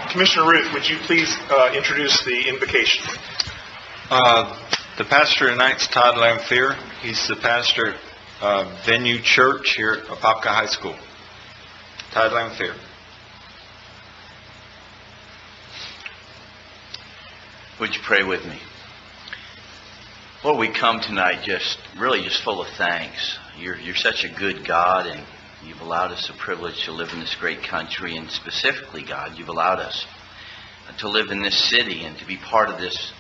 Commissioner Ruth, would you please introduce the invocation? The pastor tonight's Todd Lamphere. He's the pastor at Venue Church here at Apopka High School. Todd Lamphere. Would you pray with me? Lord, we come tonight just full of thanks. You're such a good God, and you've allowed us the privilege to live in this great country, and specifically, God, you've allowed us to live in this city and to be part of this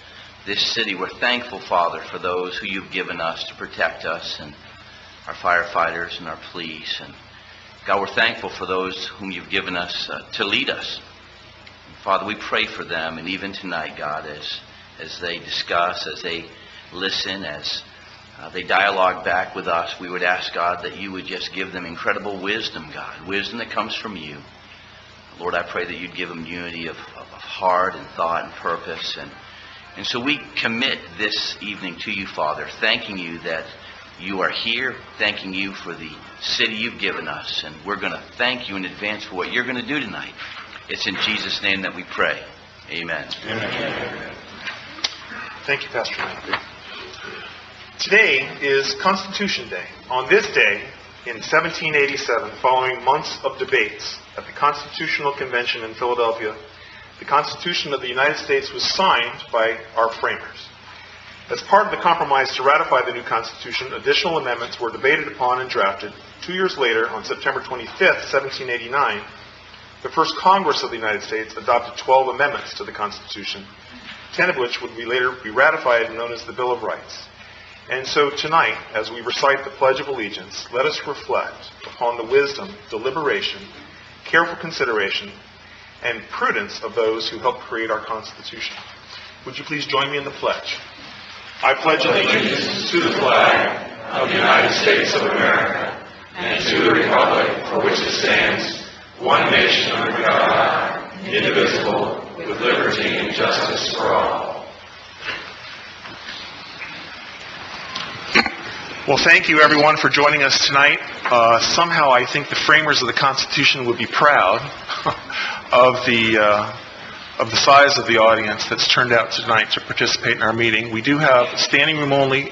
city. We're thankful, Father, for those who you've given us to protect us, and our firefighters and our police. And God, we're thankful for those whom you've given us to lead us. And Father, we pray for them, and even tonight, God, as they discuss, as they listen, as they dialogue back with us, we would ask, God, that you would just give them incredible wisdom, God, wisdom that comes from you. Lord, I pray that you'd give them unity of heart and thought and purpose. And so we commit this evening to you, Father, thanking you that you are here, thanking you for the city you've given us. And we're going to thank you in advance for what you're going to do tonight. It's in Jesus' name that we pray. Amen. Amen. Thank you, Pastor Knight. Today is Constitution Day. On this day, in 1787, following months of debates at the Constitutional Convention in Philadelphia, the Constitution of the United States was signed by our framers. As part of the compromise to ratify the new Constitution, additional amendments were debated upon and drafted. 2 years later, on September 25th, 1789, the first Congress of the United States adopted 12 amendments to the Constitution, 10 of which would later be ratified and known as the Bill of Rights. And so tonight, as we recite the Pledge of Allegiance, let us reflect upon the wisdom, deliberation, careful consideration, and prudence of those who helped create our Constitution. Would you please join me in the pledge? I pledge allegiance to the flag of the United States of America and to the republic for which it stands, one nation under God, indivisible, with liberty and justice for all. Well, thank you, everyone, for joining us tonight. Somehow, I think the framers of the Constitution would be proud of the size of the audience that's turned out tonight to participate in our meeting. We do have a standing room only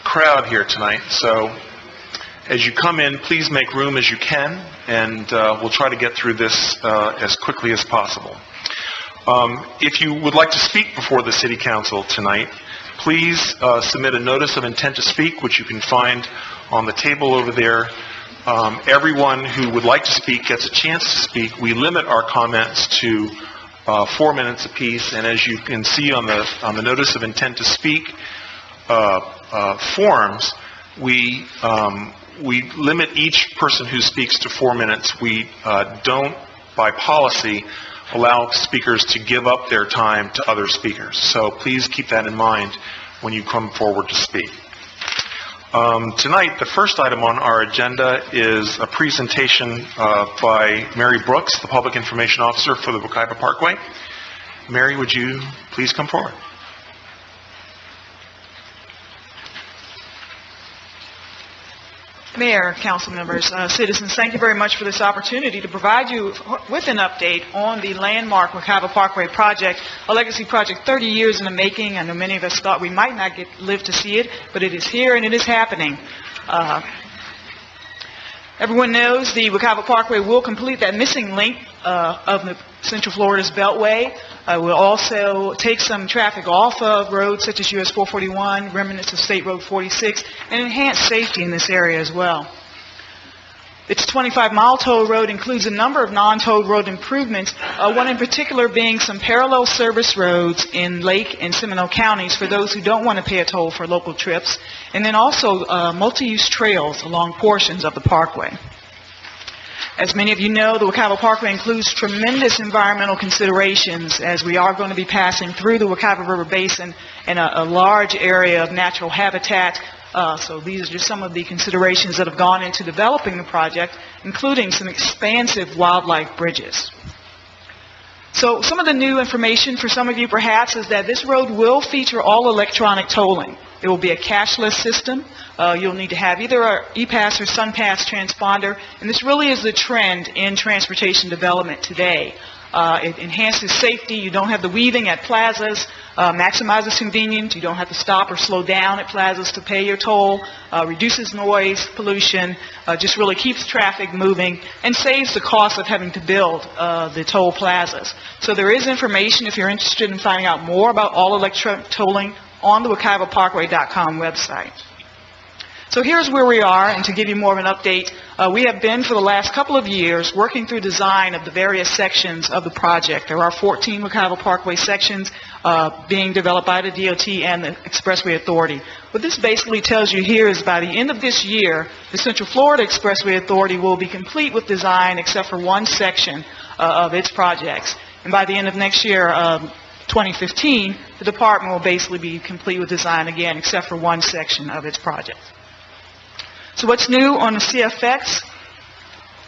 crowd here tonight, so as you come in, please make room as you can, and we'll try to get through this as quickly as possible. If you would like to speak before the City Council tonight, please submit a notice of intent to speak, which you can find on the table over there. Everyone who would like to speak gets a chance to speak. We limit our comments to 4 minutes apiece, and as you can see on the notice of intent to speak forms, we limit each person who speaks to 4 minutes. We don't, by policy, allow speakers to give up their time to other speakers. So please keep that in mind when you come forward to speak. Tonight, the first item on our agenda is a presentation by Mary Brooks, the Public Information Officer for the Wekiva Parkway. Mary, would you please come forward? Mayor, council members, citizens, thank you very much for this opportunity to provide you with an update on the landmark Wekiva Parkway project, a legacy project 30 years in the making. I know many of us thought we might not live to see it, but it is here and it is happening. Everyone knows the Wekiva Parkway will complete that missing link of the Central Florida's Beltway. Will also take some traffic off of roads such as US 441, remnants of State Road 46, and enhance safety in this area as well. Its 25-mile toll road includes a number of non-tolled road improvements, one in particular being some parallel service roads in Lake and Seminole counties for those who don't want to pay a toll for local trips, and then also multi-use trails along portions of the parkway. As many of you know, the Wekiva Parkway includes tremendous environmental considerations, as we are going to be passing through the Wekiva River Basin and a large area of natural habitat. So these are just some of the considerations that have gone into developing the project, including some expansive wildlife bridges. So some of the new information for some of you perhaps is that this road will feature all electronic tolling. It will be a cashless system. You'll need to have either a ePass or SunPass transponder, and this really is the trend in transportation development today. It enhances safety. You don't have the weaving at plazas, maximizes convenience. You don't have to stop or slow down at plazas to pay your toll, reduces noise, pollution, just really keeps traffic moving, and saves the cost of having to build the toll plazas. So there is information if you're interested in finding out more about all electronic tolling on the WekiwaParkway.com website. So here's where we are, and to give you more of an update, we have been for the last couple of years working through design of the various sections of the project. There are 14 Wekiwa Parkway sections being developed by the DOT and the Expressway Authority. What this basically tells you here is by the end of this year, the Central Florida Expressway Authority will be complete with design except for one section of its projects. And by the end of next year, 2015, the department will basically be complete with design again except for one section of its project. So what's new on the CFX?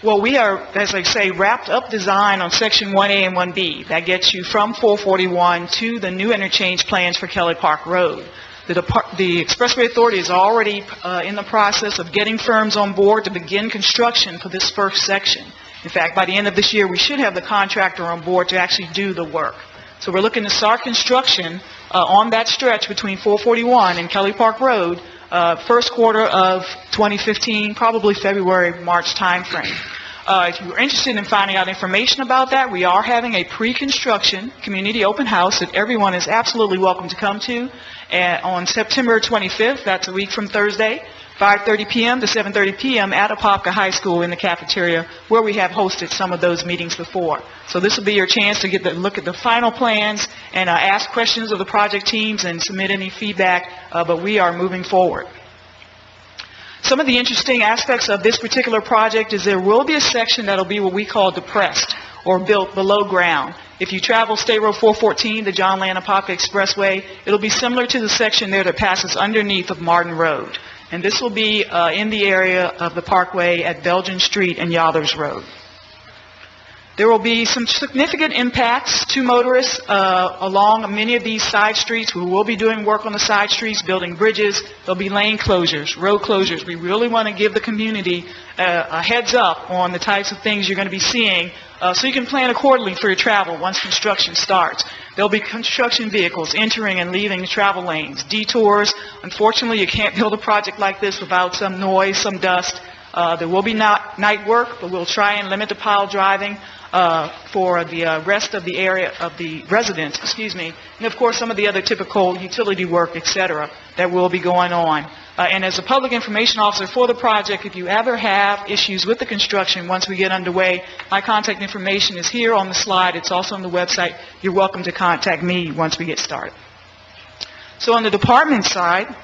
Well, we are, as I say, wrapped up design on Section 1A and 1B. That gets you from 441 to the new interchange plans for Kelly Park Road. The Expressway Authority is already in the process of getting firms on board to begin construction for this first section. In fact, by the end of this year, we should have the contractor on board to actually do the work. So we're looking to start construction on that stretch between 441 and Kelly Park Road first quarter of 2015, probably February, March timeframe. If you're interested in finding out information about that, we are having a pre-construction community open house that everyone is absolutely welcome to come to on September 25th. That's a week from Thursday, 5:30 p.m. to 7:30 p.m. at Apopka High School in the cafeteria, where we have hosted some of those meetings before. So this will be your chance to get to look at the final plans and ask questions of the project teams and submit any feedback, but we are moving forward. Some of the interesting aspects of this particular project is there will be a section that will be what we call depressed or built below ground. If you travel State Road 414, the John Land Apopka Expressway, it'll be similar to the section there that passes underneath of Martin Road. And this will be in the area of the parkway at Belgian Street and Yothers Road. There will be some significant impacts to motorists along many of these side streets. We will be doing work on the side streets, building bridges. There'll be lane closures, road closures. We really want to give the community a heads up on the types of things you're going to be seeing so you can plan accordingly for your travel once construction starts. There'll be construction vehicles entering and leaving the travel lanes, detours. Unfortunately, you can't build a project like this without some noise, some dust. There will be night work, but we'll try and limit the pile driving for the rest of the area of the residents, and of course some of the other typical utility work, etc., that will be going on. And as a public information officer for the project, if you ever have issues with the construction once we get underway, my contact information is here on the slide. It's also on the website. You're welcome to contact me once we get started. So on the department side,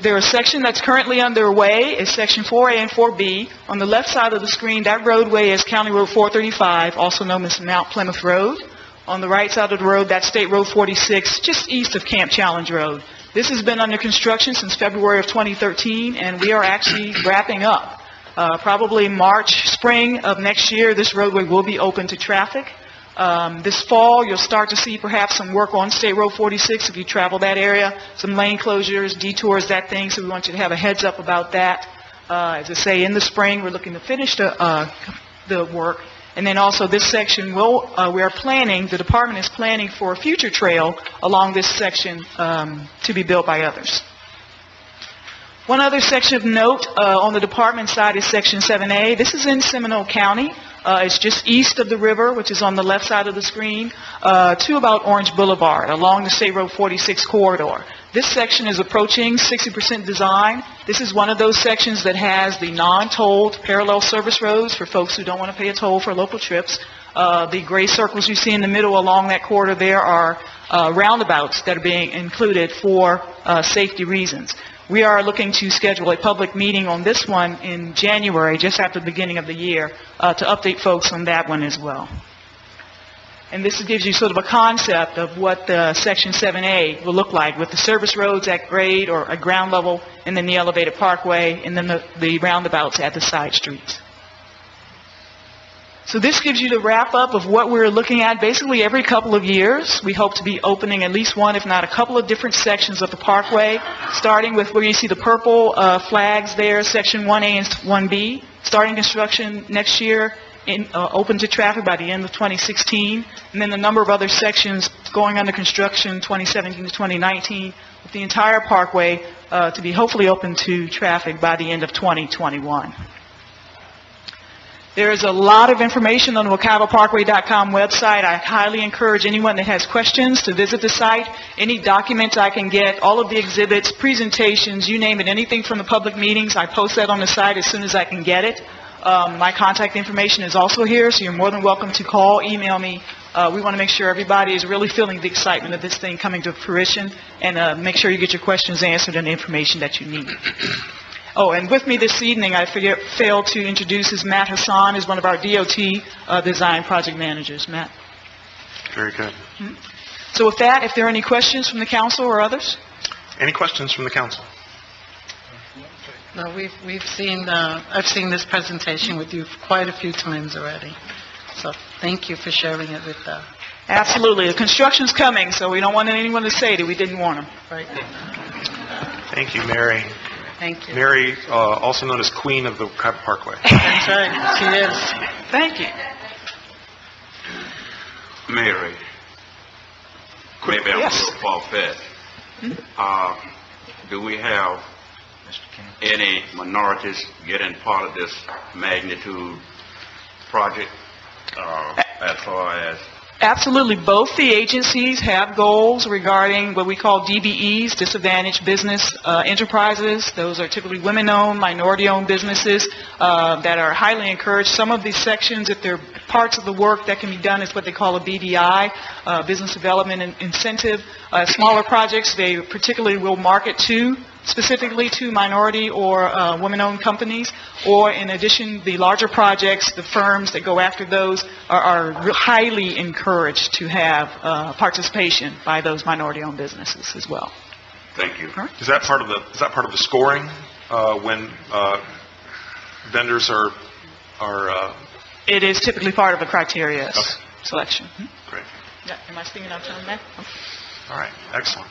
there is a section that's currently underway is Section 4A and 4B. On the left side of the screen, that roadway is County Road 435, also known as Mount Plymouth Road. On the right side of the road, that's State Road 46, just east of Camp Challenge Road. This has been under construction since February of 2013, and we are actually wrapping up. Probably March, spring of next year, this roadway will be open to traffic. This fall, you'll start to see perhaps some work on State Road 46 if you travel that area, some lane closures, detours, that thing, so we want you to have a heads up about that. As I say, in the spring, we're looking to finish the work. And then also this section, the department is planning for a future trail along this section to be built by others. One other section of note on the department side is Section 7A. This is in Seminole County. It's just east of the river, which is on the left side of the screen, to about Orange Boulevard, along the State Road 46 corridor. This section is approaching 60% design. This is one of those sections that has the non-tolled parallel service roads for folks who don't want to pay a toll for local trips. The gray circles you see in the middle along that corridor there are roundabouts that are being included for safety reasons. We are looking to schedule a public meeting on this one in January, just after the beginning of the year, to update folks on that one as well. And this gives you sort of a concept of what the Section 7A will look like, with the service roads at grade or at ground level, and then the elevated parkway, and then the roundabouts at the side streets. So this gives you the wrap-up of what we're looking at. Basically, every couple of years, we hope to be opening at least one, if not a couple of different sections of the parkway, starting with where you see the purple flags there, Section 1A and 1B, starting construction next year, open to traffic by the end of 2016, and then a number of other sections going under construction 2017 to 2019, with the entire parkway to be hopefully open to traffic by the end of 2021. There is a lot of information on the WacavaParkway.com website. I highly encourage anyone that has questions to visit the site. Any documents I can get, all of the exhibits, presentations, you name it, anything from the public meetings, I post that on the site as soon as I can get it. My contact information is also here, so you're more than welcome to call, email me. We want to make sure everybody is really feeling the excitement of this thing coming to fruition, and make sure you get your questions answered and the information that you need. Oh, and with me this evening, I failed to introduce, is Matt Hassan, is one of our DOT design project managers. Matt. Very good. So with that, if there are any questions from the council or others? Any questions from the council? No, we've seen, I've seen this presentation with you quite a few times already. So thank you for sharing it with Absolutely. The construction's coming, so we don't want anyone to say that we didn't warn them. right. Thank you, Mary. Thank you. Mary, also known as Queen of the Wakava Parkway. That's right, she is. Thank you. Mary, maybe I'm Yes. a little far-fetched. Do we have any minorities getting part of this magnitude project as far as... Absolutely. Both the agencies have goals regarding what we call DBEs, disadvantaged business enterprises. Those are typically women-owned, minority-owned businesses that are highly encouraged. Some of these sections, if they're parts of the work that can be done, is what they call a BDI, business development incentive. Smaller projects, they particularly will market to specifically to minority or women-owned companies, or in addition, the larger projects, the firms that go after those are highly encouraged to have participation by those minority-owned businesses as well. Thank you. Is that part of the scoring when vendors are? It is typically part of the criteria Okay. selection. Great. Yeah, am I speaking out of turn, Matt? All right. Excellent.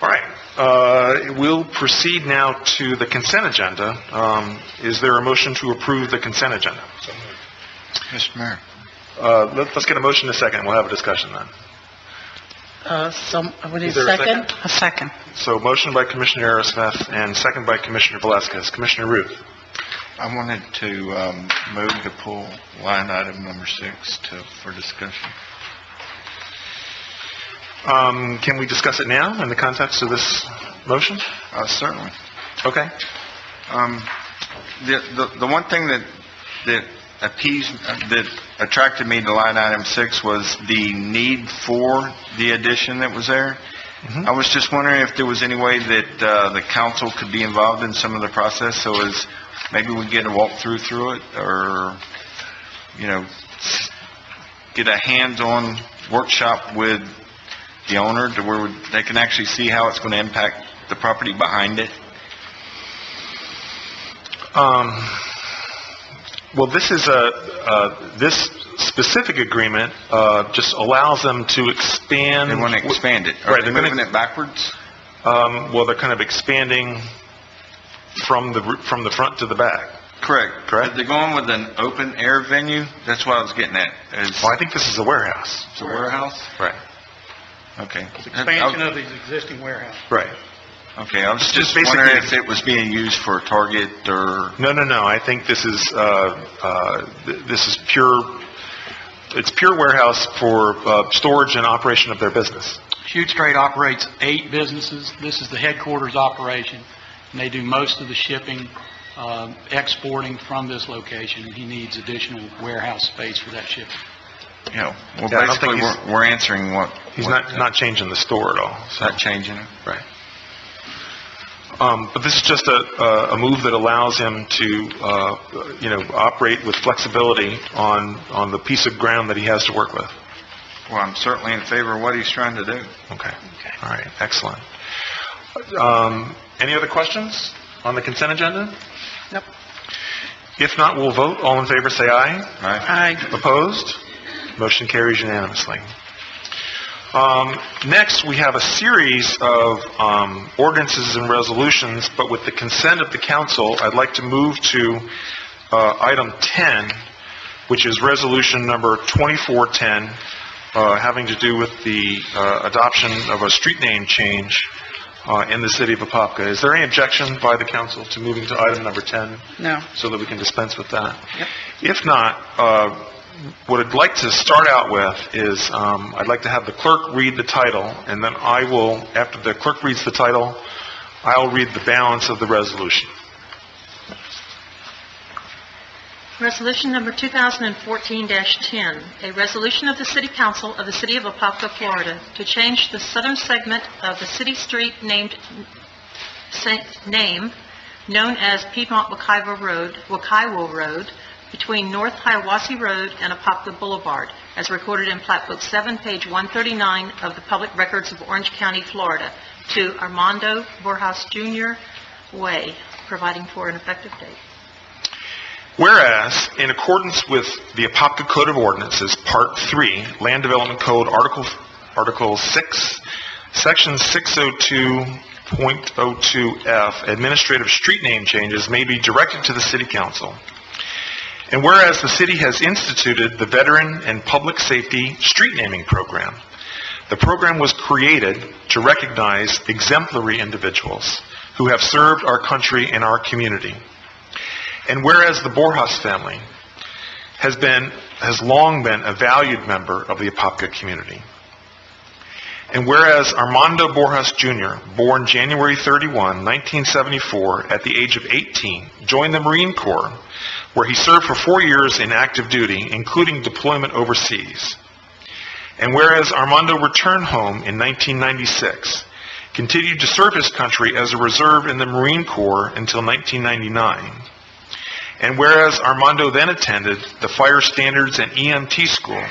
All right. We'll proceed now to the consent agenda. Is there a motion to approve the consent agenda? Mr. Mayor. Let's get a motion in a second. We'll have a discussion then. What is Is there a second? A second. So motion by Commissioner Aerosmith and second by Commissioner Velasquez. Commissioner Ruth. I wanted to move to pull line item number 6 for discussion. Can we discuss it now in the context of this motion? Certainly. Okay. The one thing that attracted me to line item 6 was the need for the addition that was there. I was just wondering if there was any way that the council could be involved in some of the process, so as maybe we get a walkthrough through it, or get a hands-on workshop with the owner to where they can actually see how it's going to impact the property behind it. Well, this is this specific agreement just allows them to expand. They want to expand it. Are Right, they they're moving it backwards? Well, they're kind of expanding from the front to the back. Correct. Correct. They're going with an open air venue. That's what I was getting at. Well, I think this is a warehouse. It's a warehouse. Right. Okay. Expansion of the existing warehouse. Right. Okay, I was It's just basically- wondering if it was being used for Target or... No. I think this is pure. It's pure warehouse for storage and operation of their business. Shoot Straight operates 8 businesses. This is the headquarters operation, and they do most of the shipping, exporting from this location, and he needs additional warehouse space for that shipping. Well, Yeah, I don't basically, think we're answering what... He's not changing the store at all. So. Not changing it. Right. But this is just a move that allows him to, operate with flexibility on the piece of ground that he has to work with. Well, I'm certainly in favor of what he's trying to do. Okay. All right. Excellent. Any other questions on the consent agenda? Nope. If not, we'll vote. All in favor, say aye. Aye. Aye. Opposed? Motion carries unanimously. Next, we have a series of ordinances and resolutions, but with the consent of the council, I'd like to move to item 10, which is resolution number 2410, having to do with the adoption of a street name change in the city of Apopka. Is there any objection by the council to moving to item number 10 No. so that we can dispense with that? Yep. If not, what I'd like to start out with is I'd like to have the clerk read the title, and then I will, after the clerk reads the title, I'll read the balance of the resolution. Resolution number 2014-10, a resolution of the City Council of the City of Apopka, Florida, to change the southern segment of the city street name known as Piedmont Wakaiwo Road, between North Hiawassee Road and Apopka Boulevard, as recorded in Plat Book 7, page 139 of the Public Records of Orange County, Florida, to Armando Borjas Jr. Way, providing for an effective date. Whereas, in accordance with the Apopka Code of Ordinances, Part 3, Land Development Code, Article 6, Section 602.02F, administrative street name changes may be directed to the City Council. And whereas the city has instituted the Veteran and Public Safety Street Naming Program, the program was created to recognize exemplary individuals who have served our country and our community. And whereas the Borjas family has long been a valued member of the Apopka community. And whereas Armando Borjas Jr., born January 31, 1974, at the age of 18, joined the Marine Corps, where he served for 4 years in active duty, including deployment overseas. And whereas Armando returned home in 1996, continued to serve his country as a reserve in the Marine Corps until 1999. And whereas Armando then attended the Fire Standards and EMT School,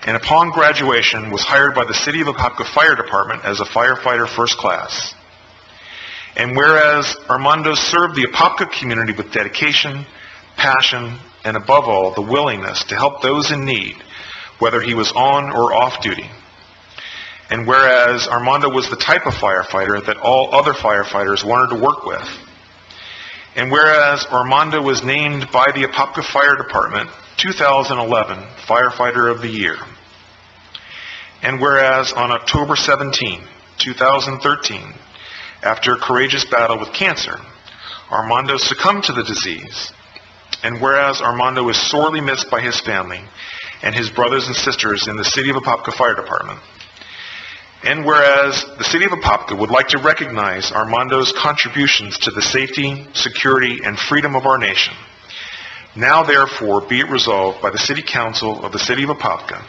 and upon graduation was hired by the City of Apopka Fire Department as a firefighter first class. And whereas Armando served the Apopka community with dedication, passion, and above all, the willingness to help those in need, whether he was on or off duty. And whereas Armando was the type of firefighter that all other firefighters wanted to work with. And whereas Armando was named by the Apopka Fire Department 2011 Firefighter of the Year. And whereas on October 17, 2013, after a courageous battle with cancer, Armando succumbed to the disease. And whereas Armando is sorely missed by his family and his brothers and sisters in the City of Apopka Fire Department. And whereas the City of Apopka would like to recognize Armando's contributions to the safety, security, and freedom of our nation. Now therefore be it resolved by the City Council of the City of Apopka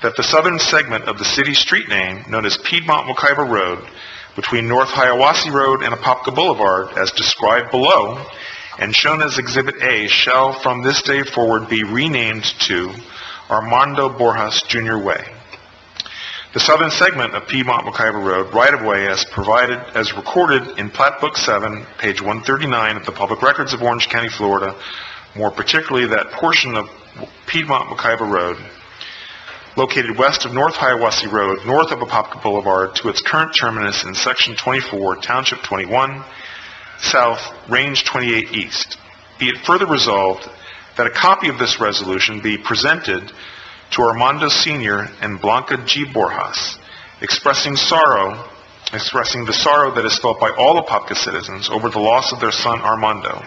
that the southern segment of the city street name known as Piedmont Wakaiwo Road between North Hiawassee Road and Apopka Boulevard as described below and shown as Exhibit A shall from this day forward be renamed to Armando Borjas Jr. Way. The southern segment of Piedmont Wakaiwo Road right-of-way as recorded in Plat Book 7, page 139 of the Public Records of Orange County, Florida, more particularly that portion of Piedmont Wakaiwo Road located west of North Hiawassee Road, north of Apopka Boulevard, to its current terminus in Section 24, Township 21, South, Range 28 East. Be it further resolved that a copy of this resolution be presented to Armando Sr. and Blanca G. Borjas, expressing the sorrow that is felt by all Apopka citizens over the loss of their son Armando.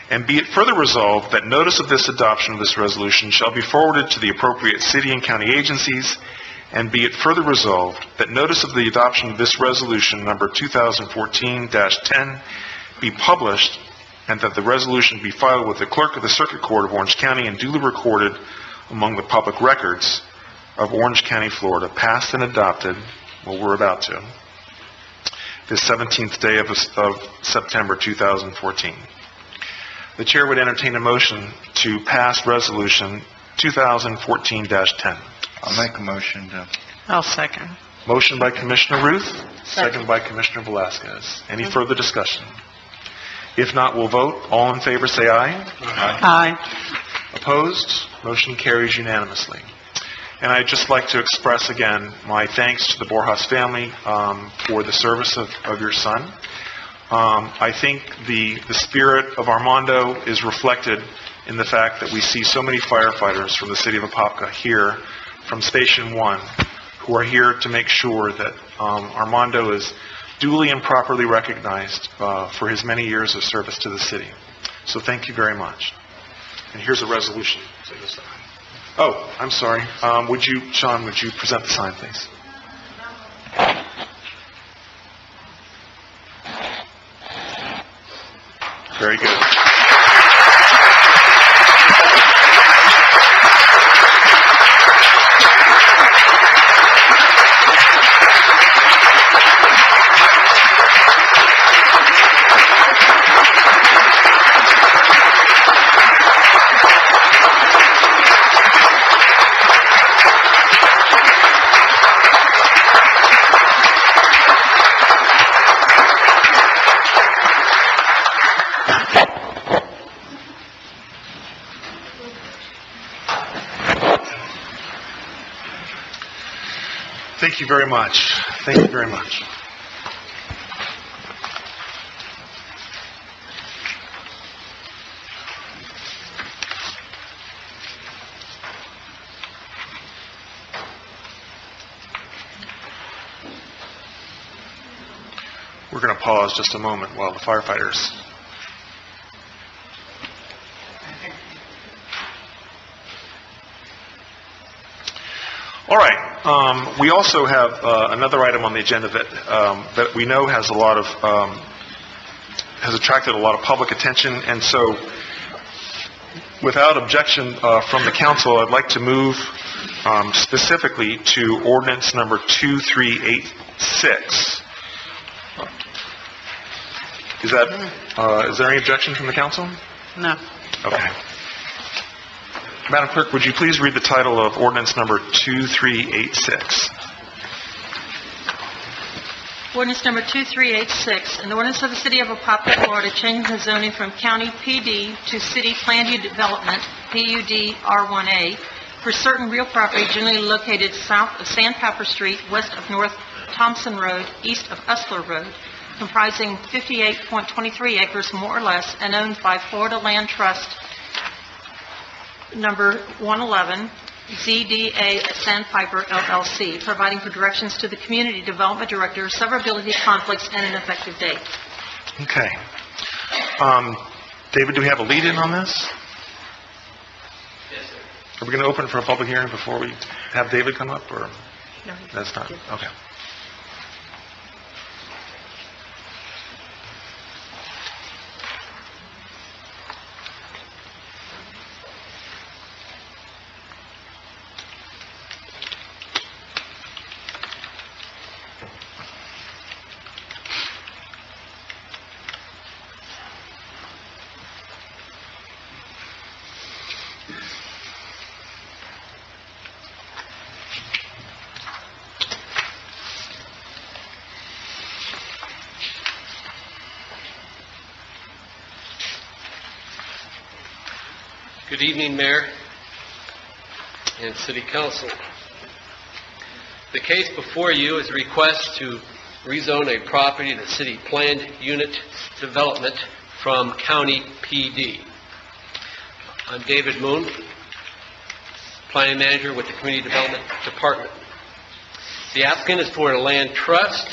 And be it further resolved that notice of this adoption of this resolution shall be forwarded to the appropriate city and county agencies, and be it further resolved that notice of the adoption of this resolution number 2014-10 be published, and that the resolution be filed with the clerk of the Circuit Court of Orange County and duly recorded among the public records of Orange County, Florida, passed and adopted, well, we're about to, this 17th day of September 2014. The chair would entertain a motion to pass resolution 2014-10. I'll make a motion to... I'll second. Motion by Commissioner Ruth, second by Commissioner Velasquez. Any further discussion? If not, we'll vote. All in favor, say aye. Aye. Opposed? Motion carries unanimously. And I'd just like to express again my thanks to the Borjas family for the service of your son. I think the spirit of Armando is reflected in the fact that we see so many firefighters from the city of Apopka here from Station 1 who are here to make sure that Armando is duly and properly recognized for his many years of service to the city. So thank you very much. And here's a resolution. Oh, I'm sorry. Sean, would you present the sign, please? Very good. Thank you very much. Thank you very much. We're going to pause just a moment while the firefighters... All right. We also have another item on the agenda that we know has attracted a lot of public attention, and so, without objection from the council, I'd like to move specifically to ordinance number 2386. Is there any objection from the council? No. Okay. Madam Clerk, would you please read the title of ordinance number 2386? Ordinance number 2386, an ordinance of the City of Apopka, Florida, changing the zoning from County PD to City Planned Unit Development, PUD R1A, for certain real property generally located south of Sandpiper Street, west of North Thompson Road, east of Usler Road, comprising 58.23 acres more or less, and owned by Florida Land Trust number 111, ZDA Sandpiper LLC, providing for directions to the Community Development Director, severability, conflicts, and an effective date. Okay. David, do we have a lead-in on this? Yes, sir. Are we going to open for a public hearing before we have David come up, or No. that's not? Okay. Good evening, Mayor and City Council. The case before you is a request to rezone a property to City Planned Unit Development from County PD. I'm David Moon, Planning Manager with the Community Development Department. The applicant is for a land trust.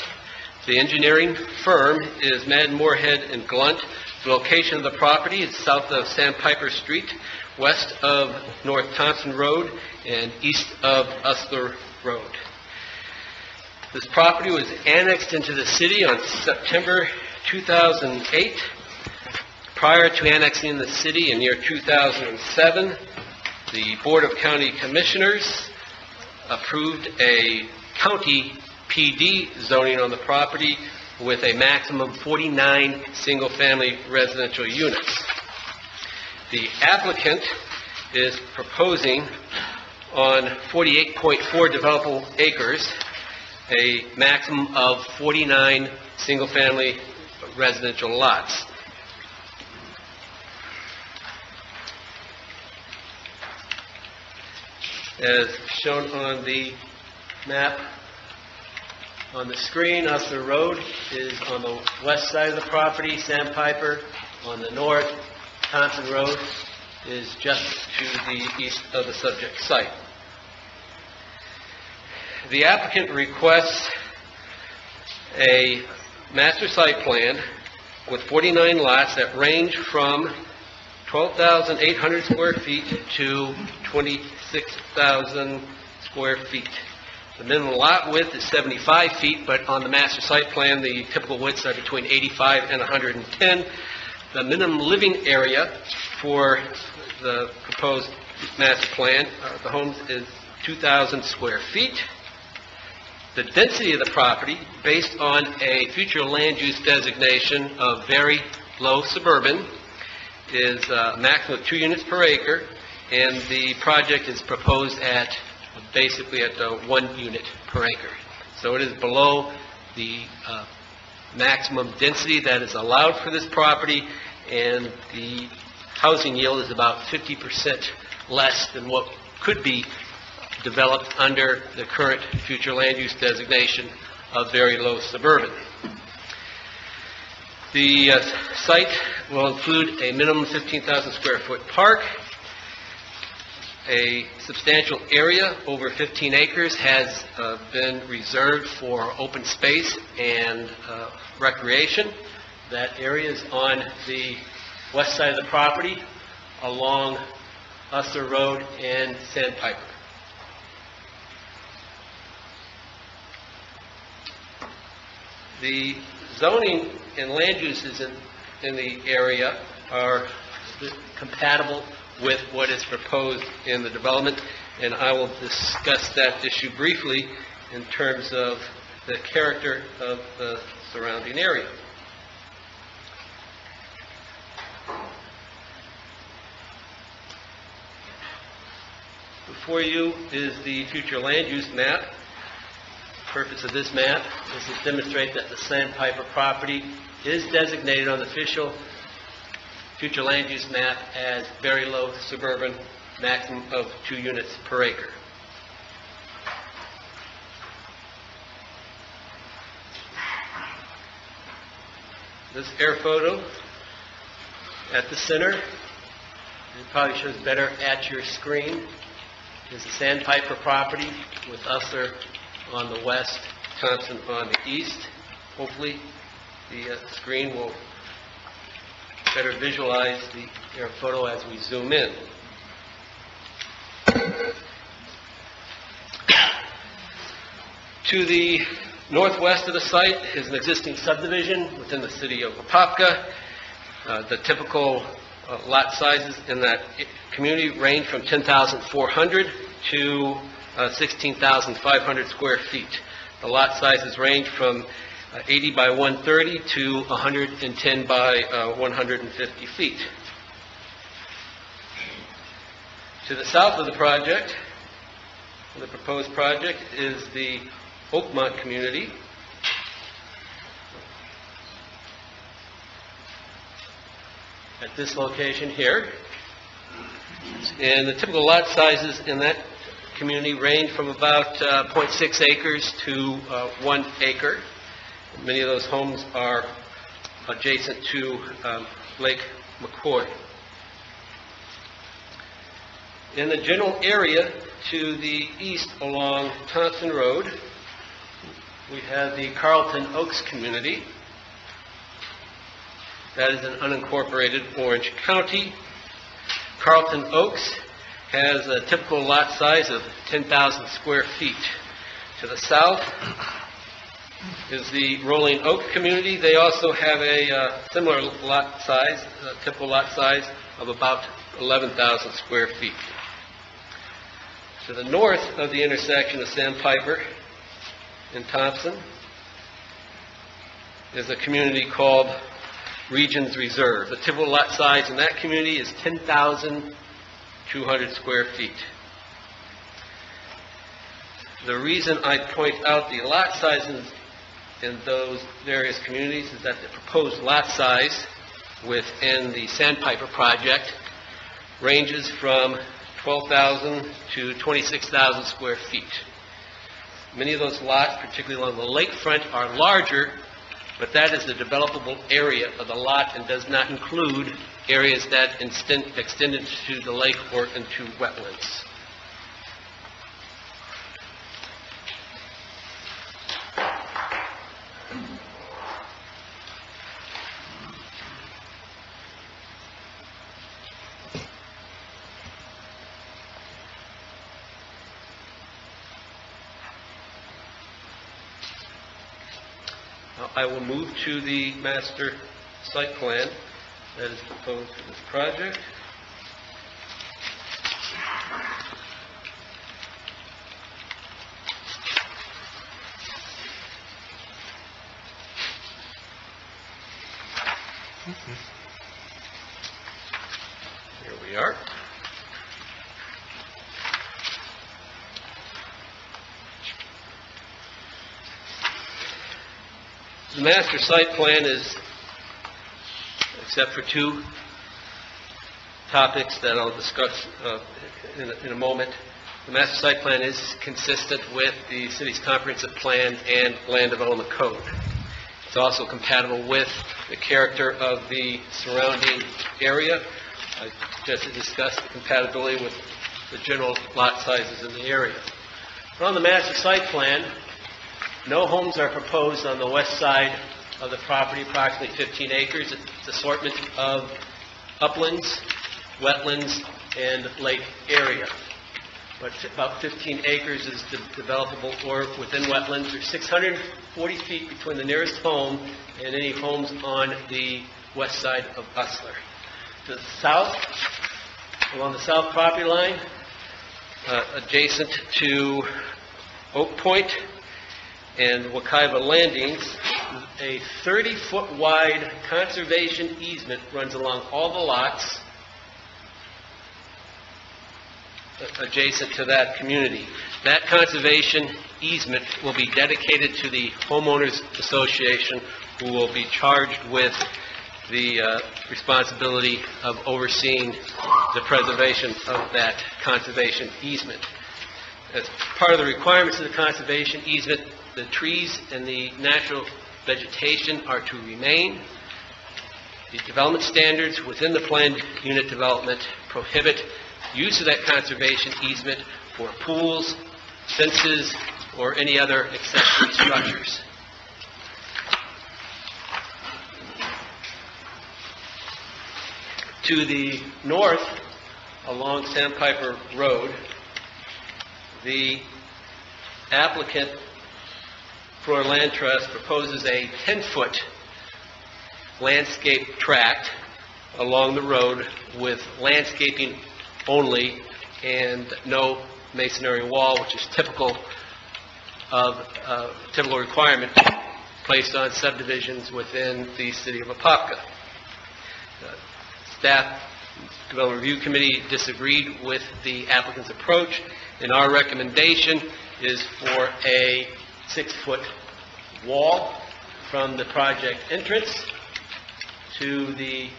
The engineering firm is Madden, Moorhead and Glunt. The location of the property is south of Sandpiper Street, west of North Thompson Road, and east of Usler Road. This property was annexed into the city on September 2008. Prior to annexing the city in year 2007, the Board of County Commissioners approved a county PD zoning on the property with a maximum 49 single-family residential units. The applicant is proposing on 48.4 developable acres a maximum of 49 single-family residential lots. As shown on the map on the screen, Usler Road is on the west side of the property, Sandpiper on the north, Thompson Road is just to the east of the subject site. The applicant requests a master site plan with 49 lots that range from 12,800 square feet to 26,000 square feet. The minimum lot width is 75 feet, but on the master site plan, the typical widths are between 85 and 110. The minimum living area for the proposed master plan, the homes, is 2,000 square feet. The density of the property, based on a future land use designation of very low suburban, is a maximum of 2 units per acre, and the project is proposed at basically at 1 unit per acre. So it is below the maximum density that is allowed for this property, and the housing yield is about 50% less than what could be developed under the current future land use designation of very low suburban. The site will include a minimum 15,000 square foot park. A substantial area, over 15 acres, has been reserved for open space and recreation. That area is on the west side of the property along Usler Road and Sandpiper. The zoning and land uses in the area are compatible with what is proposed in the development, and I will discuss that issue briefly in terms of the character of the surrounding area. Before you is the future land use map. The purpose of this map is to demonstrate that the Sandpiper property is designated on the official future land use map as very low suburban, maximum of 2 units per acre. This air photo at the center, it probably shows better at your screen, is the Sandpiper property with Usler on the west, Thompson on the east. Hopefully the screen will better visualize the air photo as we zoom in. To the northwest of the site is an existing subdivision within the city of Apopka. The typical lot sizes in that community range from 10,400 to 16,500 square feet. The lot sizes range from 80 by 130 to 110 by 150 feet. To the south of the project, the proposed project, is the Oakmont community. At this location here. And the typical lot sizes in that community range from about 0.6 acres to 1 acre. Many of those homes are adjacent to Lake McCoy. In the general area to the east along Thompson Road, we have the Carlton Oaks community. That is an unincorporated Orange County. Carlton Oaks has a typical lot size of 10,000 square feet. To the south is the Rolling Oak community. They also have a similar lot size, typical lot size of about 11,000 square feet. To the north of the intersection of Sandpiper and Thompson is a community called Regions Reserve. The typical lot size in that community is 10,200 square feet. The reason I point out the lot sizes in those various communities is that the proposed lot size within the Sandpiper project ranges from 12,000 to 26,000 square feet. Many of those lots, particularly along the lakefront, are larger, but that is the developable area of the lot and does not include areas that extend into the lake or into wetlands. Now, I will move to the master site plan that is proposed for this project. Here we are. The master site plan is, except for two topics that I'll discuss in a moment, the master site plan is consistent with the city's comprehensive plan and land development code. It's also compatible with the character of the surrounding area. I just discussed the compatibility with the general lot sizes in the area. But on the master site plan, no homes are proposed on the west side of the property, approximately 15 acres. It's assortment of uplands, wetlands, and lake area. But about 15 acres is developable or within wetlands. There's 640 feet between the nearest home and any homes on the west side of Usler. To the south, along the south property line, adjacent to Oak Point and Wekiva Landings, a 30-foot wide conservation easement runs along all the lots adjacent to that community. That conservation easement will be dedicated to the homeowners association, who will be charged with the responsibility of overseeing the preservation of that conservation easement. As part of the requirements of the conservation easement, the trees and the natural vegetation are to remain. The development standards within the planned unit development prohibit use of that conservation easement for pools, fences, or any other accessory structures. To the north, along Sandpiper Road, the applicant for land trust proposes a 10-foot landscape tract along the road with landscaping only and no masonry wall, which is typical requirement placed on subdivisions within the city of Apopka. Staff Development Review Committee disagreed with the applicant's approach, and our recommendation is for a 6-foot wall from the project entrance to the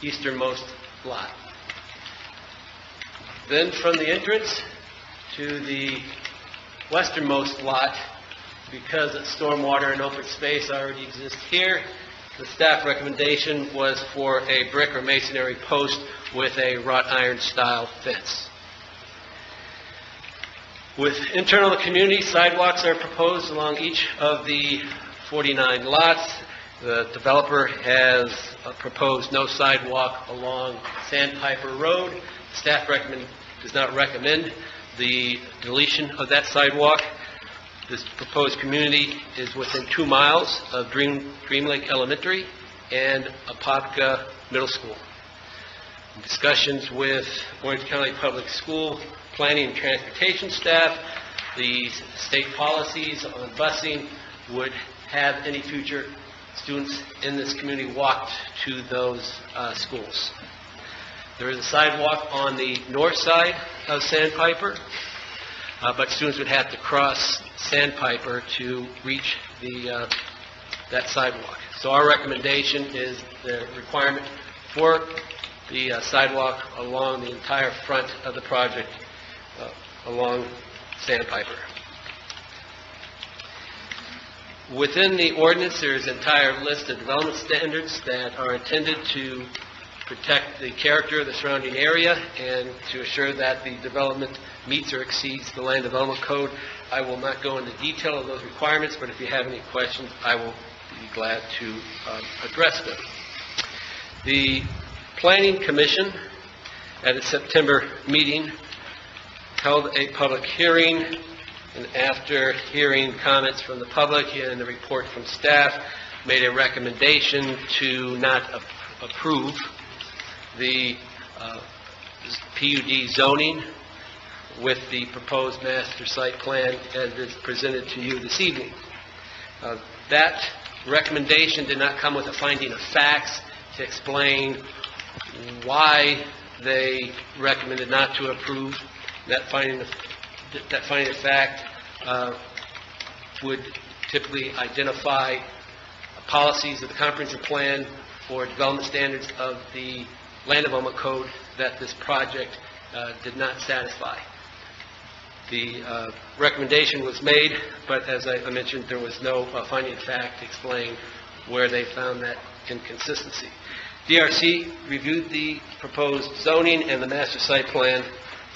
easternmost lot. Then from the entrance to the westernmost lot, because stormwater and open space already exists here, the staff recommendation was for a brick or masonry post with a wrought iron style fence. With internal to community, sidewalks are proposed along each of the 49 lots. The developer has proposed no sidewalk along Sandpiper Road. Staff does not recommend the deletion of that sidewalk. This proposed community is within 2 miles of Dream Lake Elementary and Apopka Middle School. In discussions with Orange County Public School Planning and Transportation staff, the state policies on busing would have any future students in this community walk to those schools. There is a sidewalk on the north side of Sandpiper, but students would have to cross Sandpiper to reach that sidewalk. So our recommendation is the requirement for the sidewalk along the entire front of the project, along Sandpiper. Within the ordinance, there is an entire list of development standards that are intended to protect the character of the surrounding area and to assure that the development meets or exceeds the Land Development Code. I will not go into detail of those requirements, but if you have any questions, I will be glad to address them. The Planning Commission, at its September meeting, held a public hearing, and after hearing comments from the public and the report from staff, made a recommendation to not approve the PUD zoning with the proposed master site plan as is presented to you this evening. That recommendation did not come with a finding of facts to explain why they recommended not to approve. That finding of fact would typically identify policies of the comprehensive plan or development standards of the Land Development Code that this project did not satisfy. The recommendation was made, but as I mentioned, there was no finding of fact to explain where they found that inconsistency. DRC reviewed the proposed zoning and the master site plan,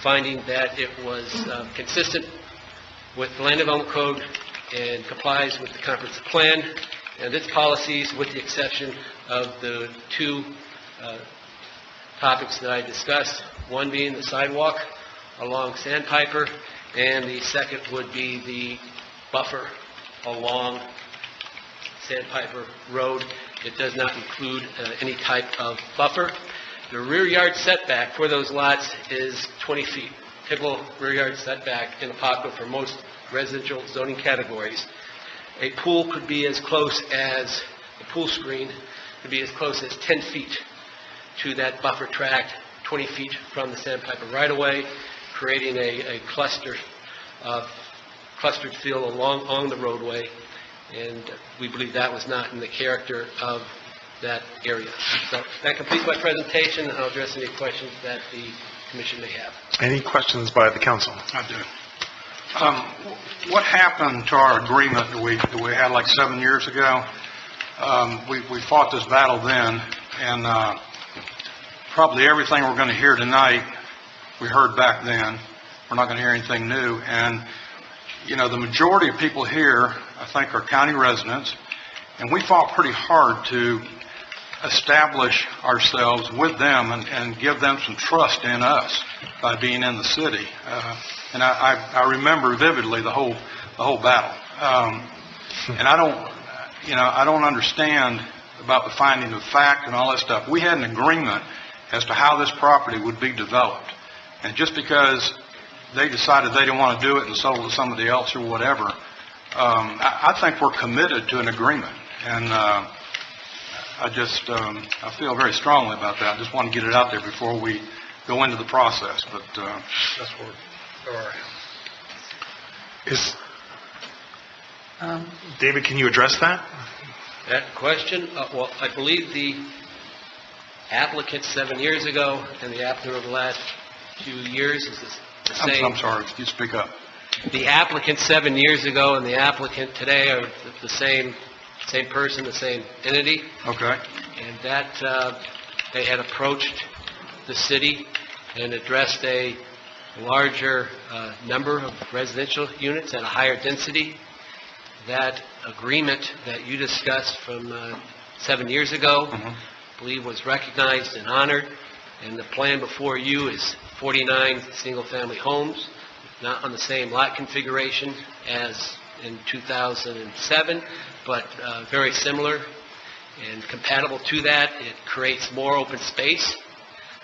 finding that it was consistent with the Land Development Code and complies with the comprehensive plan and its policies, with the exception of the two topics that I discussed, one being the sidewalk along Sandpiper, and the second would be the buffer along Sandpiper Road. It does not include any type of buffer. The rear yard setback for those lots is 20 feet. Typical rear yard setback in Apopka for most residential zoning categories. A pool could be as close as, a pool screen could be as close as 10 feet to that buffer tract, 20 feet from the Sandpiper right-of-way, creating a clustered feel along the roadway, and we believe that was not in the character of that area. So that completes my presentation, and I'll address any questions that the Commission may have. Any questions by the council? I do. What happened to our agreement that we had like 7 years ago? We fought this battle then, and probably everything we're going to hear tonight, we heard back then. We're not going to hear anything new. And, you know, the majority of people here, I think, are county residents, and we fought pretty hard to establish ourselves with them and give them some trust in us by being in the city. And I remember vividly the whole battle. And I don't understand about the finding of fact and all that stuff. We had an agreement as to how this property would be developed. And just because they decided they didn't want to do it and sold it to somebody else or whatever, I think we're committed to an agreement. And I feel very strongly about that. I just want to get it out there before we go into the process. But that's where we're at. David, can you address that? That question, well, I believe the applicant 7 years ago and the applicant over the last few years is the same. I'm sorry, if you speak up. The applicant 7 years ago and the applicant today are the same person, the same entity. Okay. And that they had approached the city and addressed a larger number of residential units at a higher density. That agreement that you discussed from 7 years ago, I believe, was recognized and honored. And the plan before you is 49 single-family homes, not on the same lot configuration as in 2007, but very similar and compatible to that. It creates more open space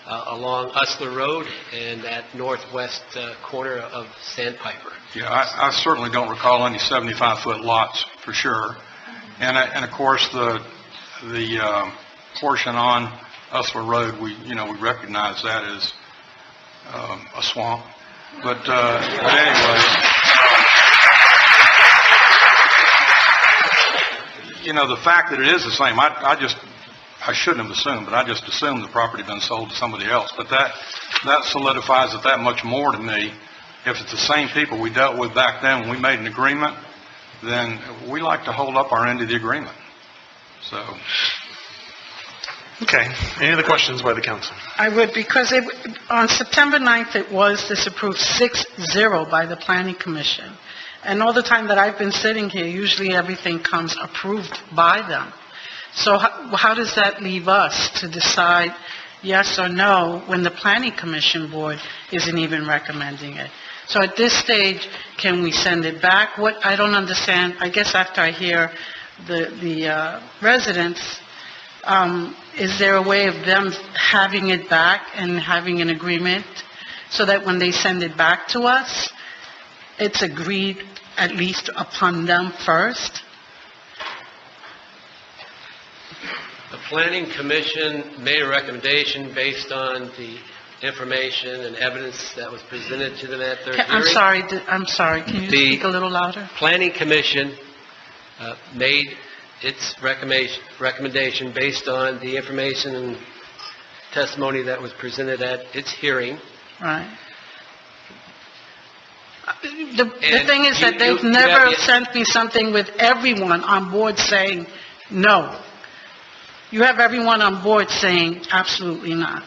along Usler Road and that northwest corner of Sandpiper. Yeah, I certainly don't recall any 75-foot lots for sure. And of course, the portion on Usler Road, we recognize that as a swamp. But anyway, the fact that it is the same, I I shouldn't have assumed, but I just assumed the property had been sold to somebody else. But that solidifies it that much more to me. If it's the same people we dealt with back then when we made an agreement, then we like to hold up our end of the agreement. So, Okay. Any other questions by the council? I would, because on September 9th, it was disapproved 6-0 by the Planning Commission. And all the time that I've been sitting here, usually everything comes approved by them. So how does that leave us to decide yes or no when the Planning Commission board isn't even recommending it? So at this stage, can we send it back? What I don't understand, I guess after I hear the residents, is there a way of them having it back and having an agreement so that when they send it back to us, it's agreed at least upon them first? The Planning Commission made a recommendation based on the information and evidence that was presented to them at their hearing. I'm sorry, can you speak a little louder? Planning Commission made its recommendation based on the information and testimony that was presented at its hearing. Right. The thing is that they've never sent me something with everyone on board saying no. You have everyone on board saying absolutely not.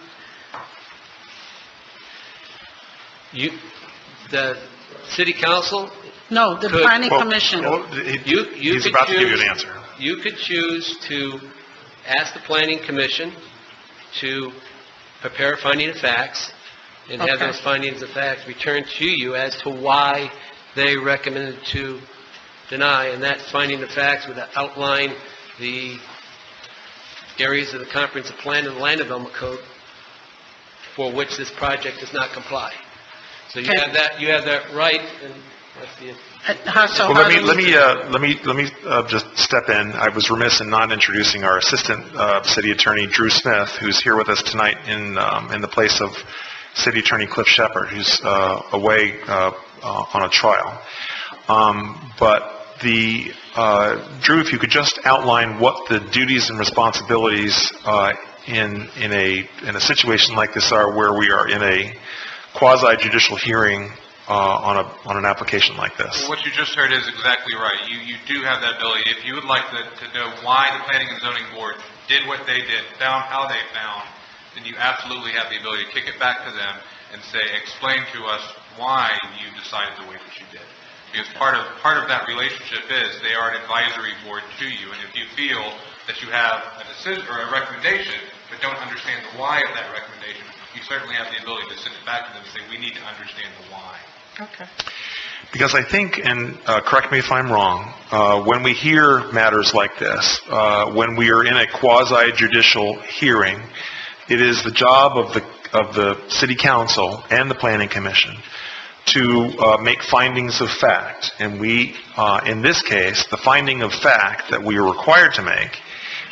The City Council? No, the Planning Commission. He's about to give you an answer. You could choose to ask the Planning Commission to prepare a finding of facts and have those findings of facts returned to you as to why they recommended to deny, and that finding of facts would outline the areas of the comprehensive plan and the land development code for which this project does not comply. So you have that right, and that's the... Well, let me just step in. I was remiss in not introducing our assistant city attorney, Drew Smith, who's here with us tonight in the place of City Attorney Cliff Shepard, who's away on a trial. But Drew, if you could just outline what the duties and responsibilities in a situation like this are, where we are in a quasi-judicial hearing on an application like this. Well, what you just heard is exactly right. You do have that ability. If you would like to know why the Planning and Zoning Board did what they did, found how they found, then you absolutely have the ability to kick it back to them and say, explain to us why you decided the way that you did. Because part of that relationship is they are an advisory board to you, and if you feel that you have a decision or a recommendation but don't understand the why of that recommendation, you certainly have the ability to send it back to them and say, we need to understand the why. Okay. Because I think, and correct me if I'm wrong, when we hear matters like this, when we are in a quasi-judicial hearing, it is the job of the City Council and the Planning Commission to make findings of fact. And we, in this case, the finding of fact that we are required to make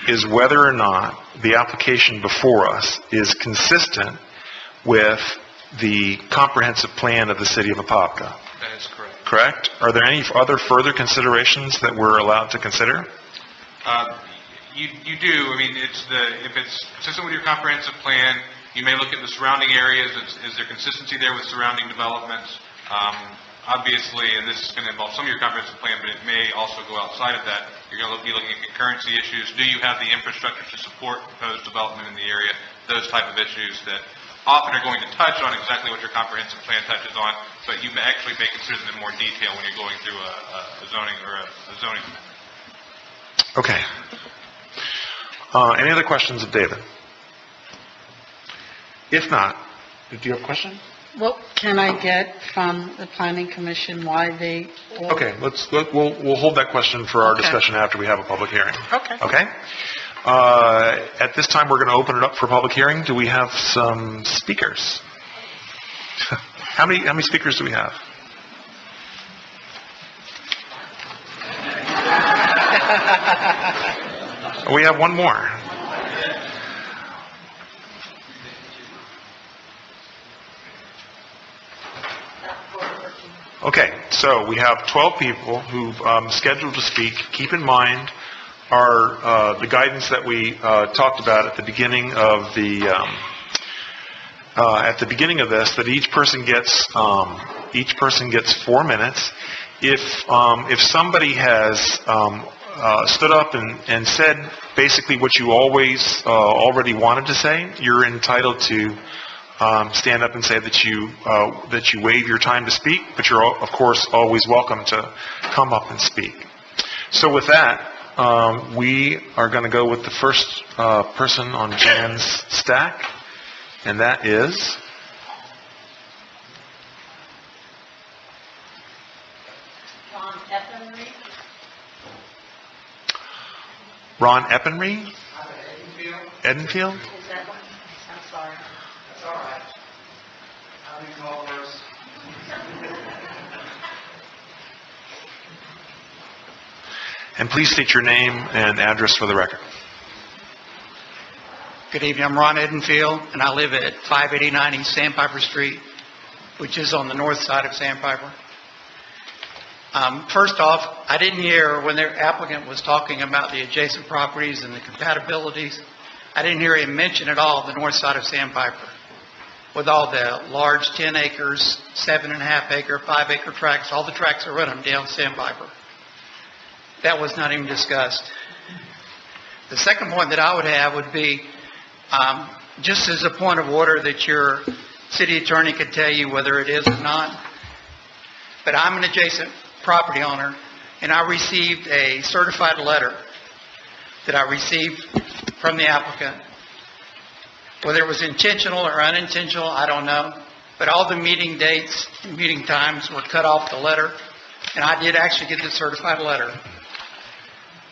is whether or not the application before us is consistent with the comprehensive plan of the City of Apopka. That is correct. Correct? Are there any other further considerations that we're allowed to consider? You do. I mean, if it's consistent with your comprehensive plan, you may look at the surrounding areas. Is there consistency there with surrounding developments? Obviously, and this is going to involve some of your comprehensive plan, but it may also go outside of that. You're going to be looking at concurrency issues. Do you have the infrastructure to support proposed development in the area? Those type of issues that often are going to touch on exactly what your comprehensive plan touches on, but you actually may consider them in more detail when you're going through a zoning or a zoning amendment. Okay. Any other questions of David? If not, do you have a question? What can I get from the Planning Commission, why they... Okay, we'll hold that question for our discussion after we have a public hearing. Okay. Okay? At this time, we're going to open it up for public hearing. Do we have some speakers? How many speakers do we have? We have one more. Okay, so we have 12 people who've scheduled to speak. Keep in mind, are the guidance that we talked about at the beginning of this, that each person gets 4 minutes. If somebody has stood up and said basically what you already wanted to say, you're entitled to stand up and say that you waive your time to speak, but you're of course always welcome to come up and speak. So with that, we are going to go with the first person on Jan's stack, and that is Ron Eppenry? Edenfield? I'm sorry. That's all right. I'll be called first. And please state your name and address for the record. Good evening. I'm Ron Edenfield, and I live at 589 East Sandpiper Street, which is on the north side of Sandpiper. First off, I didn't hear when the applicant was talking about the adjacent properties and the compatibilities, I didn't hear him mention at all the north side of Sandpiper with all the large 10 acres, 7.5 acre, 5 acre tracts, all the tracts that run them down Sandpiper. That was not even discussed. The second point that I would have would be, just as a point of order that your city attorney could tell you whether it is or not, but I'm an adjacent property owner, and I received a certified letter that I received from the applicant. Whether it was intentional or unintentional, I don't know, but all the meeting dates, meeting times were cut off the letter, and I did actually get the certified letter.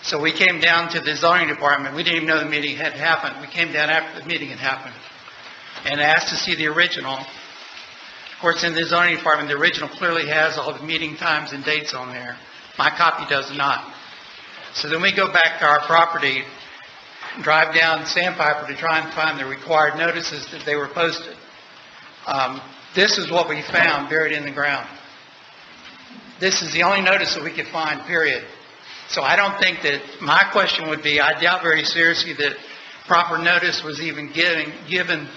So we came down to the zoning department. We didn't even know the meeting had happened. We came down after the meeting had happened and asked to see the original. Of course, in the zoning department, the original clearly has all the meeting times and dates on there. My copy does not. So then we go back to our property, drive down Sandpiper to try and find the required notices that they were posted. This is what we found buried in the ground. This is the only notice that we could find, period. So I don't think that, my question would be, I doubt very seriously that proper notice was even given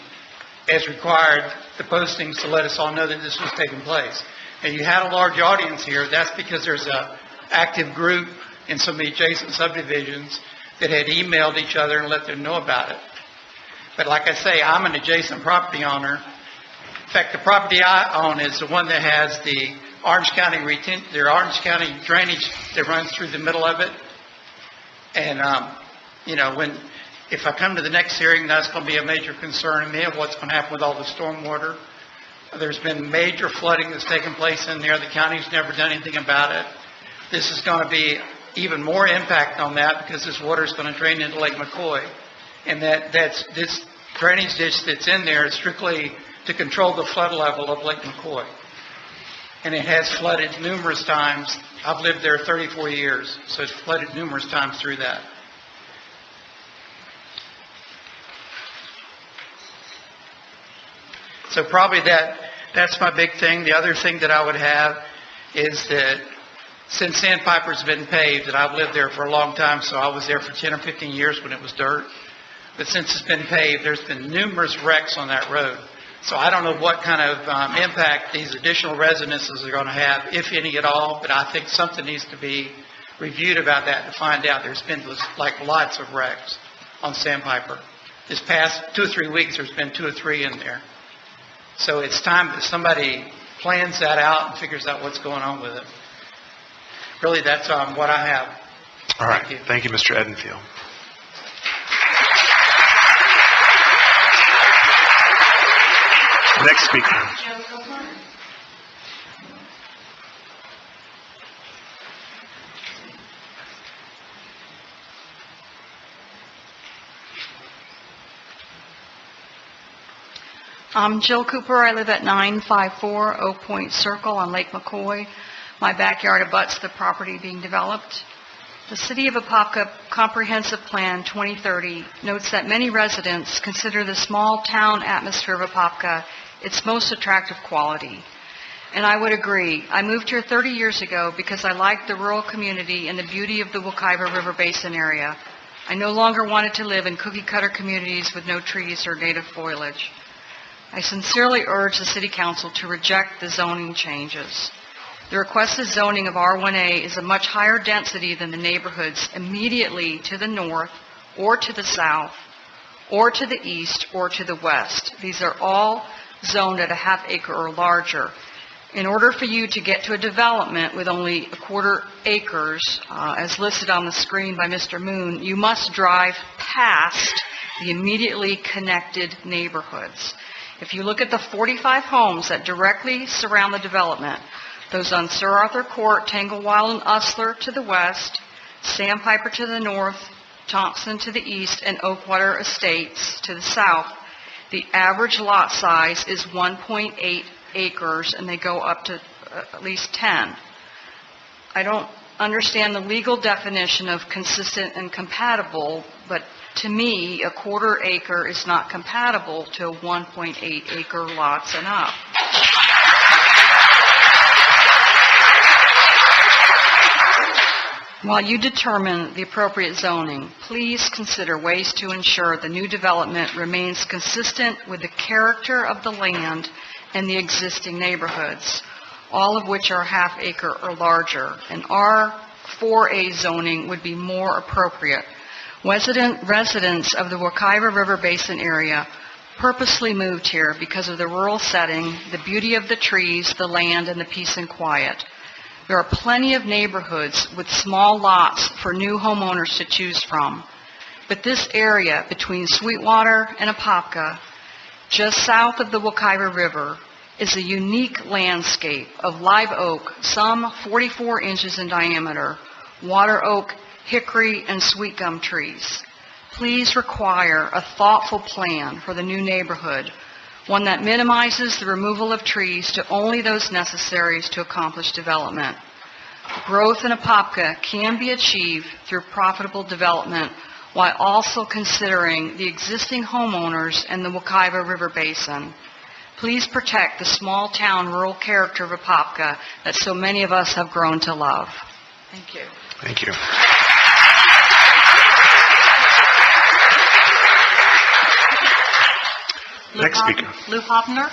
as required, the postings to let us all know that this was taking place. And you had a large audience here. That's because there's a active group in some of the adjacent subdivisions that had emailed each other and let them know about it. But like I say, I'm an adjacent property owner. In fact, the property I own is the one that has the Orange County drainage that runs through the middle of it. And, if I come to the next hearing, that's going to be a major concern to me of what's going to happen with all the stormwater. There's been major flooding that's taken place in there. The county's never done anything about it. This is going to be even more impact on that because this water is going to drain into Lake McCoy. And this drainage ditch that's in there is strictly to control the flood level of Lake McCoy. And it has flooded numerous times. I've lived there 34 years, so it's flooded numerous times through that. So probably that's my big thing. The other thing that I would have is that since Sandpiper's been paved, and I've lived there for a long time, so I was there for 10 or 15 years when it was dirt. But since it's been paved, there's been numerous wrecks on that road. So I don't know what kind of impact these additional residences are going to have, if any at all, but I think something needs to be reviewed about that to find out. There's been lots of wrecks on Sandpiper. This past 2 or 3 weeks, there's been 2 or 3 in there. So it's time that somebody plans that out and figures out what's going on with it. Really, that's what I have. All right. Thank you, Mr. Edenfield. Next speaker. I'm Jill Cooper. I live at 954 Oak Point Circle on Lake McCoy. My backyard abuts the property being developed. The City of Apopka Comprehensive Plan 2030 notes that many residents consider the small town atmosphere of Apopka its most attractive quality. And I would agree. I moved here 30 years ago because I liked the rural community and the beauty of the Wekiva River Basin area. I no longer wanted to live in cookie-cutter communities with no trees or native foliage. I sincerely urge the City Council to reject the zoning changes. The requested zoning of R1A is a much higher density than the neighborhoods immediately to the north or to the south or to the east or to the west. These are all zoned at a half acre or larger. In order for you to get to a development with only a quarter acres, as listed on the screen by Mr. Moon, you must drive past the immediately connected neighborhoods. If you look at the 45 homes that directly surround the development, those on Sir Arthur Court, Tanglewild and Usler to the west, Sandpiper to the north, Thompson to the east, and Oakwater Estates to the south, the average lot size is 1.8 acres, and they go up to at least 10. I don't understand the legal definition of consistent and compatible, but to me, a quarter acre is not compatible to 1.8 acre lots and up. While you determine the appropriate zoning, please consider ways to ensure the new development remains consistent with the character of the land and the existing neighborhoods, all of which are half acre or larger. And R4A zoning would be more appropriate. Residents of the Wekiva River Basin area purposely moved here because of the rural setting, the beauty of the trees, the land, and the peace and quiet. There are plenty of neighborhoods with small lots for new homeowners to choose from. But this area between Sweetwater and Apopka, just south of the Wekiva River, is a unique landscape of live oak, some 44 inches in diameter, water oak, hickory, and sweet gum trees. Please require a thoughtful plan for the new neighborhood, one that minimizes the removal of trees to only those necessaries to accomplish development. Growth in Apopka can be achieved through profitable development while also considering the existing homeowners and the Wekiva River Basin. Please protect the small-town rural character of Apopka that so many of us have grown to love. Thank you. Thank you. Next speaker. Lou Hopner.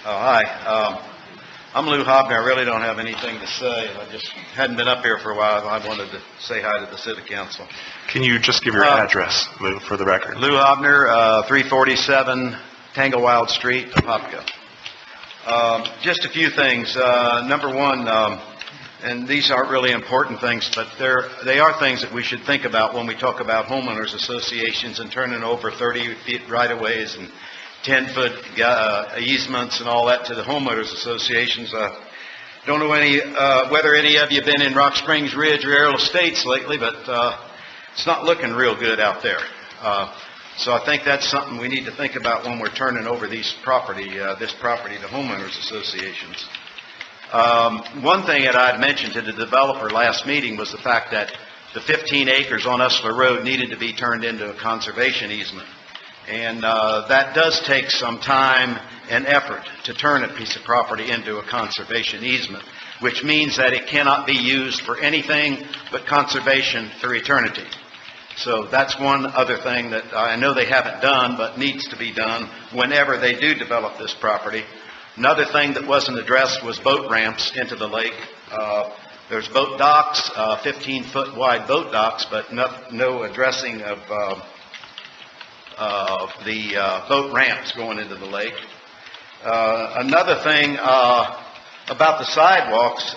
Oh, hi. I'm Lou Hopner. I really don't have anything to say. I just hadn't been up here for a while. I wanted to say hi to the City Council. Can you just give your address, Lou, for the record? Lou Hopner, 347 Tanglewild Street, Apopka. Just a few things. Number one, and these aren't really important things, but they are things that we should think about when we talk about homeowners associations and turning over 30 feet right-of-ways and 10-foot easements and all that to the homeowners associations. Don't know whether any of you have been in Rock Springs Ridge or Arrow Estates lately, but it's not looking real good out there. So I think that's something we need to think about when we're turning over this property to homeowners associations. One thing that I'd mentioned to the developer last meeting was the fact that the 15 acres on Usler Road needed to be turned into a conservation easement. And that does take some time and effort to turn a piece of property into a conservation easement, which means that it cannot be used for anything but conservation for eternity. So that's one other thing that I know they haven't done, but needs to be done whenever they do develop this property. Another thing that wasn't addressed was boat ramps into the lake. There's boat docks, 15-foot wide boat docks, but no addressing of the boat ramps going into the lake. Another thing about the sidewalks,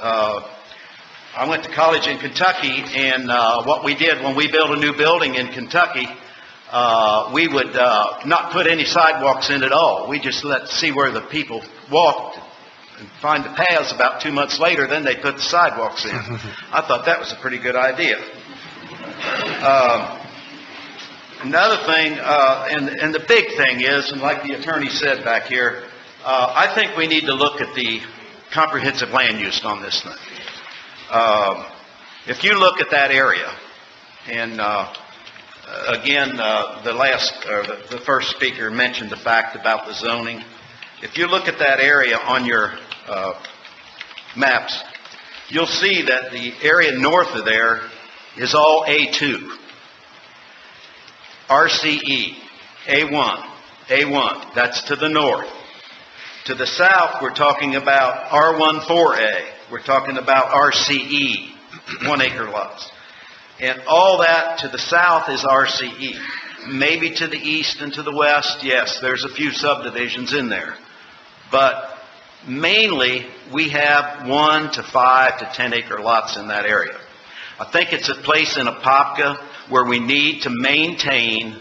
I went to college in Kentucky, and what we did when we built a new building in Kentucky, we would not put any sidewalks in at all. We just see where the people walked and find the paths. About 2 months later, then they put the sidewalks in. I thought that was a pretty good idea. Another thing, and the big thing is, and like the attorney said back here, I think we need to look at the comprehensive land use on this thing. If you look at that area, And again, the first speaker mentioned the fact about the zoning. If you look at that area on your maps, you'll see that the area north of there is all A2. RCE, A1, A1, that's to the north. To the south, we're talking about R14A. We're talking about RCE, 1 acre lots. And all that to the south is RCE. Maybe to the east and to the west, yes, there's a few subdivisions in there. But mainly, we have 1 to 5 to 10 acre lots in that area. I think it's a place in Apopka where we need to maintain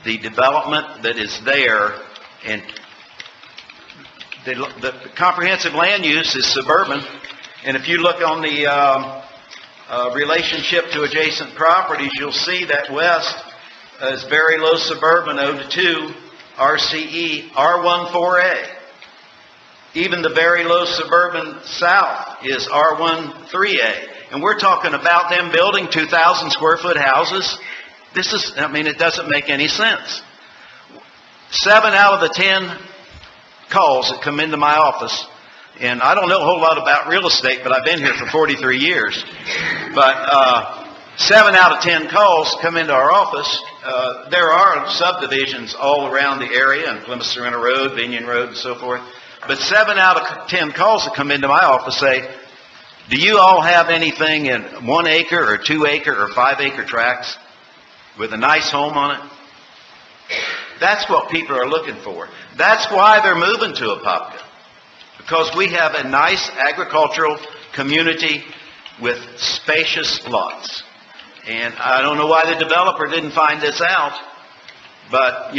the development that is there, and the comprehensive land use is suburban. And if you look on the relationship to adjacent properties, you'll see that west is very low suburban, O2, RCE, R14A. Even the very low suburban south is R13A. And we're talking about them building 2,000 square foot houses. It doesn't make any sense. 7 out of the 10 calls that come into my office, and I don't know a whole lot about real estate, but I've been here for 43 years. But 7 out of 10 calls come into our office. There are subdivisions all around the area, and Plymouth Serena Road, Binion Road, and so forth. But 7 out of 10 calls that come into my office say, do you all have anything in 1 acre or 2 acre or 5 acre tracts with a nice home on it? That's what people are looking for. That's why they're moving to Apopka. Because we have a nice agricultural community with spacious lots. And I don't know why the developer didn't find this out. But,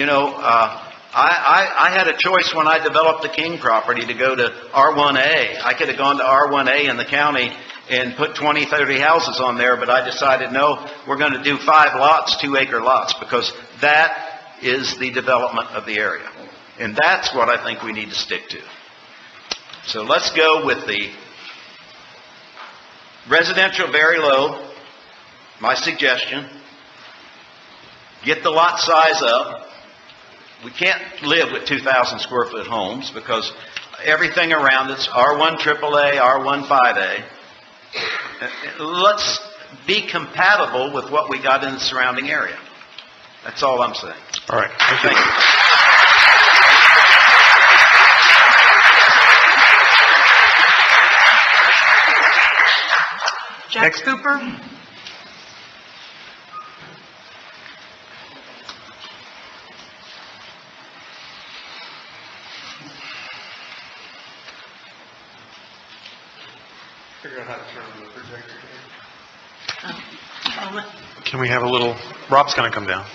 I had a choice when I developed the King property to go to R1A. I could have gone to R1A in the county and put 20, 30 houses on there, but I decided, no, we're going to do 5 lots, 2 acre lots, because that is the development of the area. And that's what I think we need to stick to. So let's go with the residential very low, my suggestion. Get the lot size up. We can't live with 2,000 square foot homes because everything around it's R1 AAA, R1 5A. Let's be compatible with what we got in the surrounding area. That's all I'm saying. All right. Thank you. Jack Cooper? Figure out how to turn on the projector here. Can we have a little... Rob's going to come down.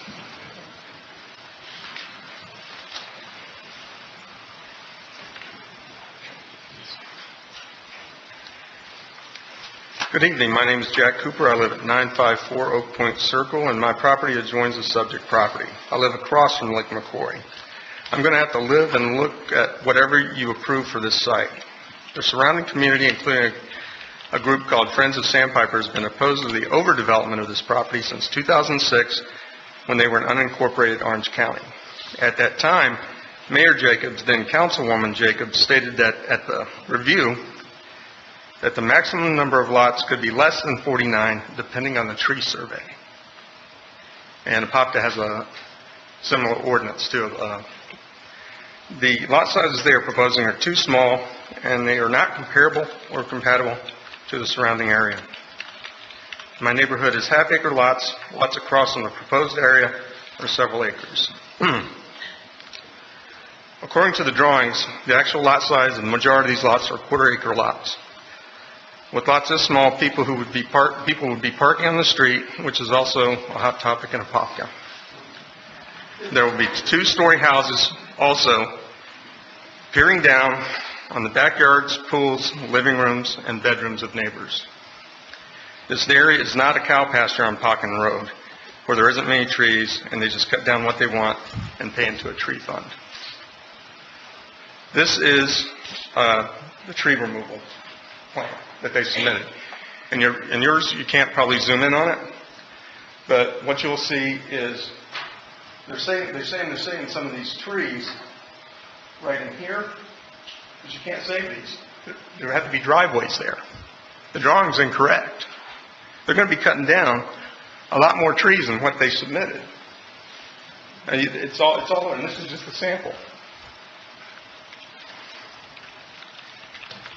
Good evening. My name is Jack Cooper. I live at 954 Oak Point Circle, and my property adjoins the subject property. I live across from Lake McCoy. I'm going to have to live and look at whatever you approve for this site. The surrounding community, including a group called Friends of Sandpiper, has been opposed to the overdevelopment of this property since 2006 when they were in unincorporated Orange County. At that time, Mayor Jacobs, then Councilwoman Jacobs, stated that at the review that the maximum number of lots could be less than 49 depending on the tree survey. And Apopka has a similar ordinance too. The lot sizes they are proposing are too small and they are not comparable or compatible to the surrounding area. My neighborhood is half-acre lots. Lots across from the proposed area are several acres. According to the drawings, the actual lot size and the majority of these lots are quarter-acre lots. With lots this small, people would be parking on the street, which is also a hot topic in Apopka. There will be 2-story houses also peering down on the backyards, pools, living rooms, and bedrooms of neighbors. This area is not a cow pasture on Pockin Road, where there isn't many trees, and they just cut down what they want and pay into a tree fund. This is the tree removal plan that they submitted. And yours, you can't probably zoom in on it, But what you'll see is they're saving some of these trees right in here, but you can't save these. There have to be driveways there. The drawing's incorrect. They're going to be cutting down a lot more trees than what they submitted. And it's all, and this is just a sample.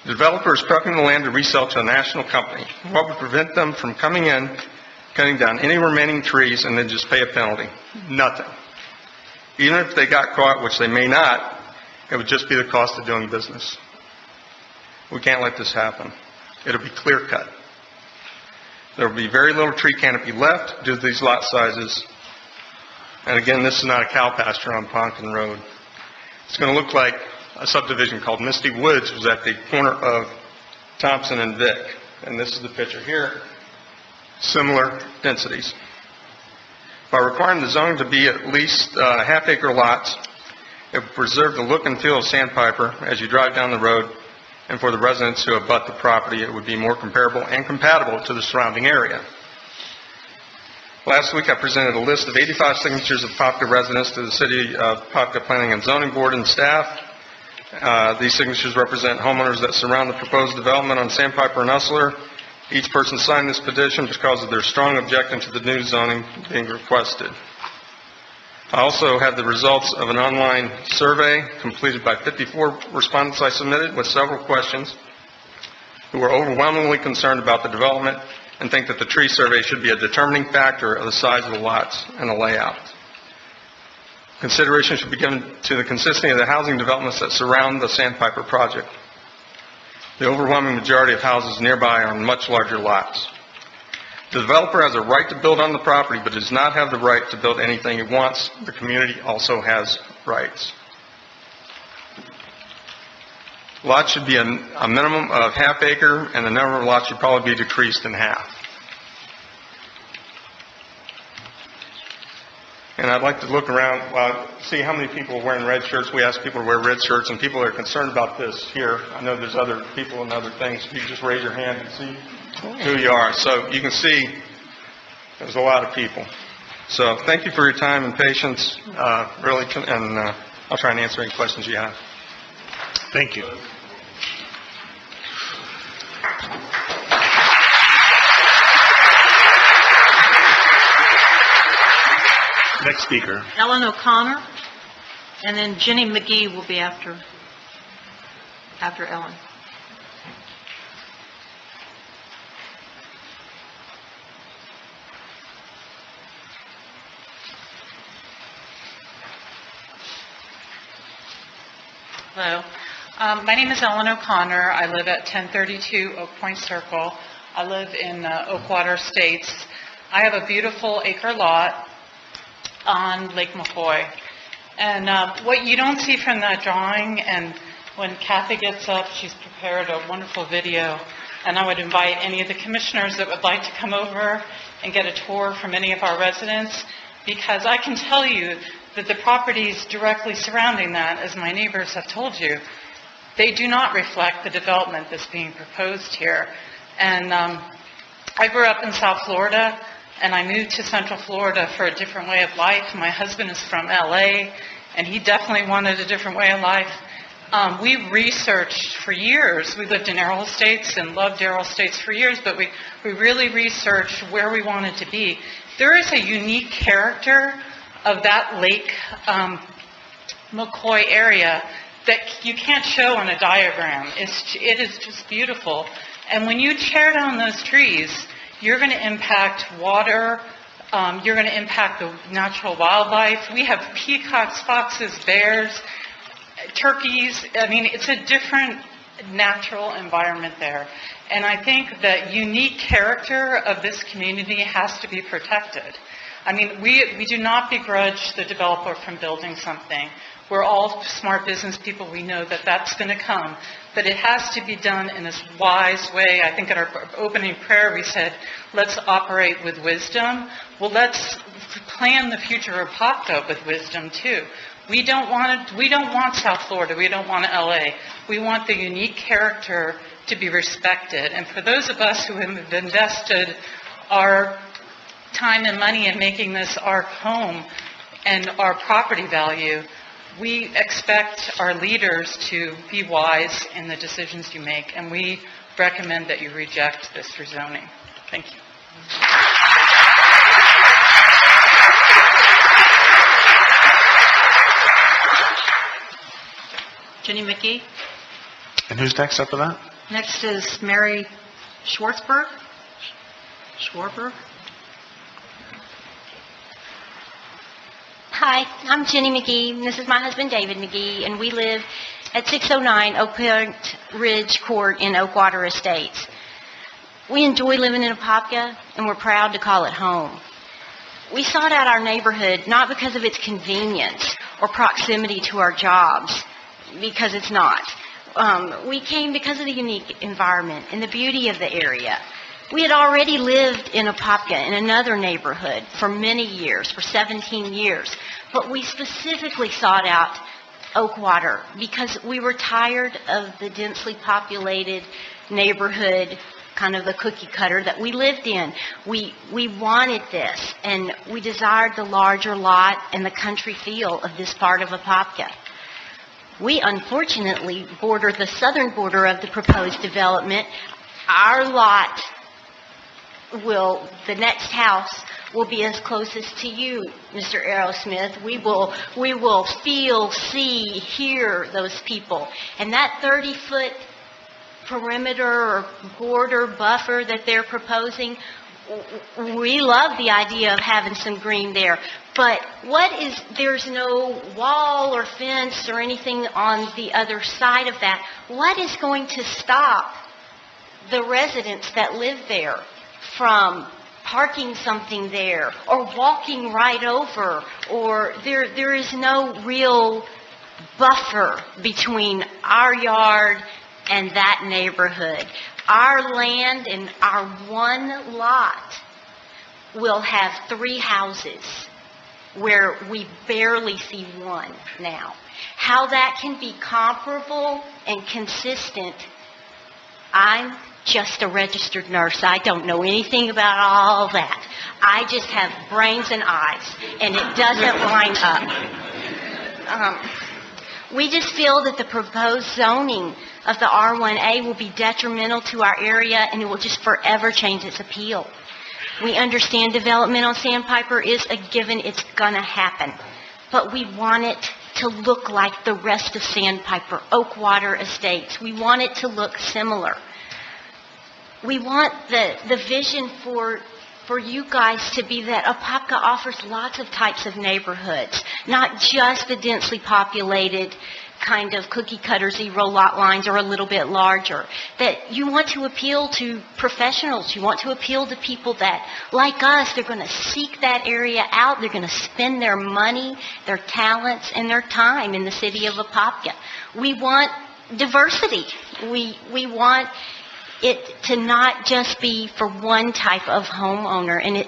The developer is prepping the land to resell to a national company. What would prevent them from coming in, cutting down any remaining trees, and then just pay a penalty? Nothing. Even if they got caught, which they may not, it would just be the cost of doing business. We can't let this happen. It'll be clear cut. There will be very little tree canopy left due to these lot sizes. And again, this is not a cow pasture on Ponkin Road. It's going to look like a subdivision called Misty Woods was at the corner of Thompson and Vic. And this is the picture here. Similar densities. By requiring the zoning to be at least half-acre lots, it will preserve the look and feel of Sandpiper as you drive down the road, and for the residents who abut the property, it would be more comparable and compatible to the surrounding area. Last week, I presented a list of 85 signatures of Apopka residents to the City of Apopka Planning and Zoning Board and staff. These signatures represent homeowners that surround the proposed development on Sandpiper and Usler. Each person signed this petition because of their strong objection to the new zoning being requested. I also have the results of an online survey completed by 54 respondents I submitted with several questions who are overwhelmingly concerned about the development and think that the tree survey should be a determining factor of the size of the lots and the layout. Consideration should be given to the consistency of the housing developments that surround the Sandpiper project. The overwhelming majority of houses nearby are on much larger lots. The developer has a right to build on the property, but does not have the right to build anything he wants. The community also has rights. Lots should be a minimum of half acre, and the number of lots should probably be decreased in half. And I'd like to look around, see how many people are wearing red shirts. We ask people to wear red shirts, and people are concerned about this here. I know there's other people and other things. If you just raise your hand and see who you are. So you can see there's a lot of people. So thank you for your time and patience, really, and I'll try and answer any questions you have. Thank you. Next speaker. Ellen O'Connor, and then Jenny McGee will be after Ellen. Hello. My name is Ellen O'Connor. I live at 1032 Oak Point Circle. I live in Oakwater Estates. I have a beautiful acre lot on Lake McCoy. And what you don't see from that drawing, and when Kathy gets up, she's prepared a wonderful video, and I would invite any of the commissioners that would like to come over and get a tour from any of our residents, because I can tell you that the properties directly surrounding that, as my neighbors have told you, they do not reflect the development that's being proposed here. And I grew up in South Florida, and I moved to Central Florida for a different way of life. My husband is from LA, and he definitely wanted a different way of life. We researched for years. We lived in Arrow Estates and loved Arrow Estates for years, but we really researched where we wanted to be. There is a unique character of that Lake McCoy area that you can't show on a diagram. It is just beautiful. And when you tear down those trees, you're going to impact water, you're going to impact the natural wildlife. We have peacocks, foxes, bears, turkeys. I mean, it's a different natural environment there. And I think that unique character of this community has to be protected. I mean, we do not begrudge the developer from building something. We're all smart business people. We know that that's going to come. But it has to be done in a wise way. I think at our opening prayer we said, let's operate with wisdom. Well, let's plan the future of Apopka with wisdom too. We don't want South Florida. We don't want LA. We want the unique character to be respected. And for those of us who have invested our time and money in making this our home and our property value, we expect our leaders to be wise in the decisions you make, and we recommend that you reject this rezoning. Thank you. Jenny McGee. And who's next after that? Next is Mary Schwartzberg. Schwarberg. Hi, I'm Jenny McGee, and this is my husband David McGee, and we live at 609 Oak Point Ridge Court in Oakwater Estates. We enjoy living in Apopka, and we're proud to call it home. We sought out our neighborhood not because of its convenience or proximity to our jobs, because it's not. We came because of the unique environment and the beauty of the area. We had already lived in Apopka in another neighborhood for many years, for 17 years, but we specifically sought out Oakwater because we were tired of the densely populated neighborhood, kind of the cookie cutter that we lived in. We wanted this, and we desired the larger lot and the country feel of this part of Apopka. We unfortunately border the southern border of the proposed development. Our lot the next house will be as closest to you, Mr. Aerosmith. We will feel, see, hear those people. And that 30-foot perimeter or border buffer that they're proposing, we love the idea of having some green there. But there's no wall or fence or anything on the other side of that. What is going to stop the residents that live there from parking something there or walking right over? Or there is no real buffer between our yard and that neighborhood. Our land and our one lot will have 3 houses where we barely see one now. How that can be comparable and consistent, I'm just a registered nurse. I don't know anything about all that. I just have brains and eyes, and it doesn't line up. We just feel that the proposed zoning of the R1A will be detrimental to our area, and it will just forever change its appeal. We understand development on Sandpiper is a given. It's going to happen. But we want it to look like the rest of Sandpiper, Oakwater Estates. We want it to look similar. We want the vision for you guys to be that Apopka offers lots of types of neighborhoods, not just the densely populated kind of cookie-cutter zero lot lines or a little bit larger. That you want to appeal to professionals. You want to appeal to people that, like us, they're going to seek that area out. They're going to spend their money, their talents, and their time in the city of Apopka. We want diversity. We want it to not just be for one type of homeowner. And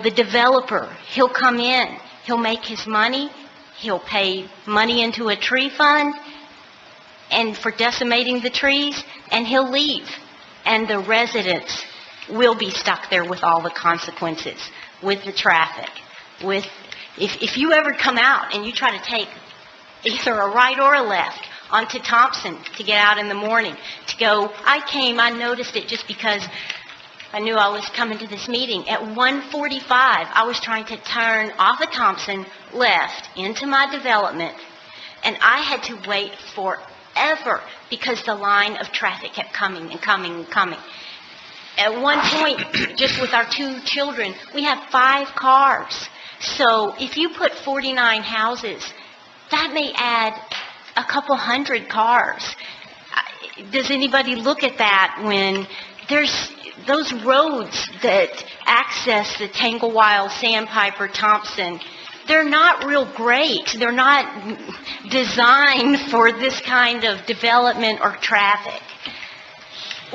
the developer, he'll come in, he'll make his money, he'll pay money into a tree fund and for decimating the trees, and he'll leave. And the residents will be stuck there with all the consequences, with the traffic, if you ever come out and you try to take either a right or a left onto Thompson to get out in the morning, I noticed it just because I knew I was coming to this meeting. At 1:45, I was trying to turn off of Thompson left into my development, and I had to wait forever because the line of traffic kept coming and coming and coming. At one point, just with our 2 children, we have 5 cars. So if you put 49 houses, that may add a couple hundred cars. Does anybody look at that when there's those roads that access the Tanglewild, Sandpiper, Thompson? They're not real great. They're not designed for this kind of development or traffic.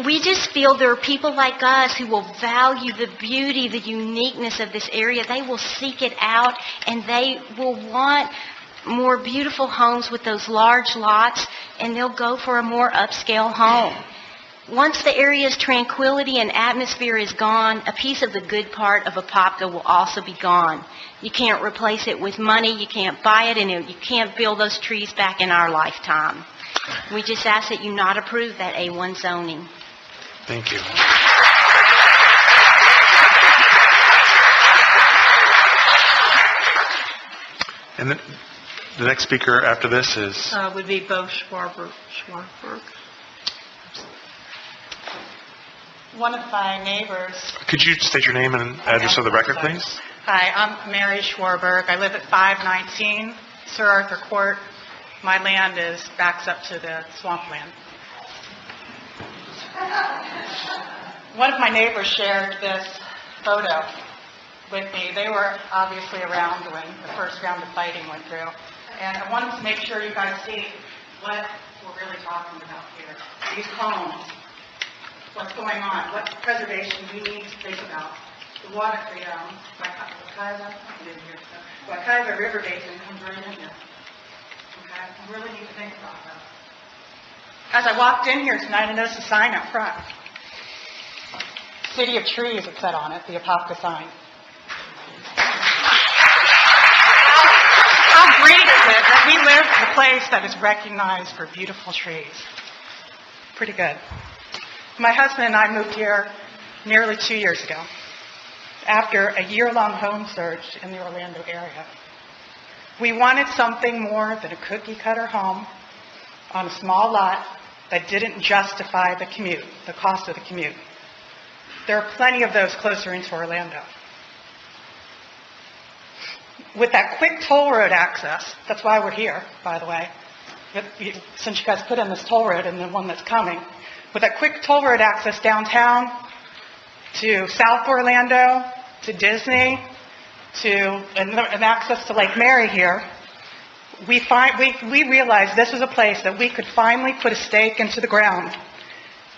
We just feel there are people like us who will value the beauty, the uniqueness of this area. They will seek it out, and they will want more beautiful homes with those large lots, and they'll go for a more upscale home. Once the area's tranquility and atmosphere is gone, a piece of the good part of Apopka will also be gone. You can't replace it with money, you can't buy it, and you can't build those trees back in our lifetime. We just ask that you not approve that A1 zoning. Thank you. And the next speaker after this is... Would be Bo Schwarberg. One of my neighbors. Could you state your name and address of the record, please? Hi, I'm Mary Schwarberg. I live at 519 Sir Arthur Court. My land backs up to the swampland. One of my neighbors shared this photo with me. They were obviously around when the first round of fighting went through. And I wanted to make sure you guys see what we're really talking about here. These homes, what's going on, what preservation we need to think about. The water, Wakaiva River Basin comes right in here. Okay, we really need to think about that. As I walked in here tonight, I noticed a sign up front. City of Trees, it said on it, the Apopka sign. How great is it that we live in a place that is recognized for beautiful trees? Pretty good. My husband and I moved here nearly 2 years ago after a year-long home search in the Orlando area. We wanted something more than a cookie-cutter home on a small lot that didn't justify the commute, the cost of the commute. There are plenty of those closer into Orlando. With that quick toll road access, that's why we're here, by the way, since you guys put in this toll road and the one that's coming, with that quick toll road access downtown to South Orlando, to Disney, and access to Lake Mary here, we realized this is a place that we could finally put a stake into the ground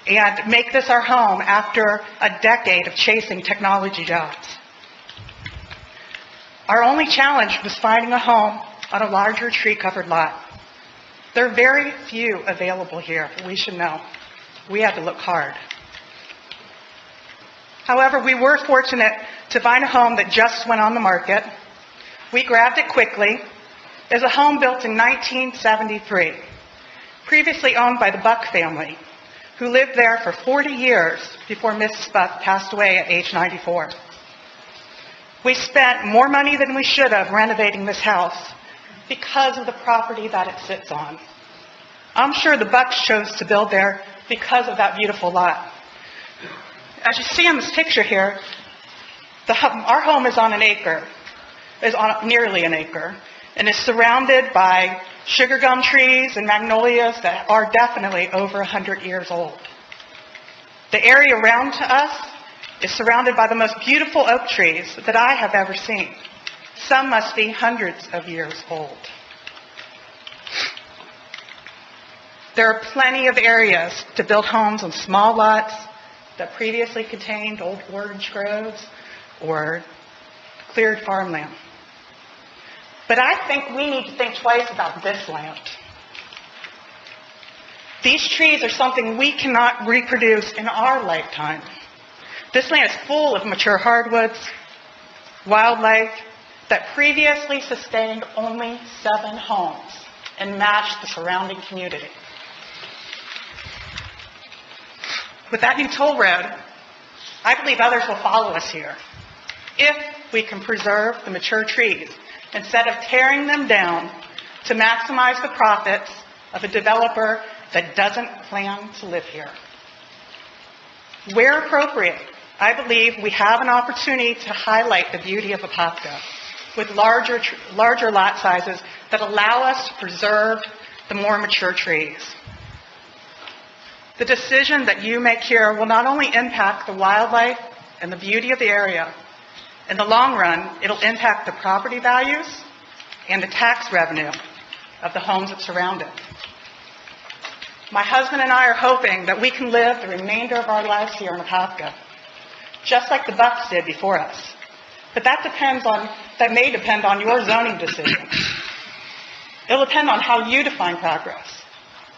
and make this our home after a decade of chasing technology jobs. Our only challenge was finding a home on a larger tree-covered lot. There are very few available here, we should know. We had to look hard. However, we were fortunate to find a home that just went on the market. We grabbed it quickly. It was a home built in 1973, previously owned by the Buck family, who lived there for 40 years before Mrs. Buck passed away at age 94. We spent more money than we should have renovating this house because of the property that it sits on. I'm sure the Bucks chose to build there because of that beautiful lot. As you see in this picture here, our home is on an acre, is on nearly an acre, and is surrounded by sugar gum trees and magnolias that are definitely over 100 years old. The area around us is surrounded by the most beautiful oak trees that I have ever seen. Some must be hundreds of years old. There are plenty of areas to build homes on small lots that previously contained old orange groves or cleared farmland. But I think we need to think twice about this land. These trees are something we cannot reproduce in our lifetime. This land is full of mature hardwoods, wildlife that previously sustained only 7 homes and matched the surrounding community. With that new toll road, I believe others will follow us here if we can preserve the mature trees instead of tearing them down to maximize the profits of a developer that doesn't plan to live here. Where appropriate, I believe we have an opportunity to highlight the beauty of Apopka with larger lot sizes that allow us to preserve the more mature trees. The decision that you make here will not only impact the wildlife and the beauty of the area. In the long run, it'll impact the property values and the tax revenue of the homes that surround it. My husband and I are hoping that we can live the remainder of our lives here in Apopka, just like the Bucks did before us. But that may depend on your zoning decisions. It'll depend on how you define progress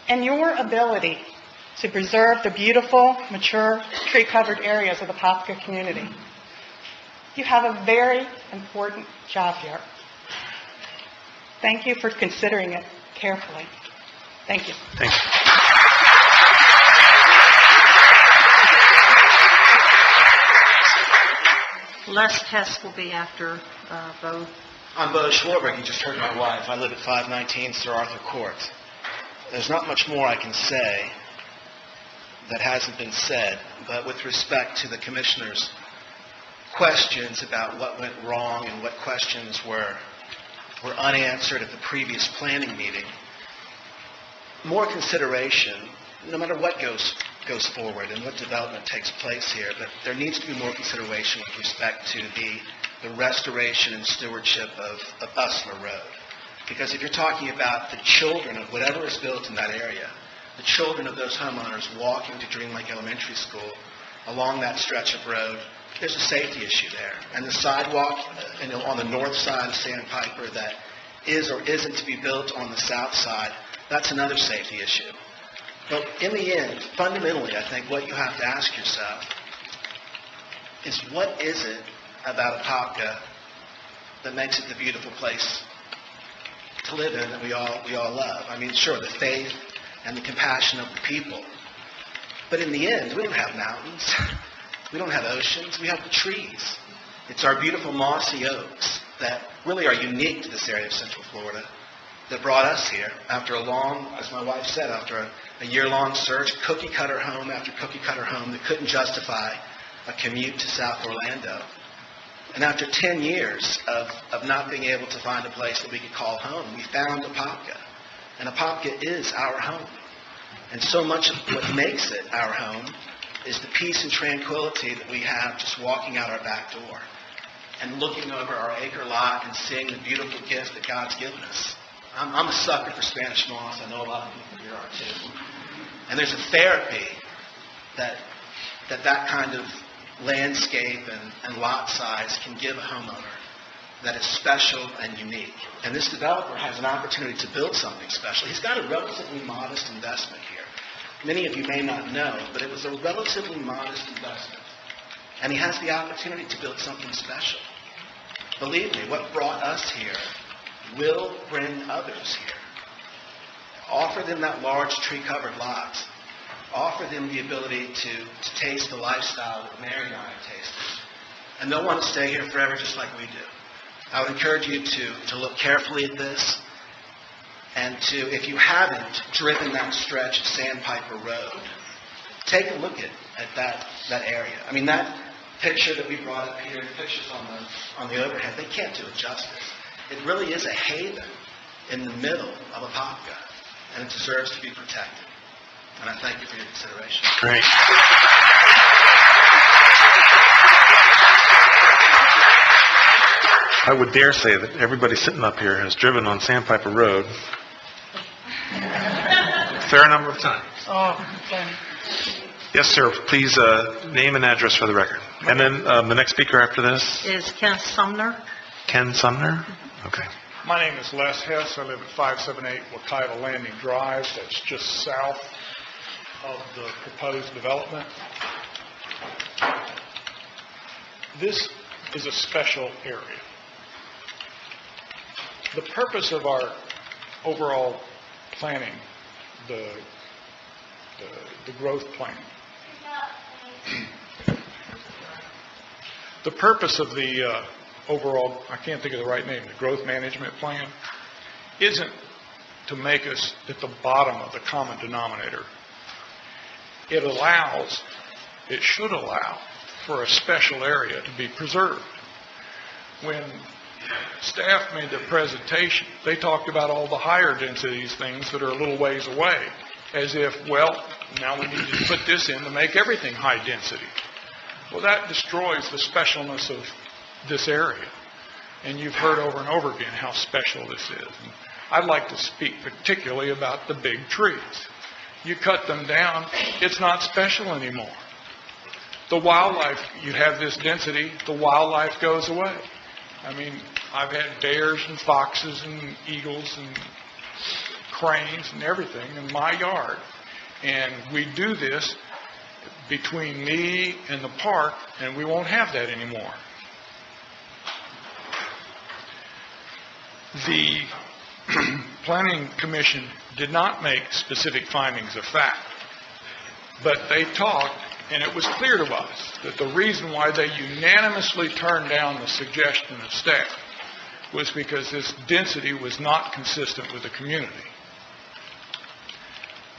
and your ability to preserve the beautiful, mature, tree-covered areas of the Apopka community. You have a very important job here. Thank you for considering it carefully. Thank you. Thank you. Les Hess will be after Bo. I'm Bo Schwarberg. You just heard my wife. I live at 519 Sir Arthur Court. There's not much more I can say that hasn't been said, but with respect to the commissioner's questions about what went wrong and what questions were unanswered at the previous planning meeting, more consideration, no matter what goes forward and what development takes place here, but there needs to be more consideration with respect to the restoration and stewardship of Usler Road. Because if you're talking about the children of whatever is built in that area, the children of those homeowners walking to Dream Lake Elementary School along that stretch of road, there's a safety issue there. And the sidewalk on the north side of Sandpiper that is or isn't to be built on the south side, that's another safety issue. But in the end, fundamentally, I think what you have to ask yourself is what is it about Apopka that makes it the beautiful place to live in that we all love? I mean, sure, the faith and the compassion of the people. But in the end, we don't have mountains. We don't have oceans. We have the trees. It's our beautiful mossy oaks that really are unique to this area of Central Florida that brought us here after a long, as my wife said, after a year-long search, cookie-cutter home after cookie-cutter home that couldn't justify a commute to South Orlando. And after 10 years of not being able to find a place that we could call home, we found Apopka. And Apopka is our home. And so much of what makes it our home is the peace and tranquility that we have just walking out our back door and looking over our acre lot and seeing the beautiful gift that God's given us. I'm a sucker for Spanish moss. I know a lot of people here are too. And there's a therapy that kind of landscape and lot size can give a homeowner that is special and unique. And this developer has an opportunity to build something special. He's got a relatively modest investment here. Many of you may not know, but it was a relatively modest investment. And he has the opportunity to build something special. Believe me, what brought us here will bring others here. Offer them that large tree-covered lot. Offer them the ability to taste the lifestyle that Mary and I have tasted. And they'll want to stay here forever just like we do. I would encourage you to look carefully at this and to, if you haven't driven that stretch of Sandpiper Road, take a look at that area. I mean, that picture that we brought up here, the pictures on the overhead, they can't do it justice. It really is a haven in the middle of Apopka, and it deserves to be protected. And I thank you for your consideration. Great. I would dare say that everybody sitting up here has driven on Sandpiper Road a fair number of times. Oh, okay. Yes, sir. Please name and address for the record. And then the next speaker after this? Is Ken Sumner. Ken Sumner? Okay. My name is Les Hess. I live at 578 Wekiva Landing Drive. That's just south of the proposed development. This is a special area. The purpose of our overall planning, the growth plan, the purpose of the overall, I can't think of the right name, the growth management plan, isn't to make us at the bottom of the common denominator. It should allow for a special area to be preserved. When staff made their presentation, they talked about all the higher densities things that are a little ways away, as if, well, now we need to put this in to make everything high density. Well, that destroys the specialness of this area. And you've heard over and over again how special this is. And I'd like to speak particularly about the big trees. You cut them down, it's not special anymore. The wildlife, you have this density, the wildlife goes away. I mean, I've had bears and foxes and eagles and cranes and everything in my yard. And we do this between me and the park, and we won't have that anymore. The Planning Commission did not make specific findings of fact, but they talked, and it was clear to us that the reason why they unanimously turned down the suggestion of staff was because this density was not consistent with the community,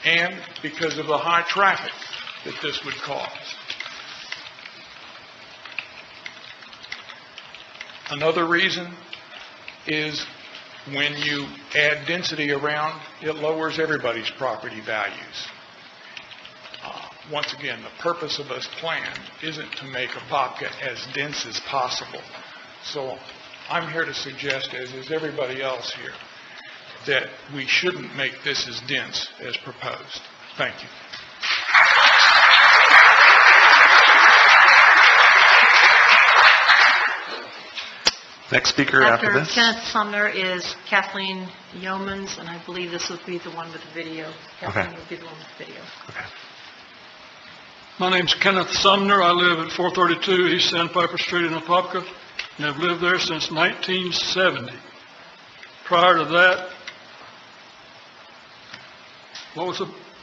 and because of the high traffic that this would cause. Another reason is when you add density around, it lowers everybody's property values. Once again, the purpose of this plan isn't to make Apopka as dense as possible. So I'm here to suggest, as is everybody else here, that we shouldn't make this as dense as proposed. Thank you. Next speaker after this. Kenneth Sumner is Kathleen Yeomans, and I believe this will be the one with the video. Kathleen will be the one with the video. Okay. My name's Kenneth Sumner. I live at 432 East Sandpiper Street in Apopka, and I've lived there since 1970. Prior to that,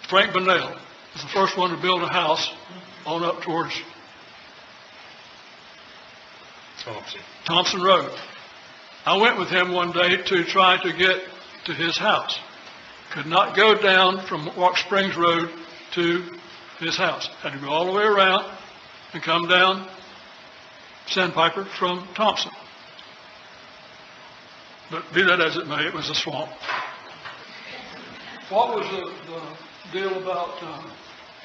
Frank Bunnell was the first one to build a house on up towards Thompson Road. I went with him one day to try to get to his house. Could not go down from Rock Springs Road to his house. Had to go all the way around and come down Sandpiper from Thompson. But be that as it may, it was a swamp. What was the deal about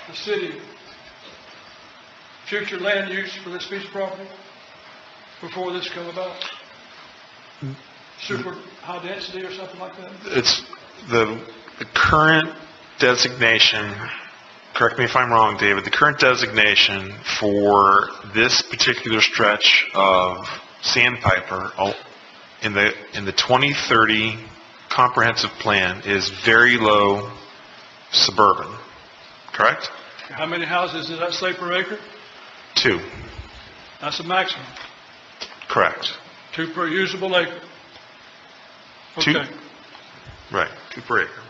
the city future land use for this piece of property before this came about? Super high density or something like that? It's the current designation, correct me if I'm wrong, David, the current designation for this particular stretch of Sandpiper in the 2030 comprehensive plan is very low suburban, correct? How many houses does that say per acre? 2. That's the maximum. Correct. 2 per usable acre. Okay. 2, right, 2 per acre.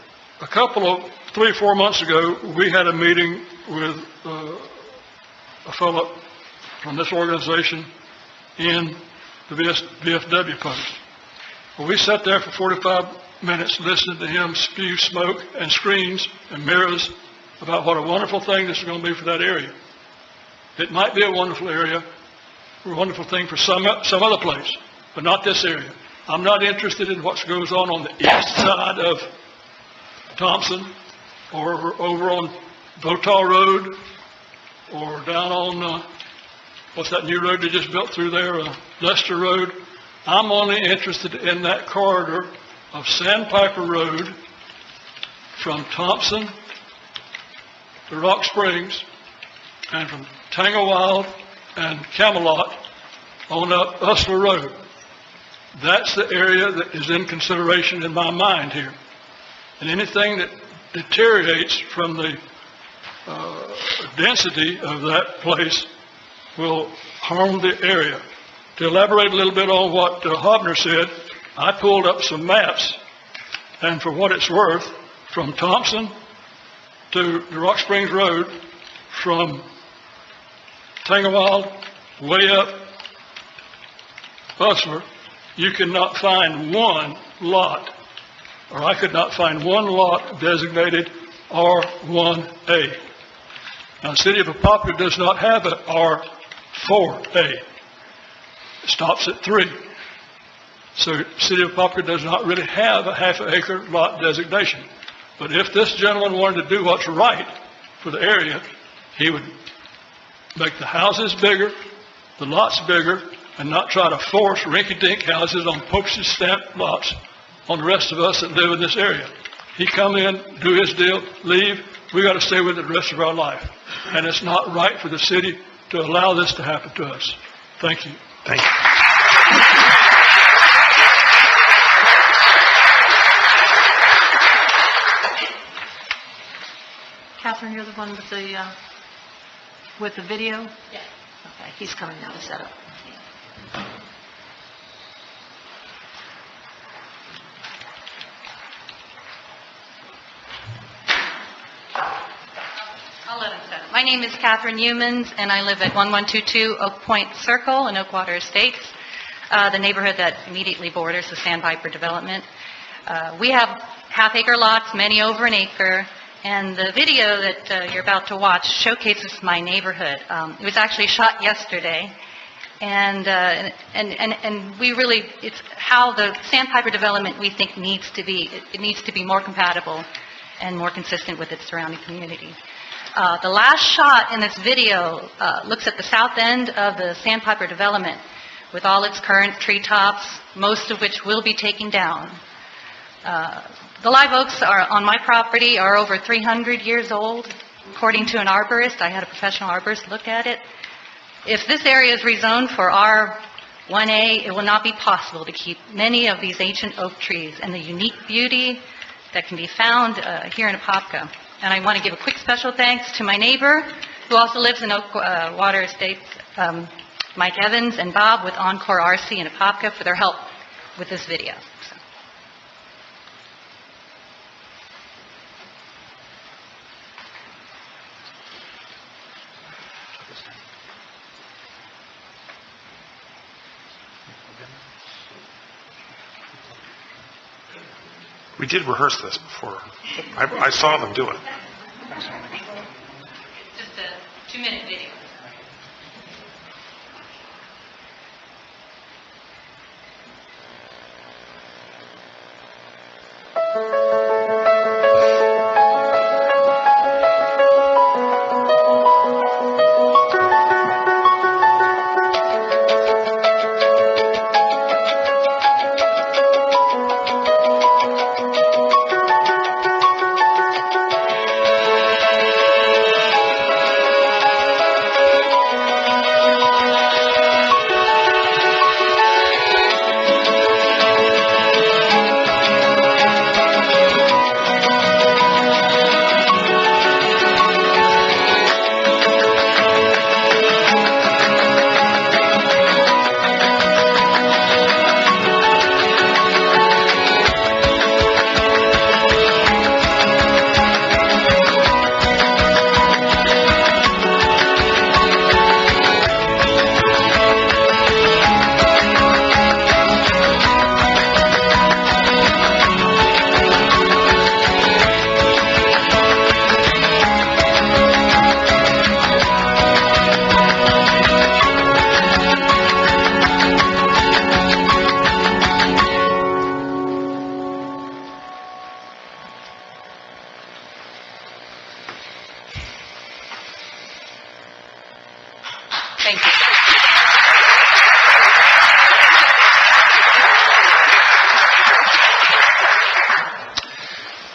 A couple of 3 or 4 months ago, we had a meeting with a fellow from this organization in the VFW post. Well, we sat there for 45 minutes listening to him spew smoke and screens and mirrors about what a wonderful thing this is going to be for that area. It might be a wonderful area, a wonderful thing for some other place, but not this area. I'm not interested in what goes on the east side of Thompson, or over on Votaw Road, or down on, what's that new road they just built through there, Lester Road. I'm only interested in that corridor of Sandpiper Road from Thompson to Rock Springs, and from Tanglewilde and Camelot on up Hustler Road. That's the area that is in consideration in my mind here. And anything that deteriorates from the density of that place will harm the area. To elaborate a little bit on what Hobner said, I pulled up some maps, and for what it's worth, from Thompson to the Rock Springs Road, from Tanglewilde way up Hustler, you cannot find one lot, or I could not find one lot designated R1A. Now, the city of Apopka does not have an R4A. It stops at 3. So the city of Apopka does not really have a half-acre lot designation. But if this gentleman wanted to do what's right for the area, he would make the houses bigger, the lots bigger, and not try to force rinky-dink houses on postage stamp lots on the rest of us that live in this area. He come in, do his deal, leave. We got to stay with it the rest of our life. And it's not right for the city to allow this to happen to us. Thank you. Thank you. here, the one with the video? Yes. Okay, he's coming now to set up. My name is Catherine Humans, and I live at 1122 Oak Point Circle in Oakwater Estates, the neighborhood that immediately borders the Sandpiper development. We have half-acre lots, many over an acre, and the video that you're about to watch showcases my neighborhood. It was actually shot yesterday, and we really, it's how the Sandpiper development we think needs to be. It needs to be more compatible and more consistent with its surrounding community. The last shot in this video looks at the south end of the Sandpiper development with all its current treetops, most of which will be taken down. The live oaks are on my property are over 300 years old, according to an arborist. I had a professional arborist look at it. If this area is rezoned for R1A, it will not be possible to keep many of these ancient oak trees and the unique beauty that can be found here in Apopka. And I want to give a quick special thanks to my neighbor, who also lives in Oakwater Estates, Mike Evans and Bob with Encore RC in Apopka for their help with this video. We did rehearse this before. I saw them do it. Just a 2-minute video. Thank you.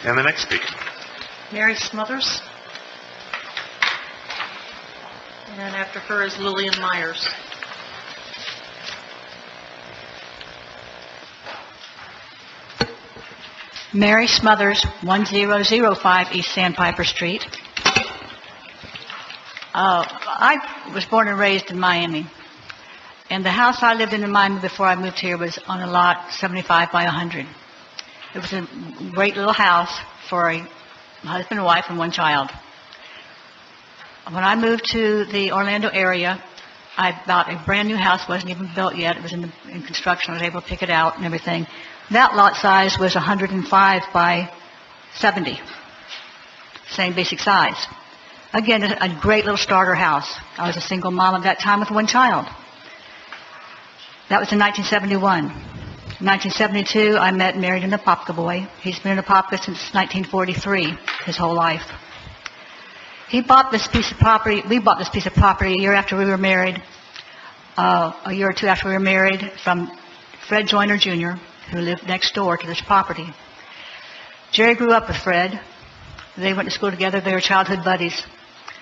And the next speaker. Mary Smothers. And then after her is Lillian Myers. Mary Smothers, 1005 East Sandpiper Street. I was born and raised in Miami. And the house I lived in Miami before I moved here was on a lot 75 by 100. It was a great little house for a husband and wife and one child. When I moved to the Orlando area, I bought a brand new house, wasn't even built yet. It was in construction. I was able to pick it out and everything. That lot size was 105 by 70. Same basic size. Again, a great little starter house. I was a single mom at that time with one child. That was in 1971. In 1972, I met and married an Apopka boy. He's been in Apopka since 1943, his whole life. He bought this piece of property, we bought this piece of property a year after we were married, a year or two after we were married, from Fred Joyner Jr., who lived next door to this property. Jerry grew up with Fred. They went to school together. They were childhood buddies.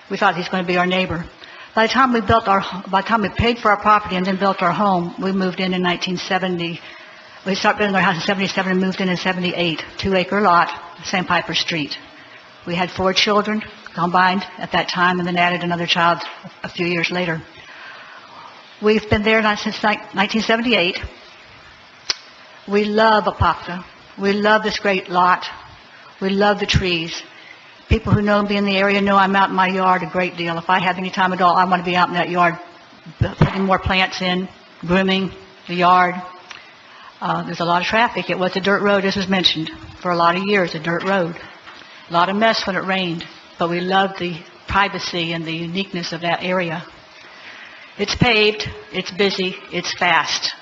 We thought he was going to be our neighbor. By the time we paid for our property and then built our home, we moved in 1970. We started building our house in 77 and moved in 78, 2-acre lot, Sandpiper Street. We had 4 children, combined at that time and then added another child a few years later. We've been there since 1978. We love Apopka. We love this great lot. We love the trees. People who know me in the area know I'm out in my yard a great deal. If I have any time at all, I want to be out in that yard, putting more plants in, grooming the yard. There's a lot of traffic. It was a dirt road, as was mentioned, for a lot of years, a dirt road. A lot of mess when it rained, but we loved the privacy and the uniqueness of that area. It's paved, it's busy, it's fast.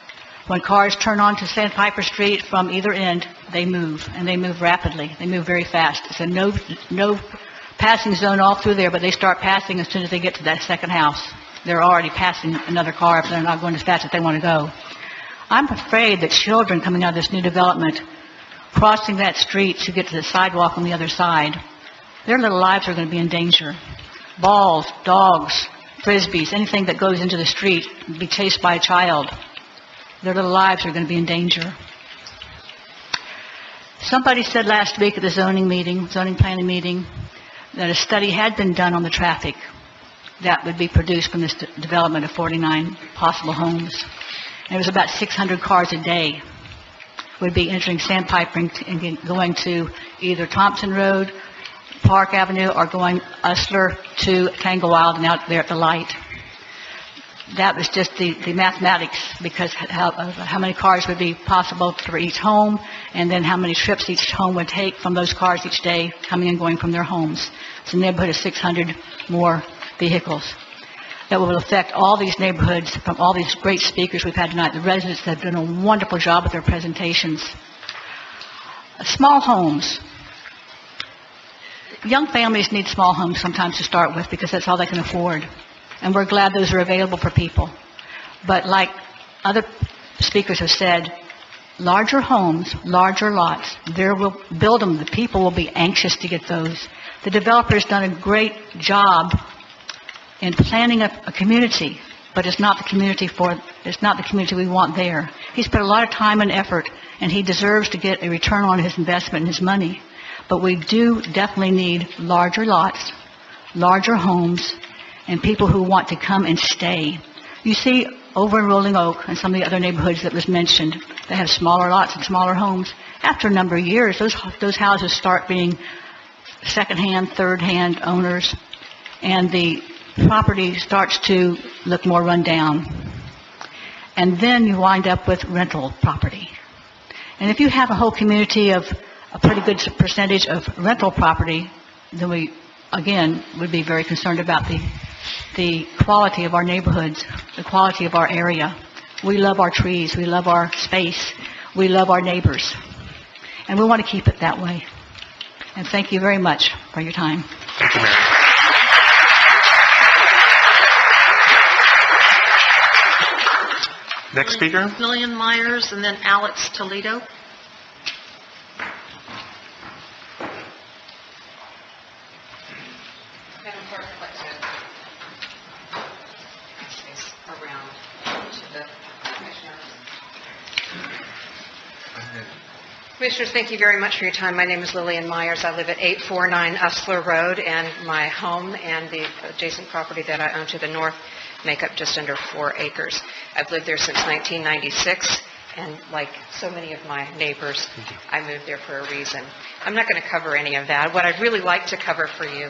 When cars turn onto Sandpiper Street from either end, they move, and they move rapidly. They move very fast. It's a no passing zone all through there, but they start passing as soon as they get to that second house. They're already passing another car if they're not going as fast as they want to go. I'm afraid that children coming out of this new development, crossing that street to get to the sidewalk on the other side, their little lives are going to be in danger. Balls, dogs, frisbees, anything that goes into the street, be chased by a child. Their little lives are going to be in danger. Somebody said last week at the zoning planning meeting, that a study had been done on the traffic that would be produced from this development of 49 possible homes. And it was about 600 cars a day would be entering Sandpiper and going to either Thompson Road, Park Avenue, or going Usler to Tanglewild and out there at the light. That was just the mathematics, because how many cars would be possible for each home, and then how many trips each home would take from those cars each day coming and going from their homes. It's a neighborhood of 600 more vehicles that will affect all these neighborhoods from all these great speakers we've had tonight. The residents have done a wonderful job with their presentations. Small homes. Young families need small homes sometimes to start with because that's all they can afford. And we're glad those are available for people. But like other speakers have said, larger homes, larger lots, we'll build them. The people will be anxious to get those. The developer has done a great job in planning a community, but it's not the community we want there. He's put a lot of time and effort, and he deserves to get a return on his investment and his money. But we do definitely need larger lots, larger homes, and people who want to come and stay. You see over in Rolling Oak and some of the other neighborhoods that was mentioned, they have smaller lots and smaller homes. After a number of years, those houses start being second-hand, third-hand owners, and the property starts to look more run down. And then you wind up with rental property. And if you have a whole community of a pretty good percentage of rental property, then we, again, would be very concerned about the quality of our neighborhoods, the quality of our area. We love our trees. We love our space. We love our neighbors. And we want to keep it that way. And thank you very much for your time. Thank you, Mary. Next speaker. Lillian Myers, and then Alex Toledo. Madam Clerk, I'd like to space around to the commissioners. Commissioners, thank you very much for your time. My name is Lillian Myers. I live at 849 Usler Road, and my home and the adjacent property that I own to the north make up just under 4 acres. I've lived there since 1996, and like so many of my neighbors, I moved there for a reason. I'm not going to cover any of that. What I'd really like to cover for you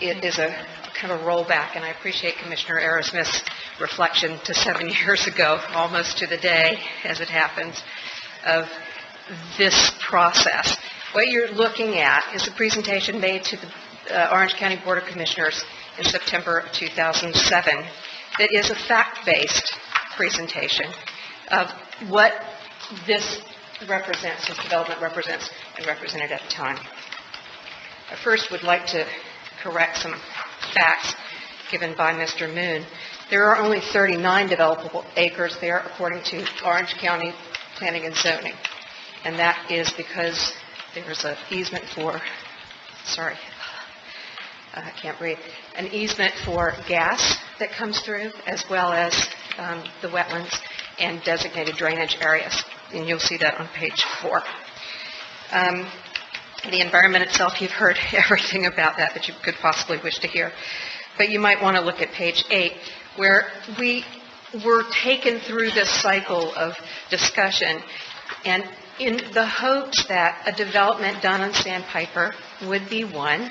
is a kind of a rollback, and I appreciate Commissioner Aerosmith's reflection to 7 years ago, almost to the day, as it happens, of this process. What you're looking at is a presentation made to the Orange County Board of Commissioners in September of 2007 that is a fact-based presentation of what this represents, this development represents, and represented at the time. I first would like to correct some facts given by Mr. Moon. There are only 39 developable acres there according to Orange County Planning and Zoning, and that is because there's an easement for, I can't breathe, an easement for gas that comes through, as well as the wetlands and designated drainage areas, and you'll see that on page 4. The environment itself, you've heard everything about that you could possibly wish to hear. But you might want to look at page 8, where we were taken through this cycle of discussion, and in the hopes that a development done on Sandpiper would be one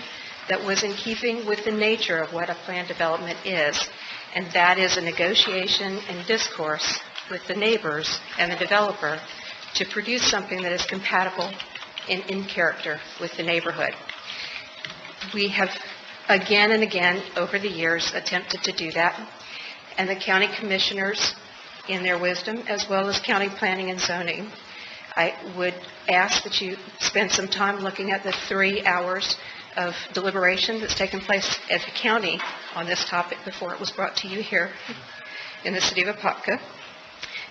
that was in keeping with the nature of what a planned development is, and that is a negotiation and discourse with the neighbors and the developer to produce something that is compatible in character with the neighborhood. We have again and again over the years attempted to do that, and the county commissioners, in their wisdom, as well as county planning and zoning, I would ask that you spend some time looking at the 3 hours of deliberation that's taken place at the county on this topic before it was brought to you here in the city of Apopka,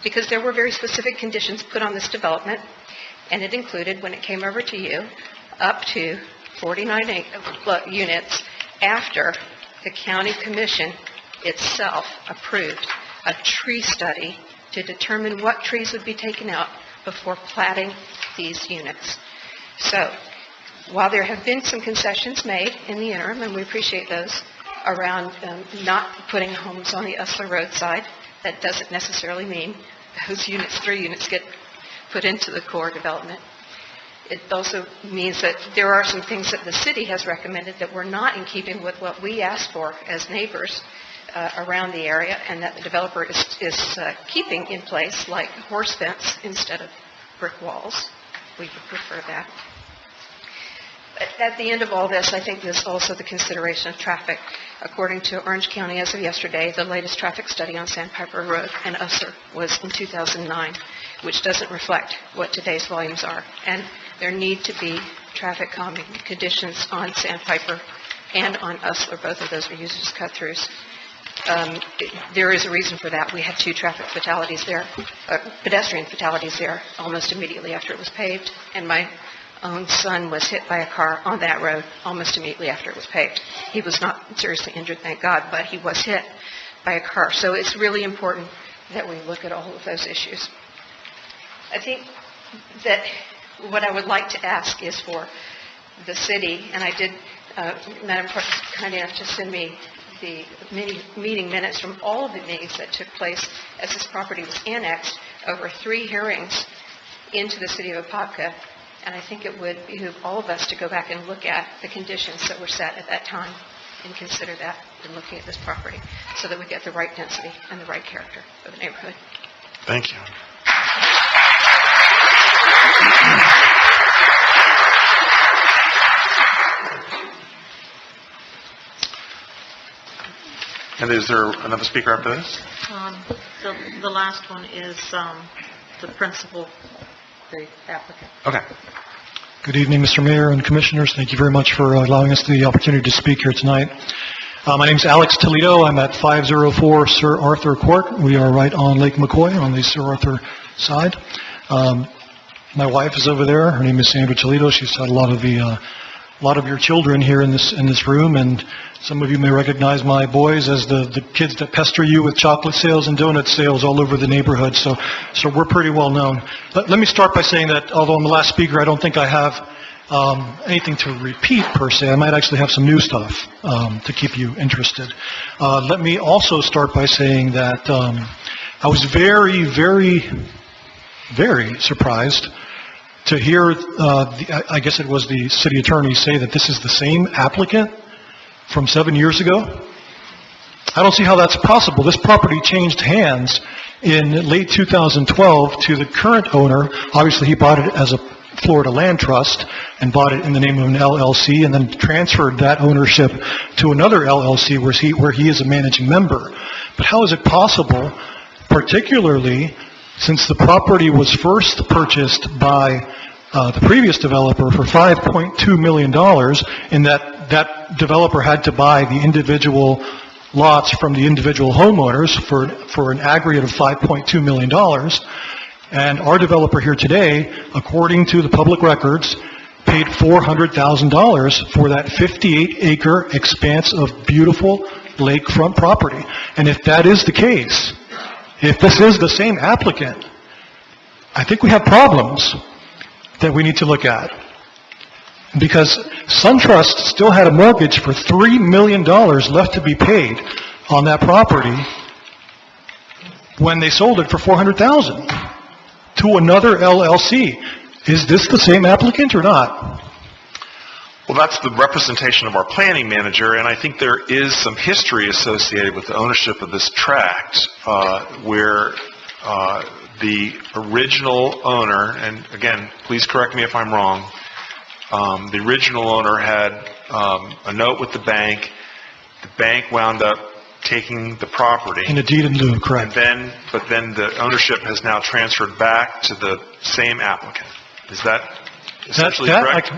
because there were very specific conditions put on this development, and it included, when it came over to you, up to 49 units after the county commission itself approved a tree study to determine what trees would be taken out before platting these units. So, while there have been some concessions made in the interim, and we appreciate those, around not putting homes on the Usler Road side, that doesn't necessarily mean those units, 3 units, get put into the core development. It also means that there are some things that the city has recommended that were not in keeping with what we asked for as neighbors around the area, and that the developer is keeping in place, like horse fence instead of brick walls. We would prefer that. But at the end of all this, I think there's also the consideration of traffic. According to Orange County as of yesterday, the latest traffic study on Sandpiper Road and Usler was in 2009, which doesn't reflect what today's volumes are. And there need to be traffic calming conditions on Sandpiper and on Usler. Both of those are used as cut-throughs. There is a reason for that. We had 2 traffic fatalities there, pedestrian fatalities there, almost immediately after it was paved, and my own son was hit by a car on that road almost immediately after it was paved. He was not seriously injured, thank God, but he was hit by a car. So it's really important that we look at all of those issues. I think that what I would like to ask is for the city, and I did, Madam Clerk was kind enough to send me the meeting minutes from all of the meetings that took place as this property was annexed over 3 hearings into the city of Apopka. And I think it would behoove all of us to go back and look at the conditions that were set at that time and consider that in looking at this property so that we get the right density and the right character for the neighborhood. Thank you. And is there another speaker after this? The last one is the principal, the applicant. Okay. Good evening, Mr. Mayor and Commissioners. Thank you very much for allowing us the opportunity to speak here tonight. My name is Alex Toledo. I'm at 504 Sir Arthur Court. We are right on Lake McCoy on the Sir Arthur side. My wife is over there. Her name is Sandra Toledo. She's had a lot of your children here in this room, and some of you may recognize my boys as the kids that pester you with chocolate sales and donut sales all over the neighborhood. So we're pretty well known. Let me start by saying that although I'm the last speaker, I don't think I have anything to repeat per se. I might actually have some new stuff to keep you interested. Let me also start by saying that I was very, very, very surprised to hear, I guess it was the city attorney say that this is the same applicant from 7 years ago. I don't see how that's possible. This property changed hands in late 2012 to the current owner. Obviously, he bought it as a Florida Land Trust and bought it in the name of an LLC and then transferred that ownership to another LLC where he is a managing member. But how is it possible, particularly since the property was first purchased by the previous developer for $5.2 million, in that developer had to buy the individual lots from the individual homeowners for an aggregate of $5.2 million. And our developer here today, according to the public records, paid $400,000 for that 58-acre expanse of beautiful lakefront property. And if that is the case, if this is the same applicant, I think we have problems that we need to look at. because SunTrust still had a mortgage for $3 million left to be paid on that property when they sold it for $400,000 to another LLC. Is this the same applicant or not? Well, that's the representation of our planning manager, and I think there is some history associated with the ownership of this tract, where the original owner, and again, please correct me if I'm wrong, the original owner had a note with the bank. The bank wound up taking the property. In a deed in lieu, correct. But then the ownership has now transferred back to the same applicant. Is that essentially correct?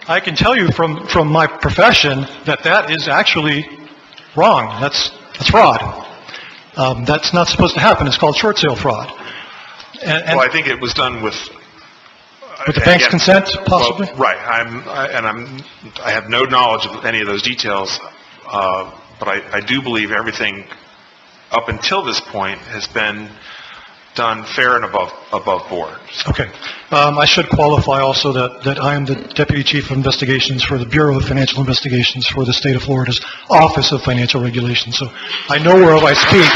I can tell you from my profession that is actually wrong. That's fraud. That's not supposed to happen. It's called short sale fraud. Well, I think it was done with the bank's consent, possibly? Well, right. I have no knowledge of any of those details, but I do believe everything up until this point has been done fair and above board. Okay. I should qualify also that I am the Deputy Chief of Investigations for the Bureau of Financial Investigations for the State of Florida's Office of Financial Regulation. So I know whereof I speak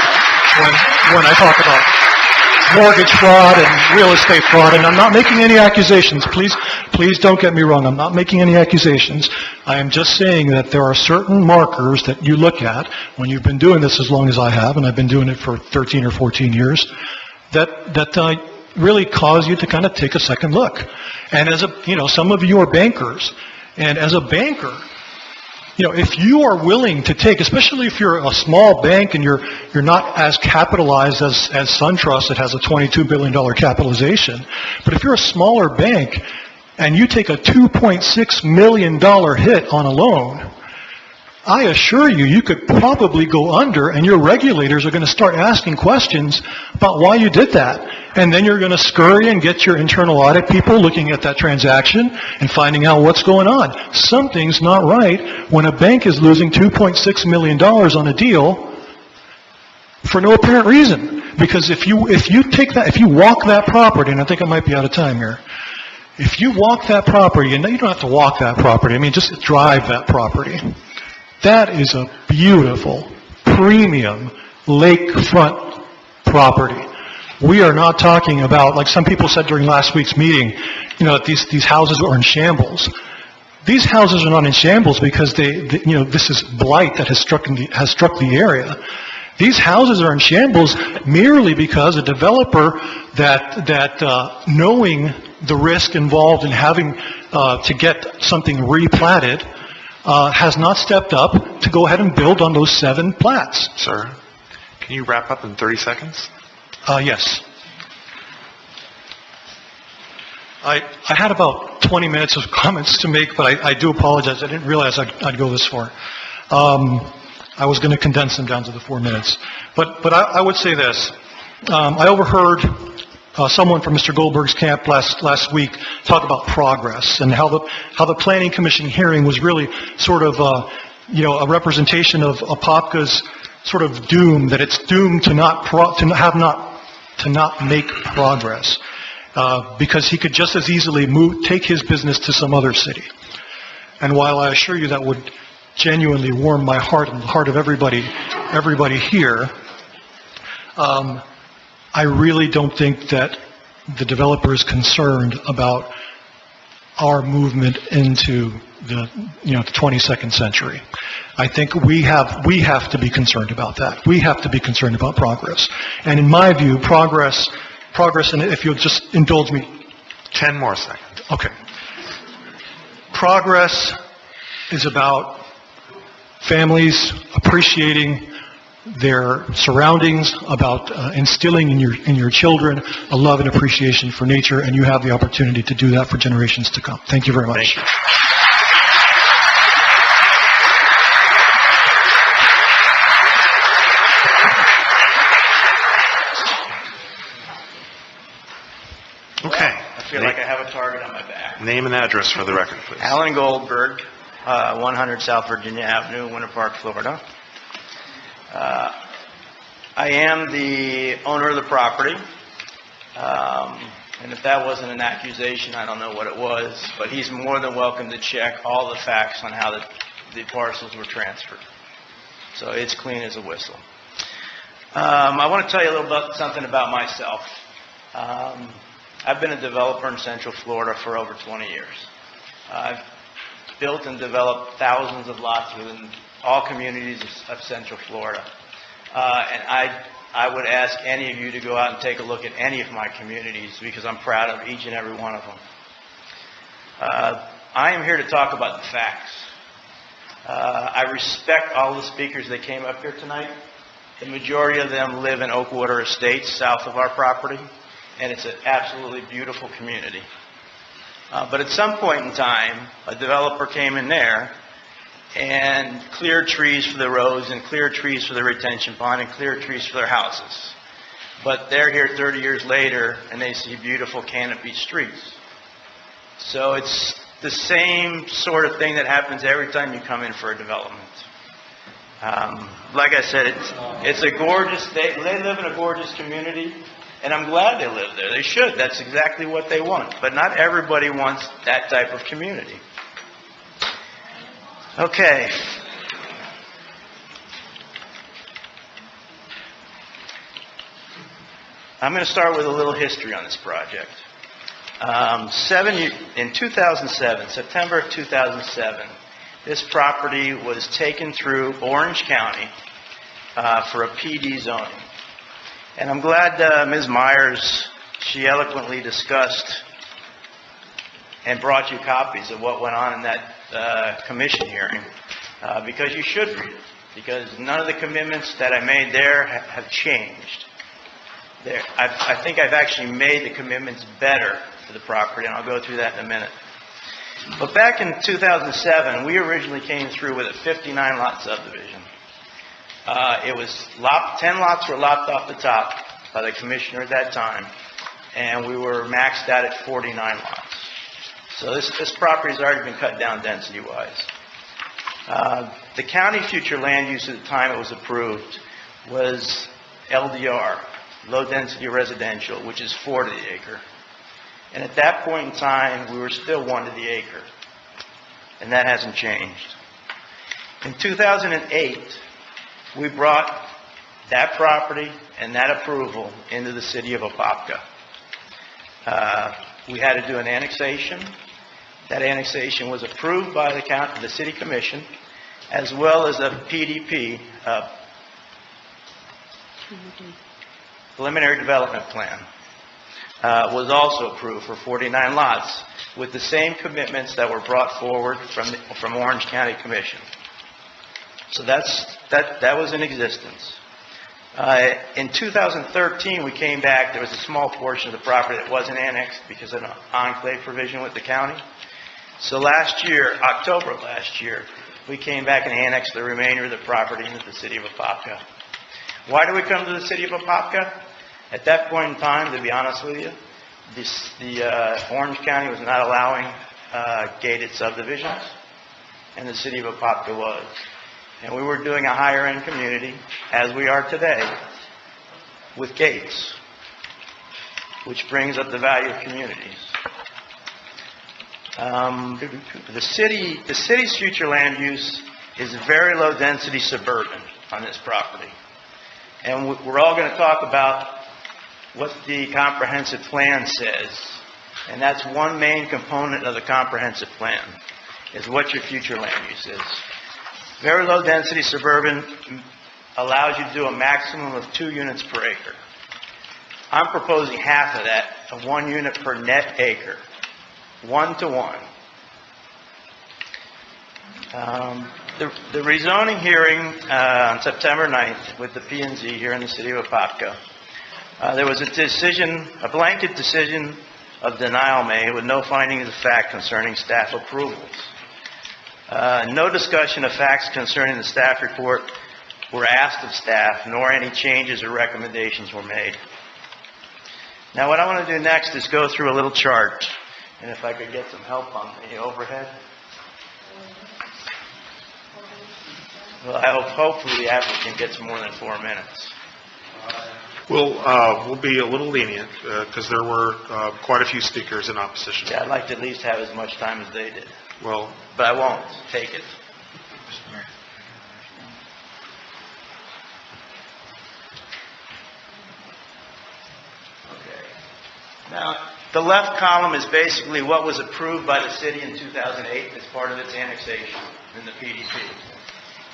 when I talk about mortgage fraud and real estate fraud, and I'm not making any accusations. Please don't get me wrong. I'm not making any accusations. I am just saying that there are certain markers that you look at when you've been doing this as long as I have, and I've been doing it for 13 or 14 years, that really cause you to kind of take a second look. And some of you are bankers, and as a banker, if you are willing to take, especially if you're a small bank and you're not as capitalized as SunTrust, that has a $22 billion capitalization, but if you're a smaller bank and you take a $2.6 million hit on a loan, I assure you, you could probably go under, and your regulators are going to start asking questions about why you did that. And then you're going to scurry and get your internal audit people looking at that transaction and finding out what's going on. Something's not right when a bank is losing $2.6 million on a deal for no apparent reason. Because if you walk that property, and I think I might be out of time here, if you walk that property, and you don't have to walk that property, just drive that property. That is a beautiful, premium lakefront property. We are not talking about, like some people said during last week's meeting, that these houses are in shambles. These houses are not in shambles because this is blight that has struck the area. These houses are in shambles merely because a developer that knowing the risk involved in having to get something replatted, has not stepped up to go ahead and build on those 7 plats. Sir, can you wrap up in 30 seconds? Yes. I had about 20 minutes of comments to make, but I do apologize. I didn't realize I'd go this far. I was going to condense them down to the 4 minutes. But I would say this. I overheard someone from Mr. Goldberg's camp last week talk about progress and how the Planning Commission hearing was really sort of a representation of Apopka's sort of doom, that it's doomed to not make progress, because he could just as easily take his business to some other city. And while I assure you that would genuinely warm my heart and the heart of everybody here, I really don't think that the developer is concerned about our movement into the 22nd century. I think we have to be concerned about that. We have to be concerned about progress. And in my view, progress, and if you'll just indulge me. 10 more seconds. Okay. Progress is about families appreciating their surroundings, about instilling in your children a love and appreciation for nature, and you have the opportunity to do that for generations to come. Thank you very much. Thank you. Okay. I feel like I have a target on my back. Name and address for the record, please. Alan Goldberg, 100 South Virginia Avenue, Winter Park, Florida. I am the owner of the property. And if that wasn't an accusation, I don't know what it was, but he's more than welcome to check all the facts on how the parcels were transferred. So it's clean as a whistle. I want to tell you a little bit something about myself. I've been a developer in Central Florida for over 20 years. I've built and developed thousands of lots within all communities of Central Florida. And I would ask any of you to go out and take a look at any of my communities because I'm proud of each and every one of them. I am here to talk about the facts. I respect all the speakers that came up here tonight. The majority of them live in Oakwater Estates, south of our property, and it's an absolutely beautiful community. But at some point in time, a developer came in there and cleared trees for the roads and cleared trees for the retention pond and cleared trees for their houses. But they're here 30 years later and they see beautiful canopied streets. So it's the same sort of thing that happens every time you come in for a development. Like I said, it's a gorgeous, they live in a gorgeous community, and I'm glad they live there. They should. That's exactly what they want. But not everybody wants that type of community. Okay. I'm going to start with a little history on this project. In 2007, September of 2007, this property was taken through Orange County for a PD zoning. And I'm glad Ms. Myers, she eloquently discussed and brought you copies of what went on in that commission hearing, because you should read it, because none of the commitments that I made there have changed. I think I've actually made the commitments better to the property, and I'll go through that in a minute. But back in 2007, we originally came through with a 59-lot subdivision. It was 10 lots were lopped off the top by the commissioner at that time, and we were maxed out at 49 lots. So this property's already been cut down density-wise. The county future land use at the time it was approved was LDR, low-density residential, which is 4 to the acre. And at that point in time, we were still 1 to the acre. And that hasn't changed. In 2008, we brought that property and that approval into the city of Apopka. We had to do an annexation. That annexation was approved by the city commission, as well as a PDP, preliminary development plan, was also approved for 49 lots with the same commitments that were brought forward from Orange County Commission. So that was in existence. In 2013, we came back. There was a small portion of the property that wasn't annexed because of an enclave provision with the county. So last year, October of last year, we came back and annexed the remainder of the property into the city of Apopka. Why do we come to the city of Apopka? At that point in time, to be honest with you, the Orange County was not allowing gated subdivisions, and the city of Apopka was. And we were doing a higher-end community, as we are today, with gates, which brings up the value of communities. The city's future land use is very low-density suburban on this property. And we're all going to talk about what the comprehensive plan says. And that's one main component of the comprehensive plan, is what your future land use is. Very low-density suburban allows you to do a maximum of 2 units per acre. I'm proposing half of that, of 1 unit per net acre, 1 to 1. The rezoning hearing on September 9th with the P&Z here in the city of Apopka, there was a blanket decision of denial made with no findings of fact concerning staff approvals. No discussion of facts concerning the staff report were asked of staff, nor any changes or recommendations were made. Now what I want to do next is go through a little chart, and if I could get some help on the overhead. Well, hopefully the applicant gets more than 4 minutes. We'll be a little lenient because there were quite a few speakers in opposition. Yeah, I'd like to at least have as much time as they did, Well, but I won't take it. Now, the left column is basically what was approved by the city in 2008 as part of its annexation in the PDP.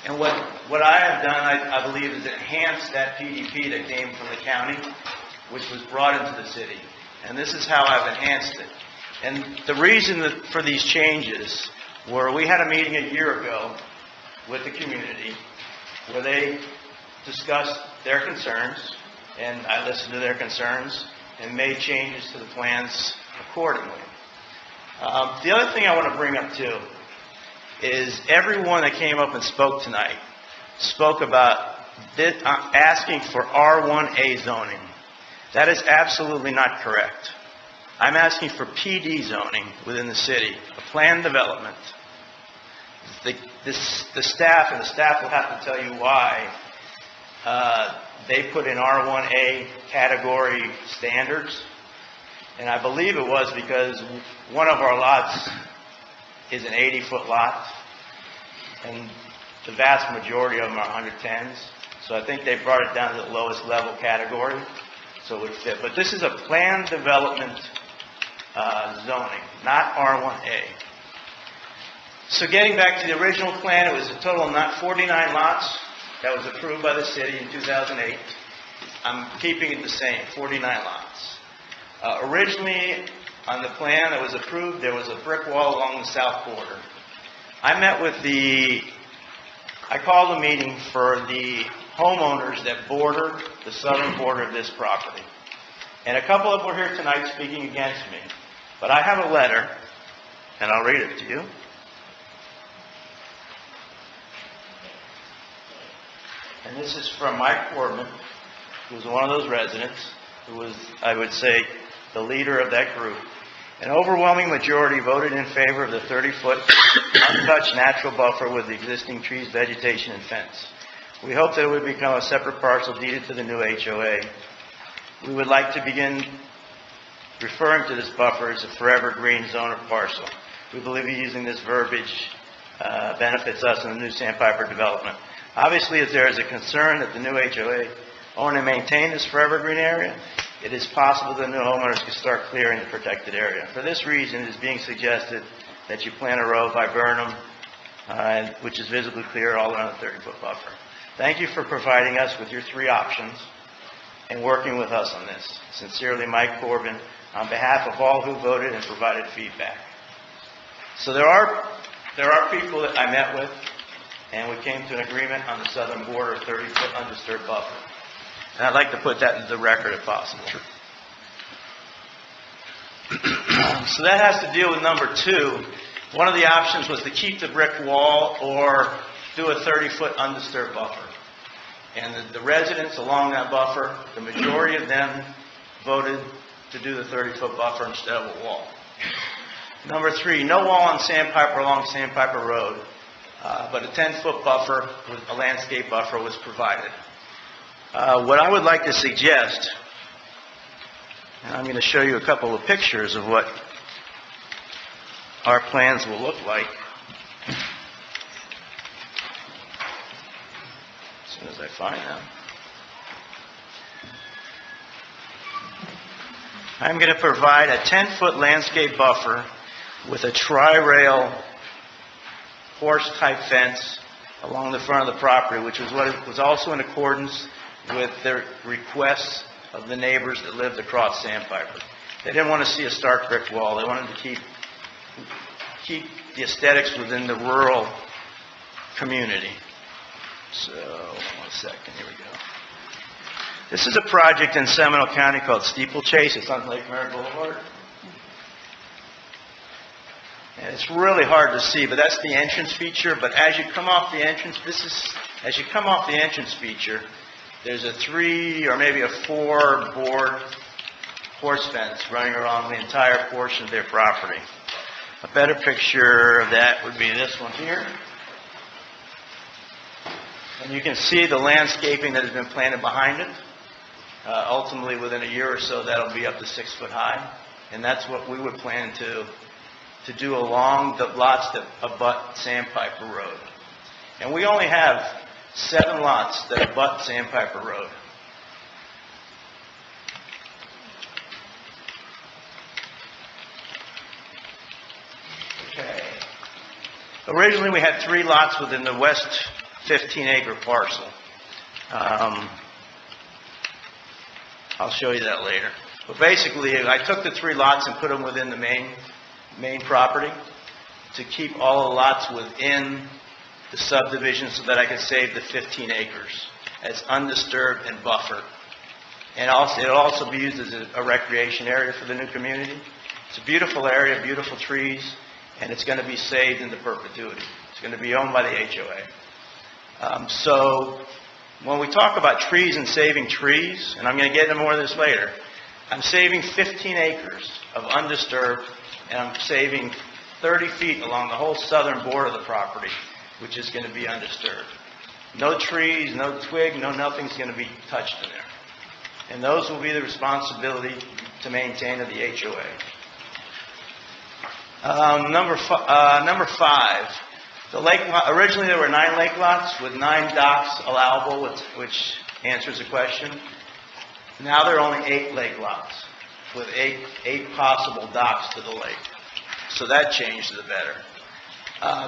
And what I have done, I believe, is enhance that PDP that came from the county, which was brought into the city. And this is how I've enhanced it. And the reason for these changes were we had a meeting a year ago with the community where they discussed their concerns, and I listened to their concerns and made changes to the plans accordingly. The other thing I want to bring up too is everyone that came up and spoke tonight spoke about asking for R1A zoning. That is absolutely not correct. I'm asking for PD zoning within the city, a planned development. The staff will have to tell you why they put in R1A category standards, and I believe it was because one of our lots is an 80-foot lot, and the vast majority of them are 110s, so I think they brought it down to the lowest level category, so it would fit. But this is a planned development zoning, not R1A. So getting back to the original plan, it was a total of 49 lots that was approved by the city in 2008. I'm keeping it the same, 49 lots. Originally, on the plan that was approved, there was a brick wall along the south border. I called a meeting for the homeowners that border the southern border of this property. And a couple of them were here tonight speaking against me. But I have a letter, and I'll read it to you. And this is from Mike Corbin, who was one of those residents, who was, I would say, the leader of that group. An overwhelming majority voted in favor of the 30-foot untouched natural buffer with the existing trees, vegetation, and fence. We hope that it would become a separate parcel deeded to the new HOA. We would like to begin referring to this buffer as a forever green zone or parcel. We believe using this verbiage benefits us in the new Sandpiper development. Obviously, if there is a concern that the new HOA own and maintain this forever green area, it is possible that new homeowners can start clearing the protected area. For this reason, it is being suggested that you plant a row viburnum, which is visibly clear all around the 30-foot buffer. Thank you for providing us with your three options and working with us on this. Sincerely, Mike Corbin, on behalf of all who voted and provided feedback. So there are people that I met with, and we came to an agreement on the southern border, 30-foot undisturbed buffer. And I'd like to put that into the record if possible. So that has to deal with number two. One of the options was to keep the brick wall or do a 30-foot undisturbed buffer. And the residents along that buffer, the majority of them voted to do the 30-foot buffer instead of a wall. Number three, no wall on Sandpiper along Sandpiper Road, but a 10-foot buffer, a landscape buffer, was provided. What I would like to suggest, and I'm going to show you a couple of pictures of what our plans will look like. As soon as I find them. I'm going to provide a 10-foot landscape buffer with a tri-rail horse-type fence along the front of the property, which was what was also in accordance with the requests of the neighbors that lived across Sandpiper. They didn't want to see a stark brick wall. They wanted to keep the aesthetics within the rural community. So, 1 second, here we go. This is a project in Seminole County called Steeplechase. It's on Lake Merritt Boulevard. And it's really hard to see, but that's the entrance feature. But as you come off the entrance, feature, there's a 3 or maybe a 4 board horse fence running around the entire portion of their property. A better picture of that would be this one here. And you can see the landscaping that has been planted behind it. Ultimately, within a year or so, that'll be up to 6 foot high, and that's what we would plan to do along the lots that abut Sandpiper Road. And we only have 7 lots that abut Sandpiper Road. Okay. Originally, we had 3 lots within the west 15-acre parcel. I'll show you that later. But basically, I took the 3 lots and put them within the main property to keep all the lots within the subdivision so that I could save the 15 acres as undisturbed and buffered. And also, it'll also be used as a recreation area for the new community. It's a beautiful area, beautiful trees, and it's going to be saved into perpetuity. It's going to be owned by the HOA. So when we talk about trees and saving trees, and I'm going to get into more of this later, I'm saving 15 acres of undisturbed, and I'm saving 30 feet along the whole southern border of the property, which is going to be undisturbed. No trees, no twig, no nothing's going to be touched in there. And those will be the responsibility to maintain of the HOA. Number 5. The lake lot, originally there were 9 lake lots with 9 docks allowable, which answers the question. Now there are only 8 lake lots with 8 possible docks to the lake. So that changed to the better.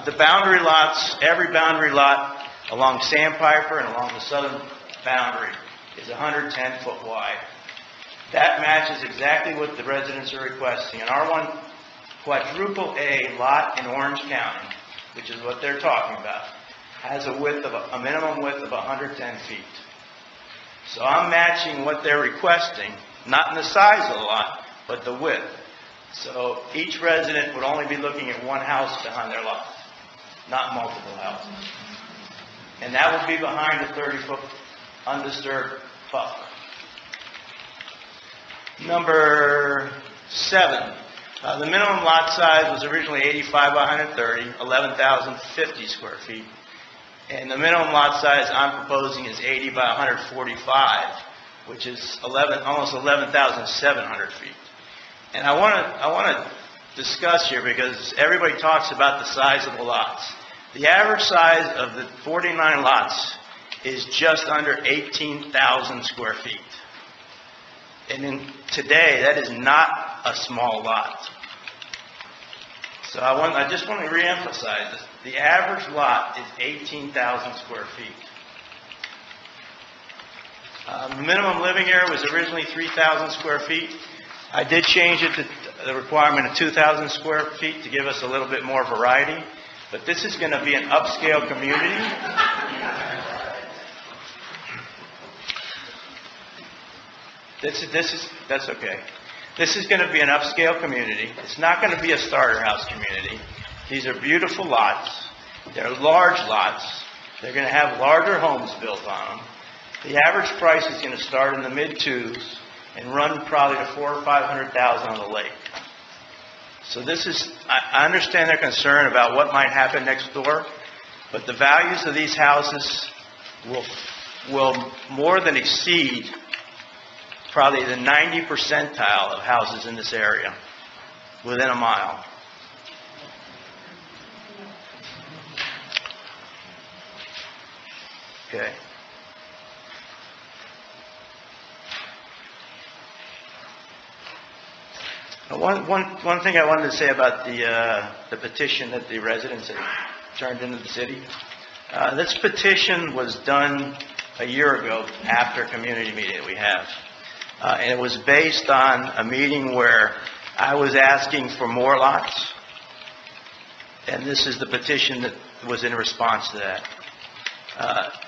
The boundary lots, every boundary lot along Sandpiper and along the southern boundary is 110 foot wide. That matches exactly what the residents are requesting. An R1 quadruple A lot in Orange County, which is what they're talking about, has a minimum width of 110 feet. So I'm matching what they're requesting, not in the size of the lot, but the width. So each resident would only be looking at one house behind their lot, not multiple houses. And that would be behind a 30-foot undisturbed buffer. Number 7. The minimum lot size was originally 85 by 130, 11,050 square feet. And the minimum lot size I'm proposing is 80 by 145, which is almost 11,700 feet. And I want to discuss here because everybody talks about the size of the lots. The average size of the 49 lots is just under 18,000 square feet. And today, that is not a small lot. So I just want to reemphasize this. The average lot is 18,000 square feet. The minimum living area was originally 3,000 square feet. I did change it to the requirement of 2,000 square feet to give us a little bit more variety. But this is going to be an upscale community. That's okay. This is going to be an upscale community. It's not going to be a starter house community. These are beautiful lots. They're large lots. They're going to have larger homes built on them. The average price is going to start in the mid-2s and run probably to $400,000 or $500,000 on the lake. So I understand their concern about what might happen next door, but the values of these houses will more than exceed probably the 90 percentile of houses in this area within a mile. Okay. One thing I wanted to say about the petition that the residents have turned into the city. This petition was done a year ago after a community meeting that we have. And it was based on a meeting where I was asking for more lots. And this is the petition that was in response to that.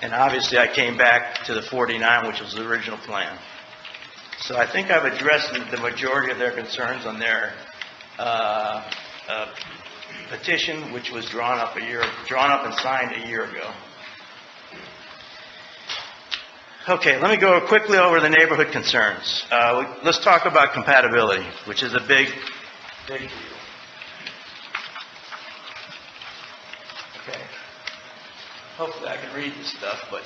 And obviously I came back to the 49, which was the original plan. So I think I've addressed the majority of their concerns on their petition, which was drawn up and signed a year ago. Okay, let me go quickly over the neighborhood concerns. Let's talk about compatibility, which is a big deal. Okay. Hopefully I can read this stuff, but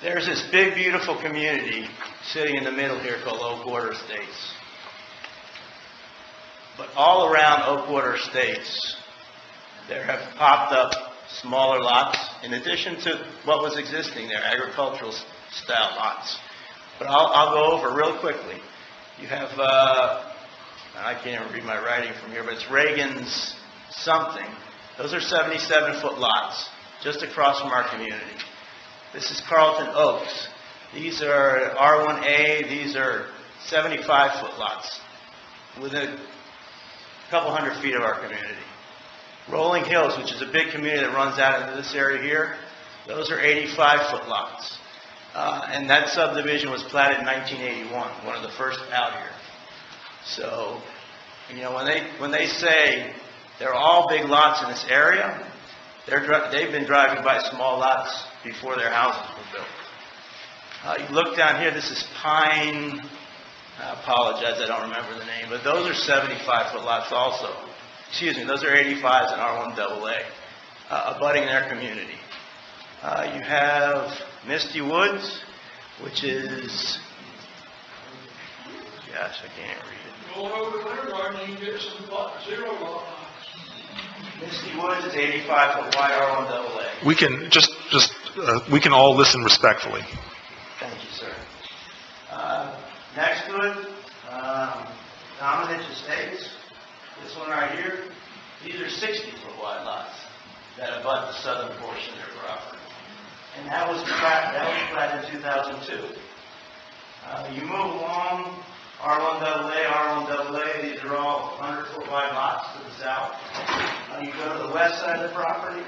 There's this big, beautiful community sitting in the middle here called Oakwater Estates. But all around Oakwater Estates, there have popped up smaller lots in addition to what was existing there, agricultural style lots. But I'll go over real quickly. You have, I can't even read my writing from here, but it's Reagan's something. Those are 77-foot lots just across from our community. This is Carlton Oaks. These are R1A. These are 75-foot lots within a couple hundred feet of our community. Rolling Hills, which is a big community that runs out into this area here, those are 85-foot lots. And that subdivision was platted in 1981, one of the first out here. So, you know, when they say they're all big lots in this area, they've been driving by small lots before their houses were built. You look down here, this is Pine, I apologize, I don't remember the name, but those are 75-foot lots also. Excuse me, those are 85s and R1AA, abutting their community. You have Misty Woods, which is, gosh, I can't read it. Go over to Winter Garden, you can get some zero lot lines. Misty Woods is 85-foot wide R1AA. We can we can all listen respectfully. Thank you, sir. Next to it, Dominant Estates. This one right here. These are 60-foot wide lots that abut the southern portion of their property. And that was platted in 2002. You move along, R1AA, these are all 100-foot wide lots to the south. You go to the west side of the property,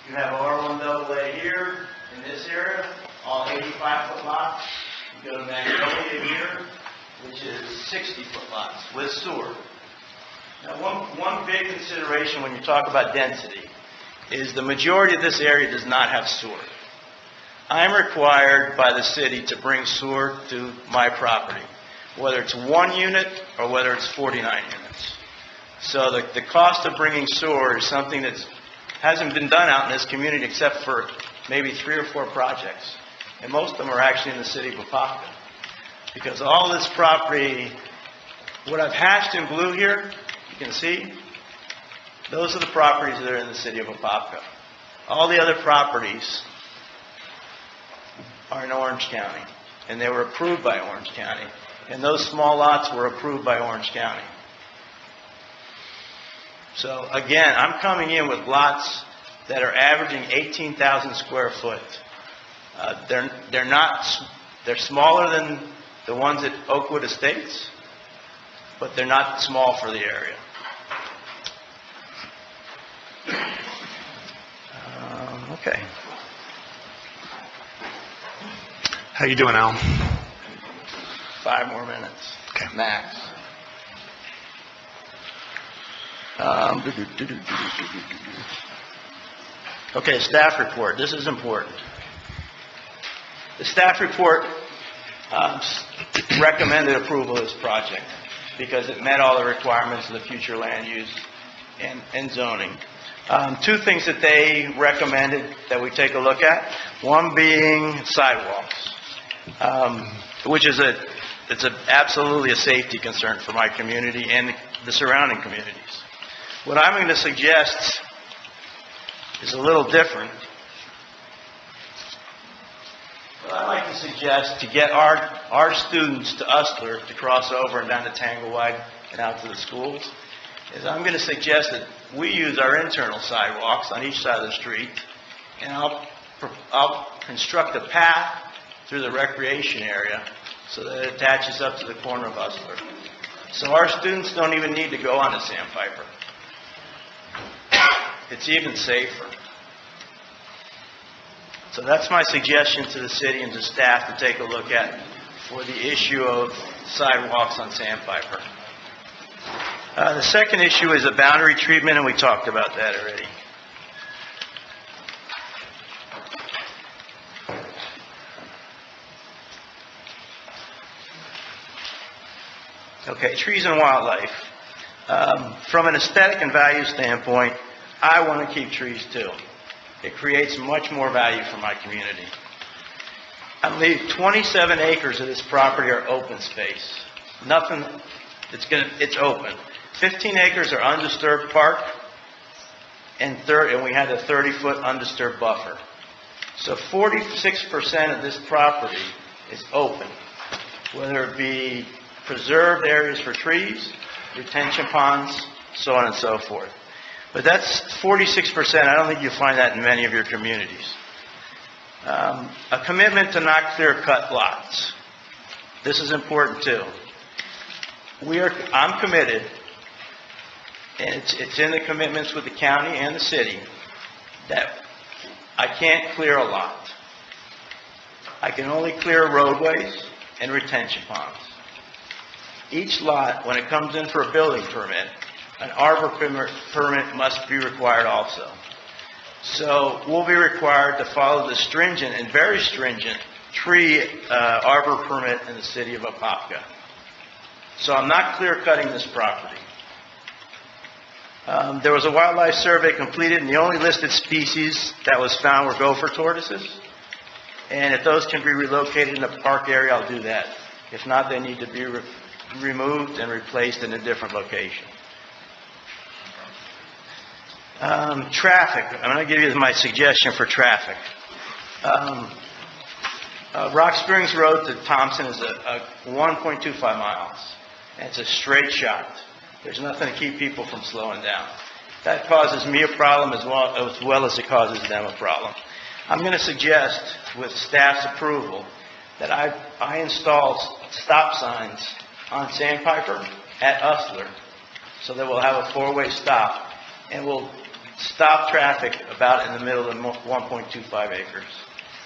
you have R1AA here in this area, all 85-foot lots. You go to Magnolia here, which is 60-foot lots with sewer. Now, one big consideration when you talk about density is the majority of this area does not have sewer. I'm required by the city to bring sewer to my property, whether it's 1 unit or whether it's 49 units. So the cost of bringing sewer is something that hasn't been done out in this community except for maybe 3 or 4 projects. And most of them are actually in the city of Apopka. Because all this property, what I've hashed in blue here, you can see, those are the properties that are in the city of Apopka. All the other properties are in Orange County, and they were approved by Orange County. And those small lots were approved by Orange County. So again, I'm coming in with lots that are averaging 18,000 square foot. They're smaller than the ones at Oakwood Estates, but they're not small for the area. Okay. How you doing, Al? 5 more minutes. Okay. Max. Okay, staff report. This is important. The staff report recommended approval of this project because it met all the requirements of the future land use and zoning. 2 things that they recommended that we take a look at. One being sidewalks, which is absolutely a safety concern for my community and the surrounding communities. What I'm going to suggest is a little different. What I'd like to suggest to get our students to Ustler to cross over and down to Tanglewide and out to the schools is I'm going to suggest that we use our internal sidewalks on each side of the street, and I'll construct a path through the recreation area so that it attaches up to the corner of Ustler. So our students don't even need to go on to Sandpiper. It's even safer. So that's my suggestion to the city and to staff to take a look at for the issue of sidewalks on Sandpiper. The second issue is a boundary treatment, and we talked about that already. Okay, trees and wildlife. From an aesthetic and value standpoint, I want to keep trees too. It creates much more value for my community. I believe 27 acres of this property are open space. Nothing, it's open. 15 acres are undisturbed park, and we had a 30-foot undisturbed buffer. So 46% of this property is open, whether it be preserved areas for trees, retention ponds, so on and so forth. But that's 46%. I don't think you'll find that in many of your communities. A commitment to not clear-cut lots. This is important too. I'm committed, and it's in the commitments with the county and the city, that I can't clear a lot. I can only clear roadways and retention ponds. Each lot, when it comes in for a building permit, an arbor permit must be required also. So we'll be required to follow the stringent and very stringent tree arbor permit in the city of Apopka. So I'm not clear-cutting this property. There was a wildlife survey completed, and the only listed species that was found were gopher tortoises. And if those can be relocated in the park area, I'll do that. If not, they need to be removed and replaced in a different location. Traffic. I'm going to give you my suggestion for traffic. Rock Springs Road to Thompson is a 1.25 miles. And it's a straight shot. There's nothing to keep people from slowing down. That causes me a problem as well as it causes them a problem. I'm going to suggest, with staff's approval, that I install stop signs on Sandpiper at Usler so that we'll have a four-way stop, and we'll stop traffic about in the middle of the 1.25 acres.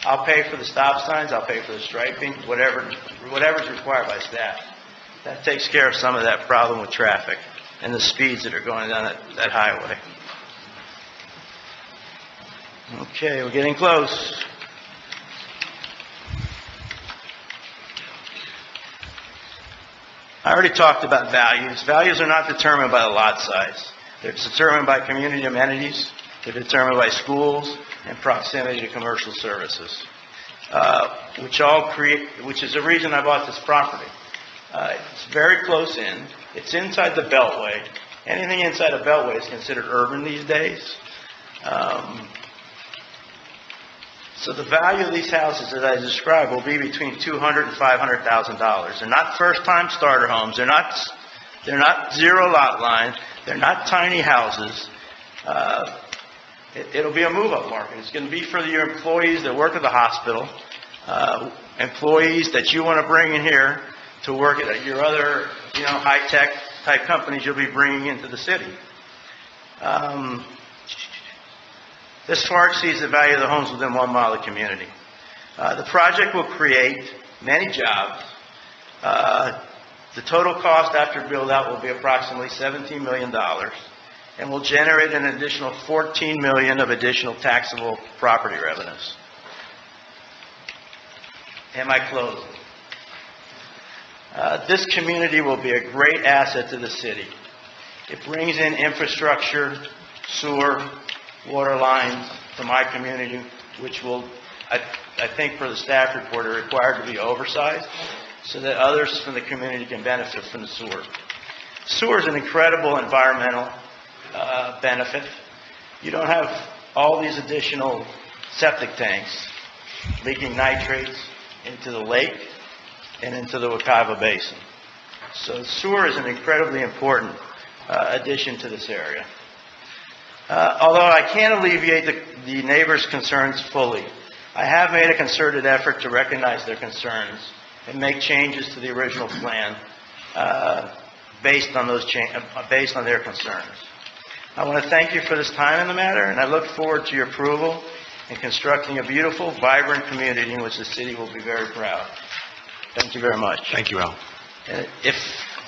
I'll pay for the stop signs, I'll pay for the striping, whatever's required by staff. That takes care of some of that problem with traffic and the speeds that are going down that highway. Okay, we're getting close. I already talked about values. Values are not determined by the lot size. They're determined by community amenities. They're determined by schools and proximity to commercial services, which is the reason I bought this property. It's very close in. It's inside the Beltway. Anything inside a Beltway is considered urban these days. So the value of these houses that I described will be between $200,000 and $500,000. They're not first-time starter homes. They're not zero lot line. They're not tiny houses. It'll be a move-up market. It's going to be for your employees that work at the hospital, employees that you want to bring in here to work at your other, high-tech type companies you'll be bringing into the city. This far exceeds the value of the homes within 1 mile of the community. The project will create many jobs. The total cost after build-out will be approximately $17 million and will generate an additional $14 million of additional taxable property revenues. Am I closing? This community will be a great asset to the city. It brings in infrastructure, sewer, water lines to my community, which will, I think for the staff report, are required to be oversized so that others from the community can benefit from the sewer. Sewer is an incredible environmental benefit. You don't have all these additional septic tanks leaking nitrates into the lake and into the Wekiva Basin. So sewer is an incredibly important addition to this area. Although I can't alleviate the neighbors' concerns fully, I have made a concerted effort to recognize their concerns and make changes to the original plan based on their concerns. I want to thank you for this time in the matter, and I look forward to your approval in constructing a beautiful, vibrant community in which the city will be very proud. Thank you very much. Thank you, Al. And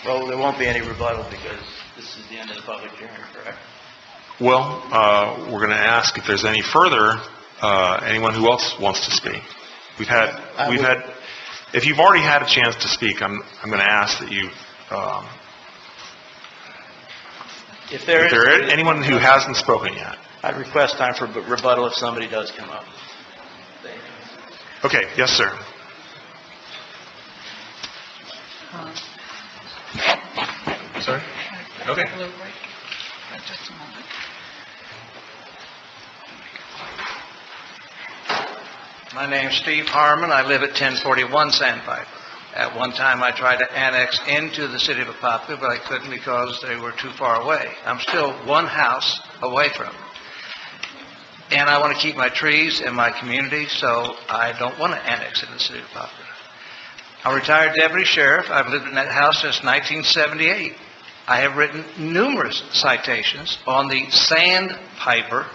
there won't be any rebuttal because this is the end of the public hearing, correct? Well, we're going to ask if there's any further, anyone who else wants to speak. If you've already had a chance to speak, I'm going to ask that you, if there is anyone who hasn't spoken yet. I'd request time for rebuttal if somebody does come up. Okay, yes, sir. sorry? Okay. Just a moment. My name's Steve Harmon. I live at 1041 Sandpiper. At one time, I tried to annex into the city of Apopka, but I couldn't because they were too far away. I'm still one house away from them. And I want to keep my trees and my community, so I don't want to annex into the city of Apopka. I'm a retired deputy sheriff. I've lived in that house since 1978. I have written numerous citations on the Sandpiper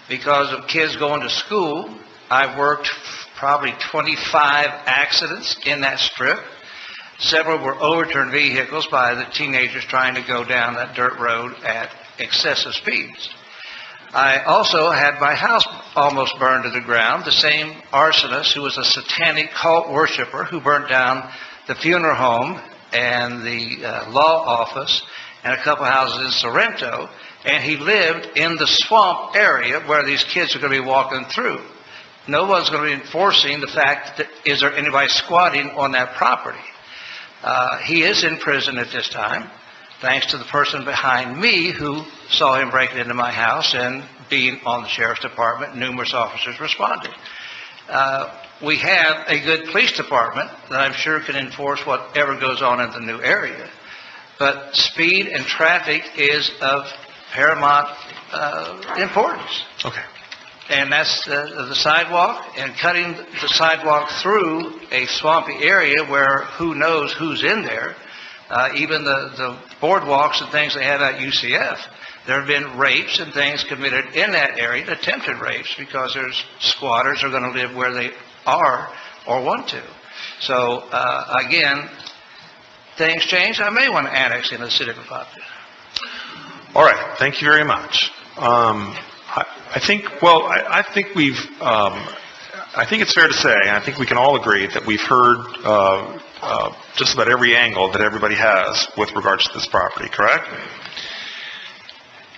because of kids going to school. I've worked probably 25 accidents in that strip. Several were overturned vehicles by the teenagers trying to go down that dirt road at excessive speeds. I also had my house almost burned to the ground. The same arsonist who was a satanic cult worshiper who burnt down the funeral home and the law office and a couple houses in Sorrento, and he lived in the swamp area where these kids are going to be walking through. No one's going to be enforcing the fact that is there anybody squatting on that property. He is in prison at this time, thanks to the person behind me who saw him breaking into my house, and being on the sheriff's department, numerous officers responded. We have a good police department that I'm sure can enforce whatever goes on in the new area. But speed and traffic is of paramount importance. Okay. And that's the sidewalk, and cutting the sidewalk through a swampy area where who knows who's in there. Even the boardwalks and things they have at UCF, there have been rapes and things committed in that area, attempted rapes, because there's squatters who are going to live where they are or want to. So, again, things change. I may want to annex into the city of Apopka. All right. Thank you very much. I think it's fair to say, and I think we can all agree that we've heard just about every angle that everybody has with regards to this property, correct?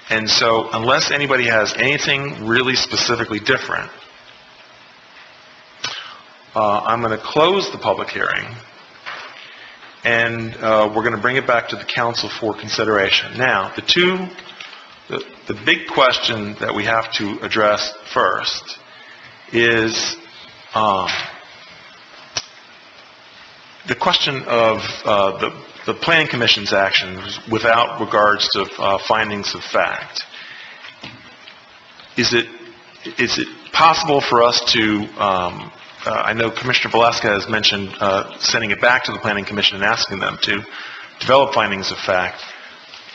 And so, unless anybody has anything really specifically different, I'm going to close the public hearing, and we're going to bring it back to the council for consideration. Now, the big question that we have to address first is the question of the Planning Commission's actions without regards to findings of fact. Is it possible for us to, I know Commissioner Velasquez has mentioned sending it back to the Planning Commission and asking them to develop findings of fact.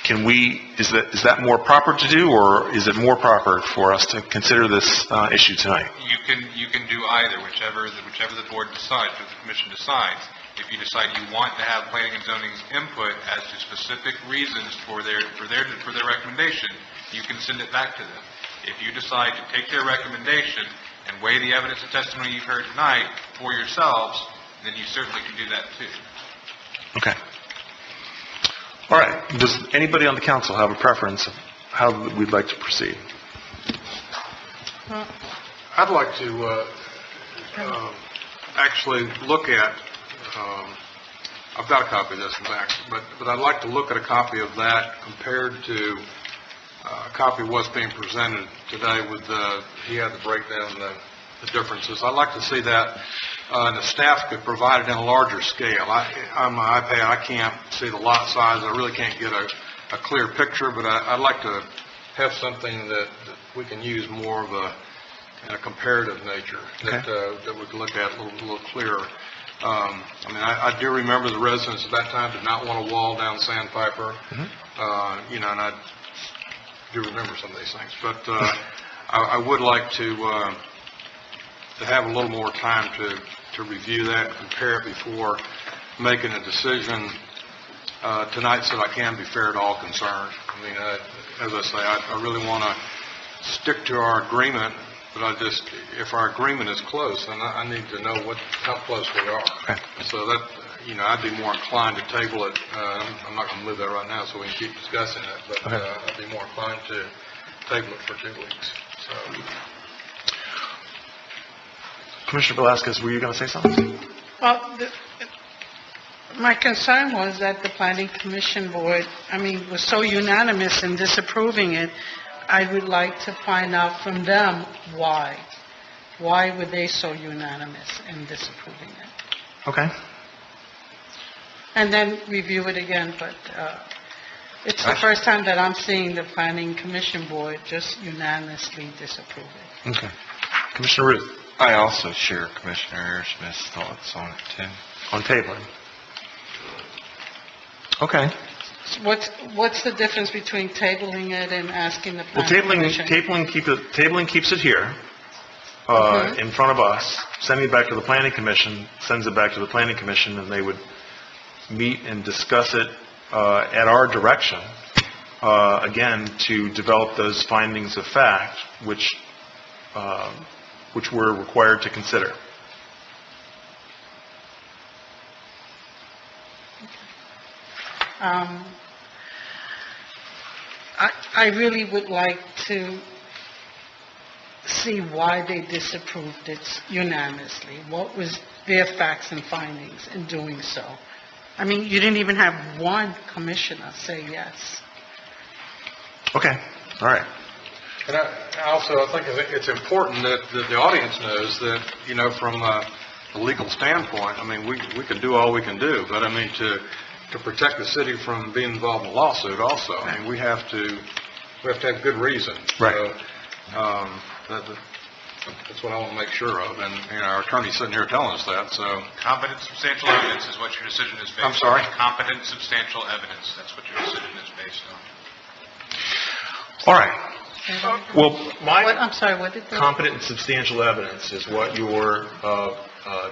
Is that more proper to do, or is it more proper for us to consider this issue tonight? You can do either, whichever the board decides, or the commission decides. If you decide you want to have planning and zoning's input as to specific reasons for their recommendation, you can send it back to them. If you decide to take their recommendation and weigh the evidence and testimony you've heard tonight for yourselves, then you certainly can do that too. Okay. All right. Does anybody on the council have a preference of how we'd like to proceed? I'd like to actually look at, I've got a copy of this in fact, but I'd like to look at a copy of that compared to a copy of what's being presented today with he had the breakdown, the differences. I'd like to see that, and the staff could provide it in a larger scale. On my iPad, I can't see the lot size. I really can't get a clear picture, but I'd like to have something that we can use more of in a comparative nature, that we can look at a little clearer. I do remember the residents at that time did not want a wall down Sandpiper, and I do remember some of these things. But I would like to have a little more time to review that, compare it before making a decision tonight, so that I can be fair to all concerned. As I say, I really want to stick to our agreement. But if our agreement is close, then I need to know how close we are. Okay. So that, I'd be more inclined to table it. I'm not going to move that right now, so we can keep discussing it. But I'd be more inclined to table it for 2 weeks. So. Commissioner Velasquez, were you going to say something? Well, My concern was that the planning commission board, was so unanimous in disapproving it. I would like to find out from them why. Why were they so unanimous in disapproving it? Okay. And then review it again, but it's the first time that I'm seeing the planning commission board just unanimously disapprove it. Okay. Commissioner Ruth, I also share Commissioner Airshmith's thoughts on it, too. on tabling. Okay. What's the difference between tabling it and asking the Well, planning commission? tabling keeps it here, in front of us, sending it back to the planning commission, sends it back to the planning commission, and they would meet and discuss it at our direction, again, to develop those findings of fact, which we're required to consider. I really would like to see why they disapproved it unanimously. What was their facts and findings in doing so? You didn't even have one commissioner say yes. Okay, all right. And I think it's important that the audience knows that, from a legal standpoint, we can do all we can do, but to protect the city from being involved in a lawsuit also, we have to have good reason. Right. So, that's what I want to make sure of, and our attorney's sitting here telling us that, so. Competent substantial evidence is what your decision is based on. I'm sorry? Competent substantial evidence, that's what your decision is based on. All right. Well, I'm sorry, what did they? competent and substantial evidence is what your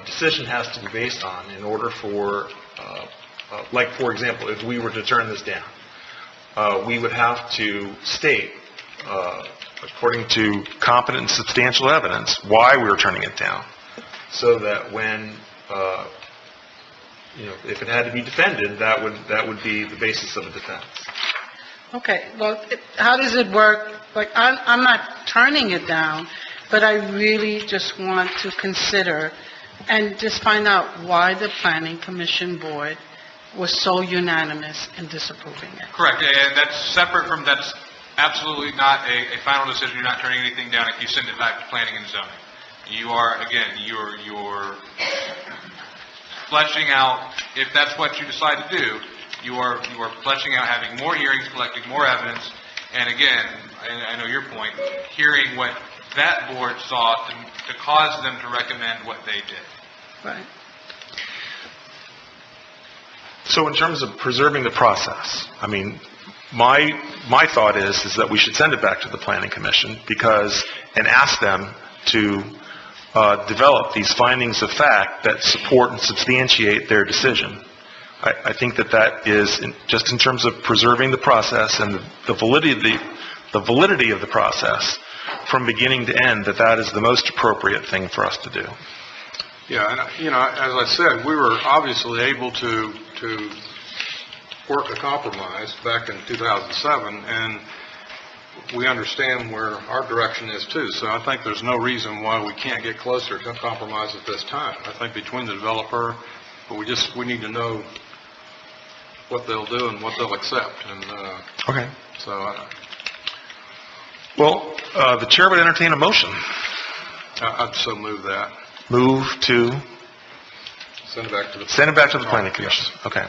decision has to be based on in order for, like, for example, if we were to turn this down, we would have to state, according to competent and substantial evidence, why we were turning it down, so that when, if it had to be defended, that would be the basis of a defense. Okay, well, how does it work? Like, I'm not turning it down, but I really just want to consider and just find out why the planning commission board was so unanimous in disapproving it. Correct, and that's separate from, that's absolutely not a final decision. You're not turning anything down if you send it back to planning and zoning. You are, again, you're fleshing out, if that's what you decide to do, you are fleshing out, having more hearings, collecting more evidence, and again, I know your point, hearing what that board saw to cause them to recommend what they did. Right. So in terms of preserving the process, my thought is that we should send it back to the planning commission and ask them to develop these findings of fact that support and substantiate their decision. I think that is, just in terms of preserving the process and the validity of the process from beginning to end, that is the most appropriate thing for us to do. Yeah, and, as I said, we were obviously able to work a compromise back in 2007, and we understand where our direction is too. So I think there's no reason why we can't get closer to a compromise at this time. I think between the developer, but we need to know what they'll do and what they'll accept. And okay. So. Well, the chair would entertain a motion. I'd so move that. Move to send it back to the planning commission. Yes. Okay.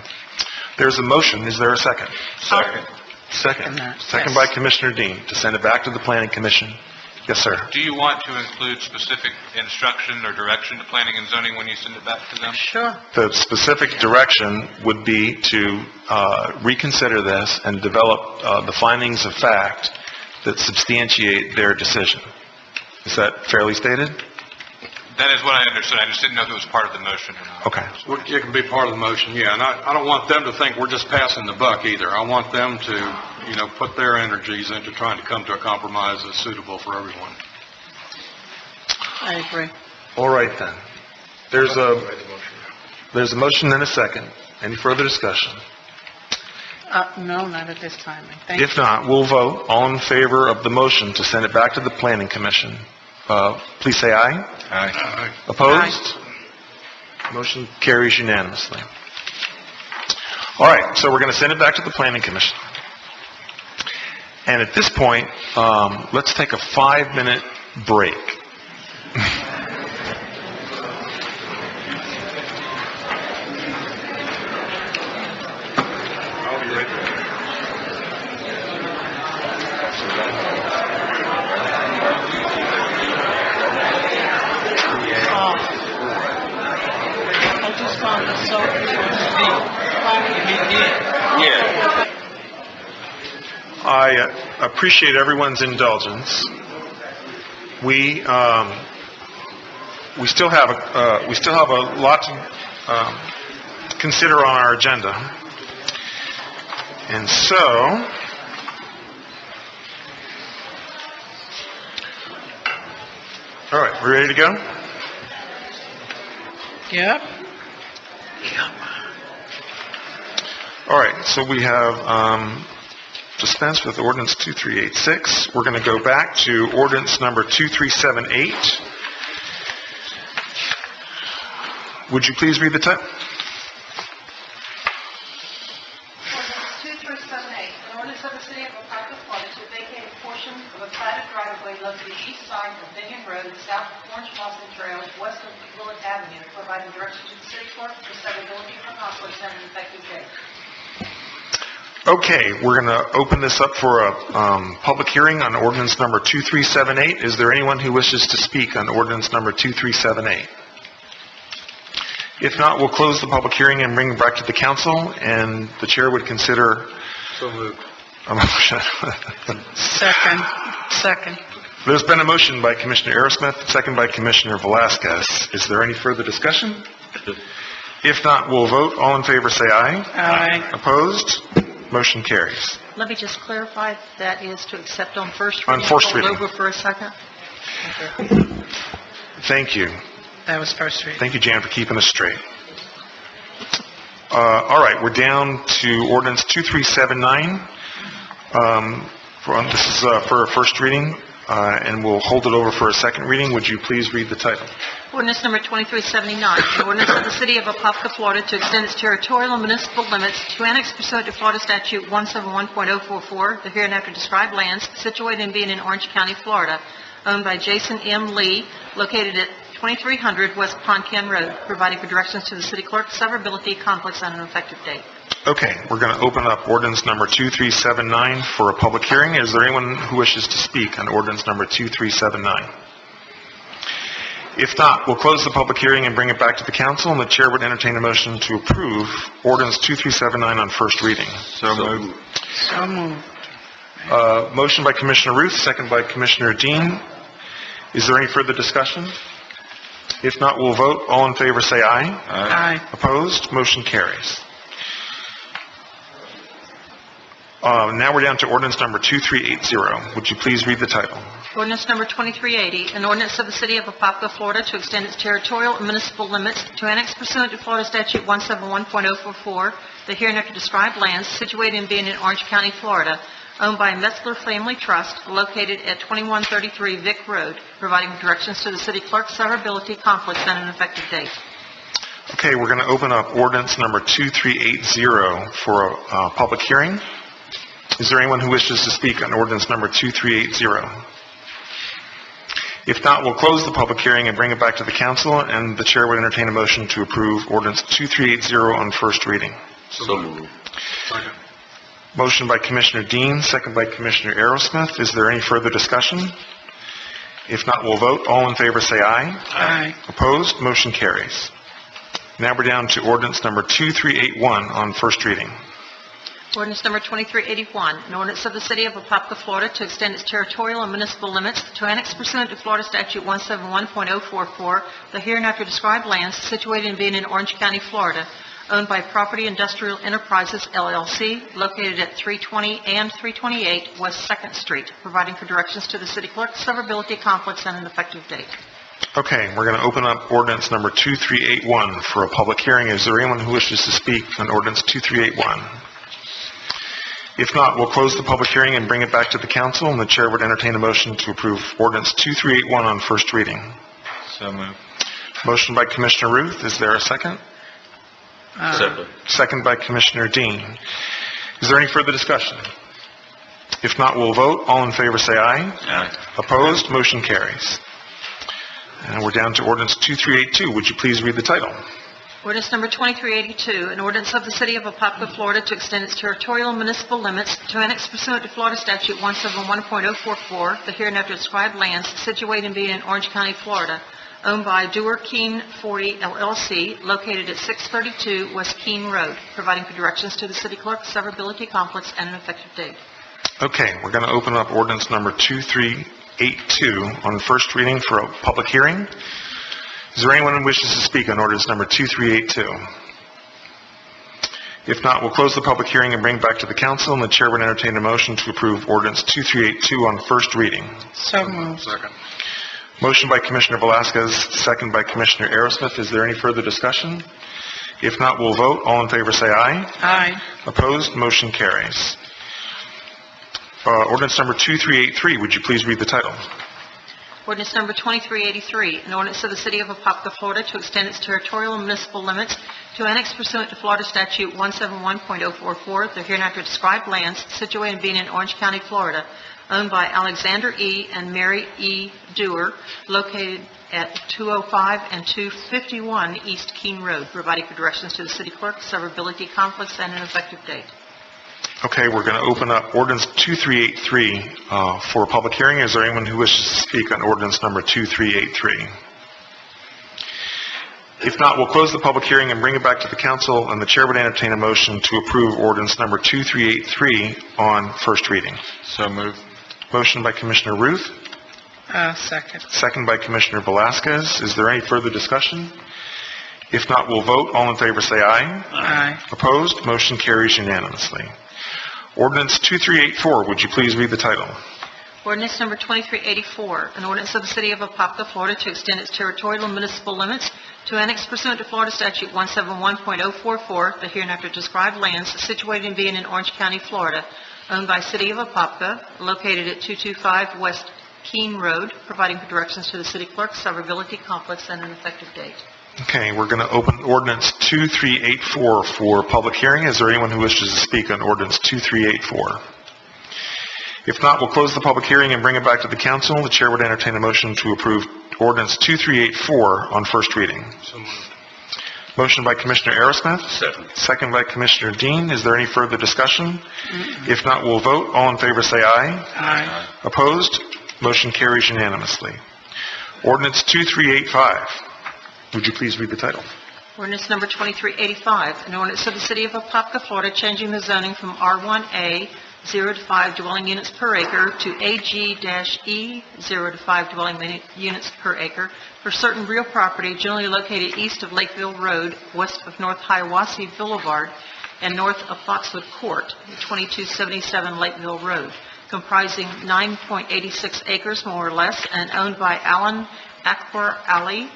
There's a motion. Is there a second? Second. Second by Commissioner Dean to send it back to the planning commission. Yes, sir. Do you want to include specific instruction or direction to planning and zoning when you send it back to them? Sure. The specific direction would be to reconsider this and develop the findings of fact that substantiate their decision. Is that fairly stated? That is what I understood. I just didn't know if it was part of the motion or not. Okay. It can be part of the motion, yeah. And I don't want them to think we're just passing the buck either. I want them to, put their energies into trying to come to a compromise that's suitable for everyone. I agree. All right, then. There's a motion and a second. Any further discussion? No, not at this time. Thank you. If not, we'll vote. All in favor of the motion to send it back to the planning commission, please say aye. Aye. Opposed? Motion carries unanimously. All right, so we're going to send it back to the Planning Commission. And at this point, let's take a 5-minute break. I'll be right there. I just found it so I appreciate everyone's indulgence. We still have a lot to consider on our agenda, and so all right, we ready to go? Yep. All right, so we have dispense with ordinance 2386. We're going to go back to ordinance number 2378. Would you please read the title? Ordinance 2378, an ordinance of the City of Apopka, Florida, to vacate a portion of a private right-of-way located east side of Binion Road, south of Orange Blossom Trail, west of Willett Avenue, providing direction to the city clerk for severability for conflicts and an effective date. Okay, we're going to open this up for a public hearing on ordinance number 2378. Is there anyone who wishes to speak on ordinance number 2378? If not, we'll close the public hearing and bring it back to the council, and the chair would consider a motion. Second. There's been a motion by Commissioner Aerosmith, second by Commissioner Velasquez. Is there any further discussion? If not, we'll vote. All in favor say aye. Aye. Opposed? Motion carries. Let me just clarify, that is to accept on first On reading. first Hold reading. over for a second. Thank you. That was first reading. Thank you, Jan, for keeping us straight. All right, we're down to ordinance 2379. This is for a first reading, and we'll hold it over for a second reading. Would you please read the title? Ordinance number 2379, an ordinance of the City of Apopka, Florida, to extend its territorial and municipal limits to annex pursuant to Florida Statute 171.044, the hereinafter described lands situated and being in Orange County, Florida, owned by Jason M. Lee, located at 2300 West Poncan Road, providing for directions to the city clerk, severability, conflicts, and an effective date. Okay, we're going to open up ordinance number 2379 for a public hearing. Is there anyone who wishes to speak on ordinance number 2379? If not, we'll close the public hearing and bring it back to the council, and the chair would entertain a motion to approve ordinance 2379 on first reading. So moved. So moved. Motion by Commissioner Ruth, second by Commissioner Dean. Is there any further discussion? If not, we'll vote. All in favor say aye. Aye. Opposed? Motion carries. Now we're down to ordinance number 2380. Would you please read the title? Ordinance number 2380, an ordinance of the City of Apopka, Florida, to extend its territorial and municipal limits to annex pursuant to Florida Statute 171.044, the hereinafter described lands situated and being in Orange County, Florida, owned by Metzler Family Trust, located at 2133 Vic Road, providing directions to the city clerk, severability, conflicts, and an effective date. Okay, we're going to open up ordinance number 2380 for a public hearing. Is there anyone who wishes to speak on ordinance number 2380? If not, we'll close the public hearing and bring it back to the council, and the chair would entertain a motion to approve ordinance 2380 on first reading. So moved. Second. Motion by Commissioner Dean, second by Commissioner Aerosmith. Is there any further discussion? If not, we'll vote. All in favor say aye. Aye. Opposed? Motion carries. Now we're down to ordinance number 2381 on first reading. Ordinance number 2381, an ordinance of the City of Apopka, Florida, to extend its territorial and municipal limits to annex pursuant to Florida Statute 171.044, the hereinafter described lands situated and being in Orange County, Florida, owned by Property Industrial Enterprises, LLC, located at 320 and 328 West 2nd Street, providing for directions to the city clerk, severability, conflicts, and an effective date. Okay, we're going to open up ordinance number 2381 for a public hearing. Is there anyone who wishes to speak on ordinance 2381? If not, we'll close the public hearing and bring it back to the council, and the chair would entertain a motion to approve ordinance 2381 on first reading. So moved. Motion by Commissioner Ruth. Is there a second? Second by Commissioner Dean. Is there any further discussion? If not, we'll vote. All in favor say aye. Aye. Opposed? Motion carries. And we're down to ordinance 2382. Would you please read the title? Ordinance number 2382, an ordinance of the City of Apopka, Florida, to extend its territorial municipal limits to annex pursuant to Florida Statute 171.044, the hereinafter described lands situated and being in Orange County, Florida, owned by Dewar Keene 40 LLC, located at 632 West Keene Road, providing for directions to the city clerk, severability, conflicts, and an effective date. Okay, we're going to open up ordinance number 2382 on first reading for a public hearing. Is there anyone who wishes to speak on ordinance number 2382? If not, we'll close the public hearing and bring it back to the council, and the chair would entertain a motion to approve ordinance 2382 on first reading. So moved. Second. Motion by Commissioner Velasquez, second by Commissioner Aerosmith. Is there any further discussion? If not, we'll vote. All in favor say aye. Aye. Opposed? Motion carries. Ordinance number 2383, would you please read the title? Ordinance number 2383, an ordinance of the City of Apopka, Florida, to extend its territorial and municipal limits to annex pursuant to Florida Statute 171.044, the hereinafter described lands situated and being in Orange County, Florida, owned by Alexander E. and Mary E. Dewar, located at 205 and 251 East Keene Road, providing for directions to the city clerk, severability, conflicts, and an effective date. Okay, we're going to open up ordinance 2383 for a public hearing. Is there anyone who wishes to speak on ordinance number 2383? If not, we'll close the public hearing and bring it back to the council, and the chair would entertain a motion to approve ordinance number 2383 on first reading. So moved. Motion by Commissioner Ruth, Second. second by Commissioner Velasquez. Is there any further discussion? If not, we'll vote. All in favor say aye. Aye. Opposed? Motion carries unanimously. Ordinance 2384, would you please read the title? Ordinance number 2384, an ordinance of the City of Apopka, Florida, to extend its territorial and municipal limits to annex pursuant to Florida Statute 171.044, the hereinafter described lands situated and being in Orange County, Florida, owned by City of Apopka, located at 225 West Keene Road, providing for directions to the city clerk, severability, conflicts, and an effective date. Okay, we're going to open ordinance 2384 for public hearing. Is there anyone who wishes to speak on ordinance 2384? If not, we'll close the public hearing and bring it back to the council. The chair would entertain a motion to approve ordinance 2384 on first reading. So moved. Motion by Commissioner Aerosmith. Second. Second by Commissioner Dean. Is there any further discussion? If not, we'll vote. All in favor say aye. Aye. Opposed? Motion carries unanimously. Ordinance 2385. Would you please read the title? Ordinance number 2385, an ordinance of the City of Apopka, Florida, changing the zoning from R1A, 0 to 5 dwelling units per acre, to AG-E, 0 to 5 dwelling units per acre, for certain real property generally located east of Lakeville Road, west of North Hiawassee Boulevard, and north of Foxwood Court, 2277 Lakeville Road, comprising 9.86 acres more or less, and owned by Alan Akbar Ali,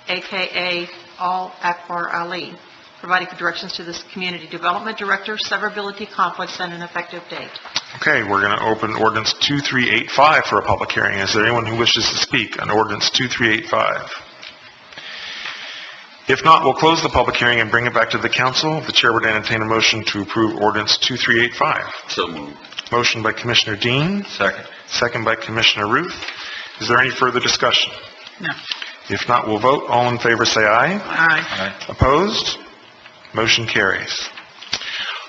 a.k.a. All Akbar Ali, providing for directions to this Community Development Director, severability, conflicts, and an effective date. Okay, we're going to open ordinance 2385 for a public hearing. Is there anyone who wishes to speak on ordinance 2385? If not, we'll close the public hearing and bring it back to the council. The chair would entertain a motion to approve ordinance 2385. So moved. Motion by Commissioner Dean. Second. Second by Commissioner Ruth. Is there any further discussion? No. If not, we'll vote. All in favor say aye. Aye. Aye. Opposed? Motion carries.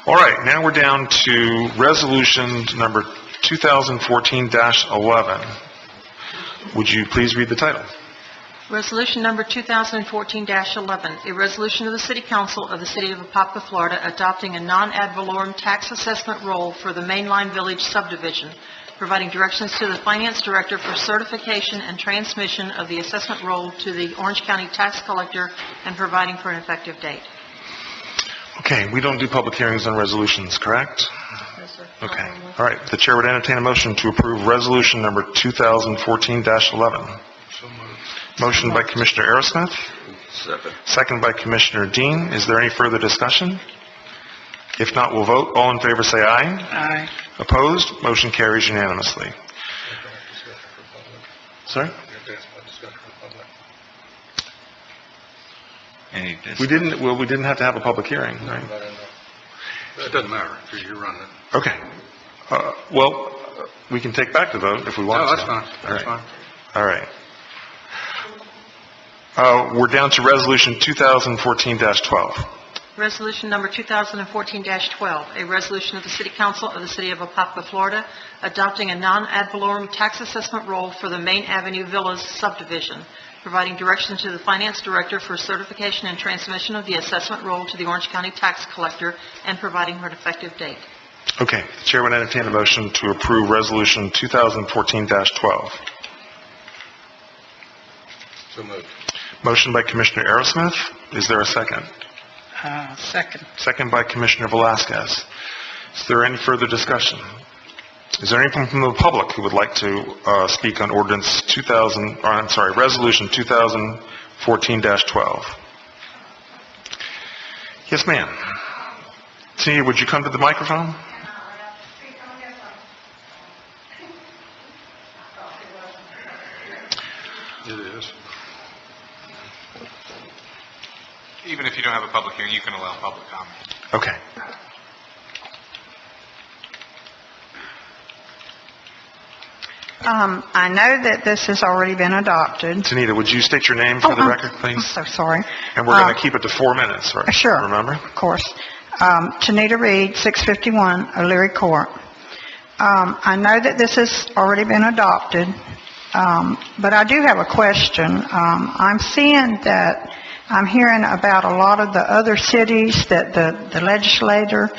All right, now we're down to resolution number 2014-11. Would you please read the title? Resolution number 2014-11, a resolution of the City Council of the City of Apopka, Florida, adopting a non-ad valorem tax assessment roll for the Mainline Village subdivision, providing directions to the Finance Director for certification and transmission of the assessment roll to the Orange County Tax Collector, and providing for an effective date. Okay, we don't do public hearings on resolutions, correct? Yes, sir. Okay. All right, the chair would entertain a motion to approve resolution number 2014-11. Motion by Commissioner Aerosmith. Second. Second by Commissioner Dean. Is there any further discussion? If not, we'll vote. All in favor say aye. Aye. Opposed? Motion carries unanimously. Sorry? Any discussion? We didn't have to have a public hearing, right? It doesn't matter, because you're running it. Okay. Well, we can take back the vote if we want No, to. that's fine, that's fine. All right. We're down to Resolution 2014-12. Resolution number 2014-12, a resolution of the City Council of the City of Apopka, Florida, adopting a non-ad valorem tax assessment roll for the Main Avenue Villas subdivision, providing direction to the Finance Director for certification and transmission of the assessment roll to the Orange County Tax Collector, and providing her effective date. Okay. The Chair would entertain a motion to approve Resolution 2014-12. So moved. Motion by Commissioner Aerosmith. Is there a second? Second. Second by Commissioner Velasquez. Is there any further discussion? Is there anyone from the public who would like to speak on Resolution 2014-12? Yes, ma'am. Tia, would you come to the microphone? It is. Even if you don't have a public hearing, you can allow public comment. Okay. I know that this has already been adopted. Tanita, would you state your name for the record, please? I'm so sorry. And we're going to keep it to 4 minutes, right? Sure. Remember? Of course. Tanita Reed, 651 O'Leary Court. I know that this has already been adopted, but I do have a question. I'm hearing about a lot of the other cities that the legislator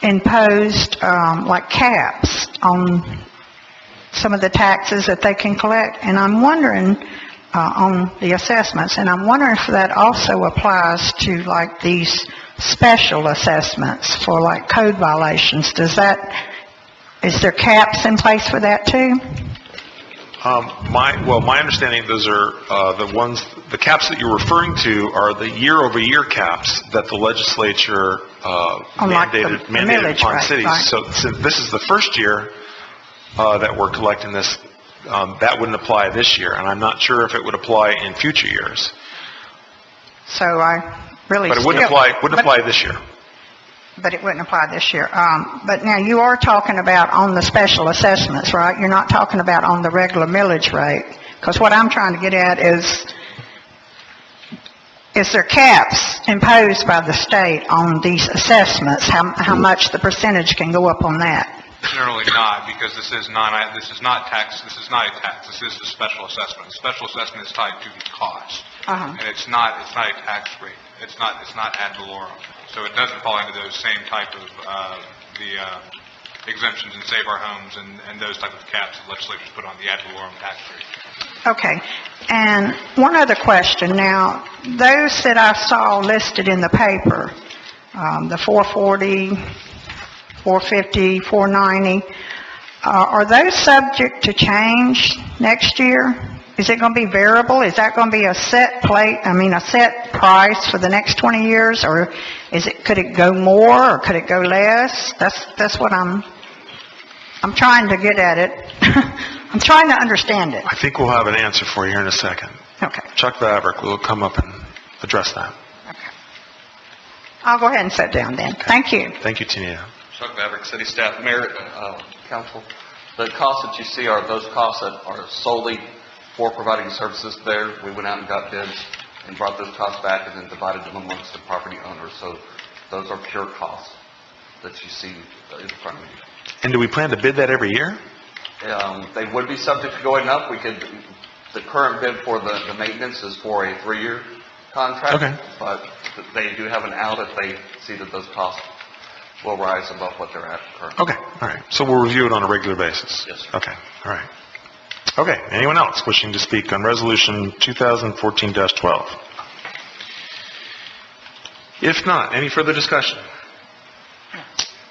imposed like caps on some of the taxes that they can collect, and I'm wondering on the assessments, and I'm wondering if that also applies to like these special assessments for like code violations. Is there caps in place for that too? My understanding, those are the caps that you're referring to are the year-over-year caps that the legislature mandated upon cities. Right. So this is the first year that we're collecting this. That wouldn't apply this year, and I'm not sure if it would apply in future years. So I really. But it wouldn't apply this year. But it wouldn't apply this year. But now you are talking about on the special assessments, right? You're not talking about on the regular millage rate. Because what I'm trying to get at is there caps imposed by the state on these assessments? How much the percentage can go up on that? Generally not, because this is not tax. This is not a tax. This is a special assessment. The special assessment is tied to the cost, and it's not a tax rate. It's not ad valorem. So it doesn't fall into those same type of exemptions in Save Our Homes and those type of caps that legislatures put on the ad valorem tax rate. Okay. And one other question. Now, those that I saw listed in the paper, the 440, 450, 490, are those subject to change next year? Is it going to be variable? Is that going to be a set price for the next 20 years? Or could it go more or could it go less? That's what I'm trying to get at it. I'm trying to understand it. I think we'll have an answer for you here in a second. Okay. Chuck Vavrick will come up and address that. Okay. I'll go ahead and sit down then. Okay. Thank you. Thank you, Tina. Chuck Vavrick, City Staff, Mayor, Council. The costs that you see are those costs that are solely for providing services there. We went out and got bids and brought those costs back and then divided them amongst the property owners. So those are pure costs that you see in front of you. And do we plan to bid that every year? They would be subject to going up. The current bid for the maintenance is for a 3-year contract. Okay. But they do have an out if they see that those costs will rise above what they're at currently. Okay. All right. So we'll review it on a regular basis. Yes, sir. Okay. All right. Okay. Anyone else wishing to speak on Resolution 2014-12? If not, any further discussion?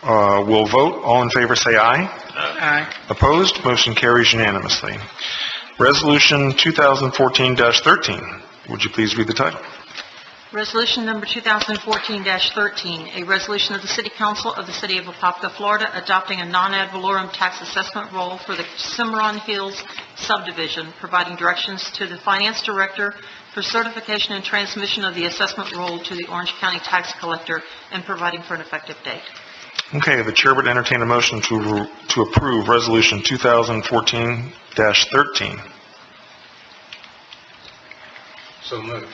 We'll vote. All in favor say aye. Aye. Opposed? Motion carries unanimously. Resolution 2014-13. Would you please read the title? Resolution number 2014-13, a resolution of the City Council of the City of Apopka, Florida, adopting a non-ad valorem tax assessment roll for the Cimarron Hills subdivision, providing directions to the Finance Director for certification and transmission of the assessment roll to the Orange County Tax Collector and providing for an effective date. Okay, the chair would entertain a motion to approve Resolution 2014-13. So moved.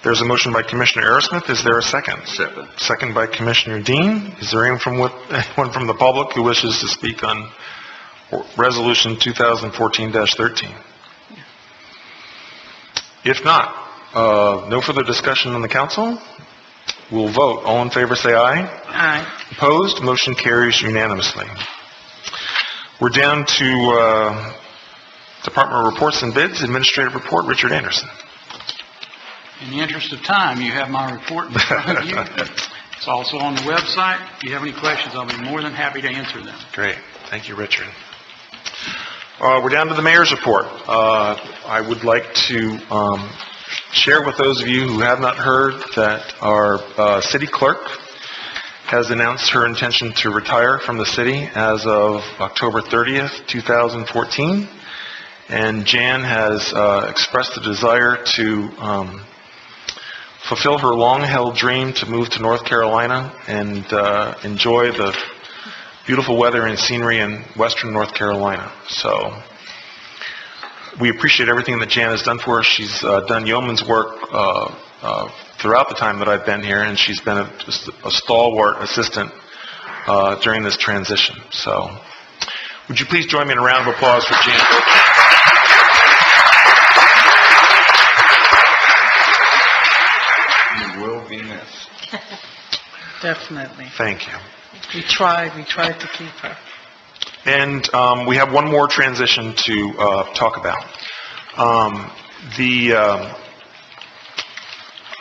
There's a motion by Commissioner Aerosmith. Is there a second? Second. Second by Commissioner Dean. Is there anyone from the public who wishes to speak on Resolution 2014-13? If not, no further discussion on the council. We'll vote. All in favor say aye. Aye. Opposed? Motion carries unanimously. We're down to Department of Reports and Bids, Administrative Report, Richard Anderson. In the interest of time, you have my report in front of you. It's also on the website. If you have any questions, I'll be more than happy to answer them. Great. Thank you, Richard. We're down to the mayor's report. I would like to share with those of you who have not heard that our city clerk has announced her intention to retire from the city as of October 30th, 2014. And Jan has expressed a desire to fulfill her long-held dream to move to North Carolina and enjoy the beautiful weather and scenery in western North Carolina. So we appreciate everything that Jan has done for us. She's done yeoman's work throughout the time that I've been here, and she's been just a stalwart assistant during this transition. So would you please join me in a round of applause for Jan? You will be missed. Definitely. Thank you. We tried to keep her. And we have one more transition to talk about.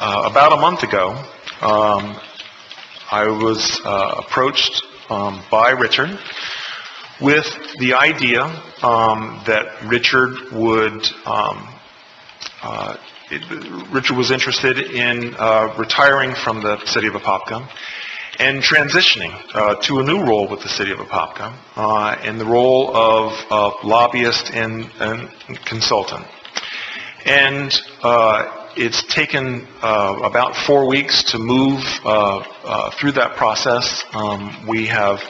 About a month ago, I was approached by Richard with the idea that Richard was interested in retiring from the city of Apopka and transitioning to a new role with the city of Apopka in the role of lobbyist and consultant. And it's taken about 4 weeks to move through that process. We have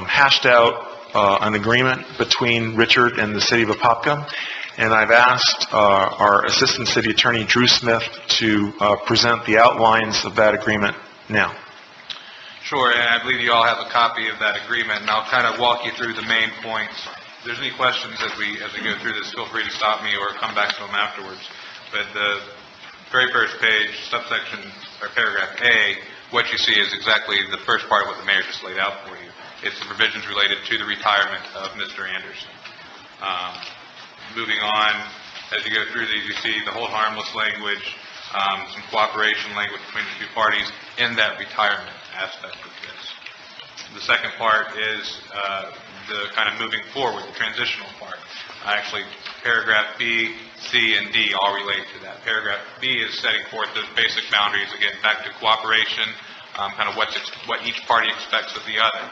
hashed out an agreement between Richard and the city of Apopka, and I've asked our Assistant City Attorney, Drew Smith, to present the outlines of that agreement now. Sure, and I believe you all have a copy of that agreement, and I'll kind of walk you through the main points. If there's any questions as we go through this, feel free to stop me or come back to them afterwards. But the very first page, subsection or paragraph A, what you see is exactly the first part of what the mayor just laid out for you. It's the provisions related to the retirement of Mr. Anderson. Moving on, as you go through these, you see the hold harmless language, some cooperation language between the two parties in that retirement aspect of this. The second part is the kind of moving forward, the transitional part. Actually, paragraph B, C, and D all relate to that. Paragraph B is setting forth those basic boundaries, again, back to cooperation, kind of what each party expects of the other.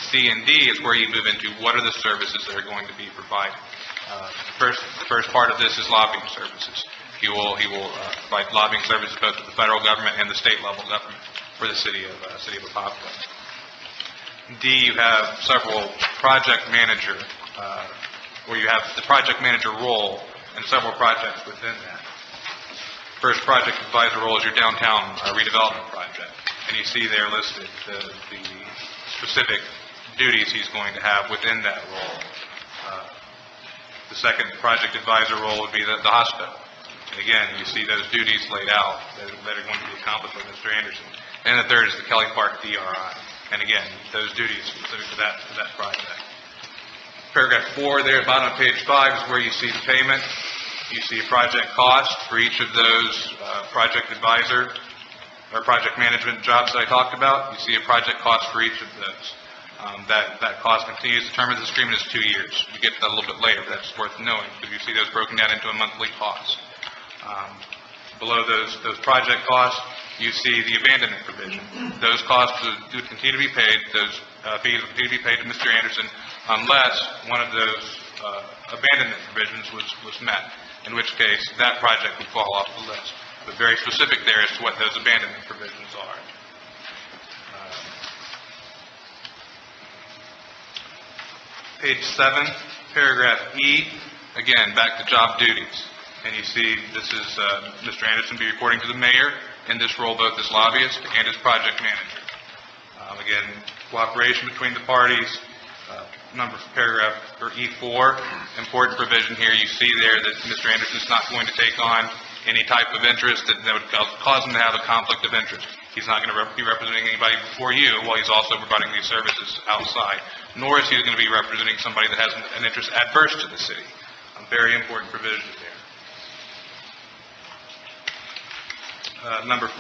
C and D is where you move into what are the services that are going to be provided. The first part of this is lobbying services. He will provide lobbying services both to the federal government and the state level government for the city of Apopka. D, you have several project manager, where you have the project manager role and several projects within that. First project advisor role is your downtown redevelopment project, and you see there listed the specific duties he's going to have within that role. The second project advisor role would be the hospital. And again, you see those duties laid out that are going to be accomplished by Mr. Anderson. And the third is the Kelly Park DRI. And again, those duties specific to that project. Paragraph 4 there, bottom of page 5, is where you see the payment. You see a project cost for each of those project advisor or project management jobs that I talked about. You see a project cost for each of those. That cost continues to term of this agreement is 2 years. We get to that a little bit later, but that's worth knowing because you see those broken down into a monthly cost. Below those project costs, you see the abandonment provision. Those costs would continue to be paid, those fees would continue to be paid to Mr. Anderson unless one of those abandonment provisions was met, in which case that project would fall off the list. But very specific there as to what those abandonment provisions are. Page 7, paragraph E, again, back to job duties. And you see this is Mr. Anderson be reporting to the mayor in this role both as lobbyist and as project manager. Again, cooperation between the parties. Paragraph or E4, important provision here. You see there that Mr. Anderson is not going to take on any type of interest that would cause him to have a conflict of interest. He's not going to be representing anybody before you while he's also providing these services outside, nor is he going to be representing somebody that has an interest adverse to the city. A very important provision there. Number 5,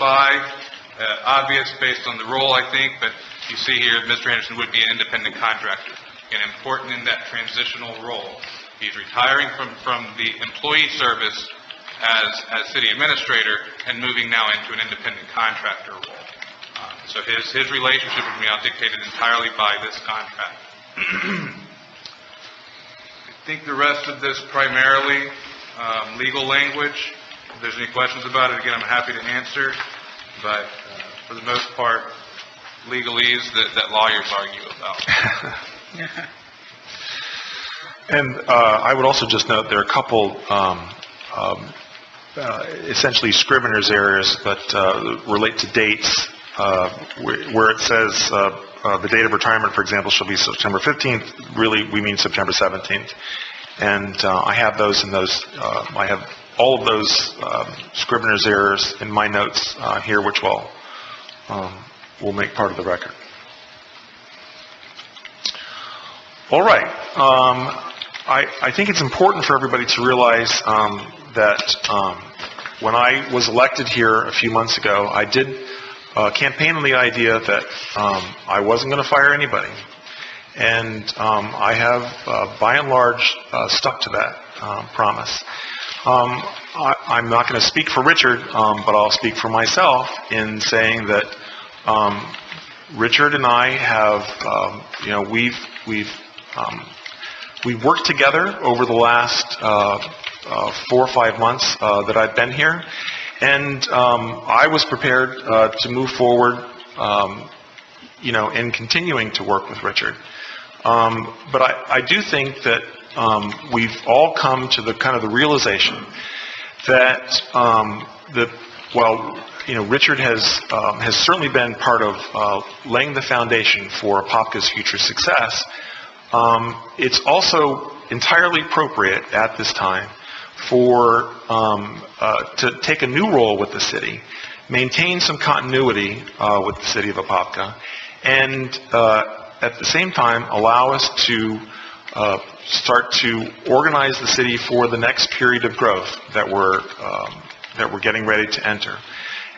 obvious based on the role, I think, but you see here Mr. Anderson would be an independent contractor, and important in that transitional role. He's retiring from the employee service as city administrator and moving now into an independent contractor role. So his relationship with me is dictated entirely by this contract. I think the rest of this primarily legal language. If there's any questions about it, again, I'm happy to answer. But for the most part, legalese that lawyers argue about. And I would also just note there are a couple essentially scrivener's errors, but relate to dates, where it says the date of retirement, for example, shall be September 15th. Really, we mean September 17th. And I have those in those, I have all of those scrivener's errors in my notes here, which will make part of the record. All right. I think it's important for everybody to realize that when I was elected here a few months ago, I did campaign on the idea that I wasn't going to fire anybody. And I have, by and large, stuck to that promise. I'm not going to speak for Richard, but I'll speak for myself in saying that Richard and I have, we've worked together over the last 4 or 5 months that I've been here, and I was prepared to move forward, in continuing to work with Richard. But I do think that we've all come to the kind of the realization that Richard has certainly been part of laying the foundation for Apopka's future success. It's also entirely appropriate at this time for to take a new role with the city, maintain some continuity with the city of Apopka, and at the same time allow us to start to organize the city for the next period of growth that we're getting ready to enter.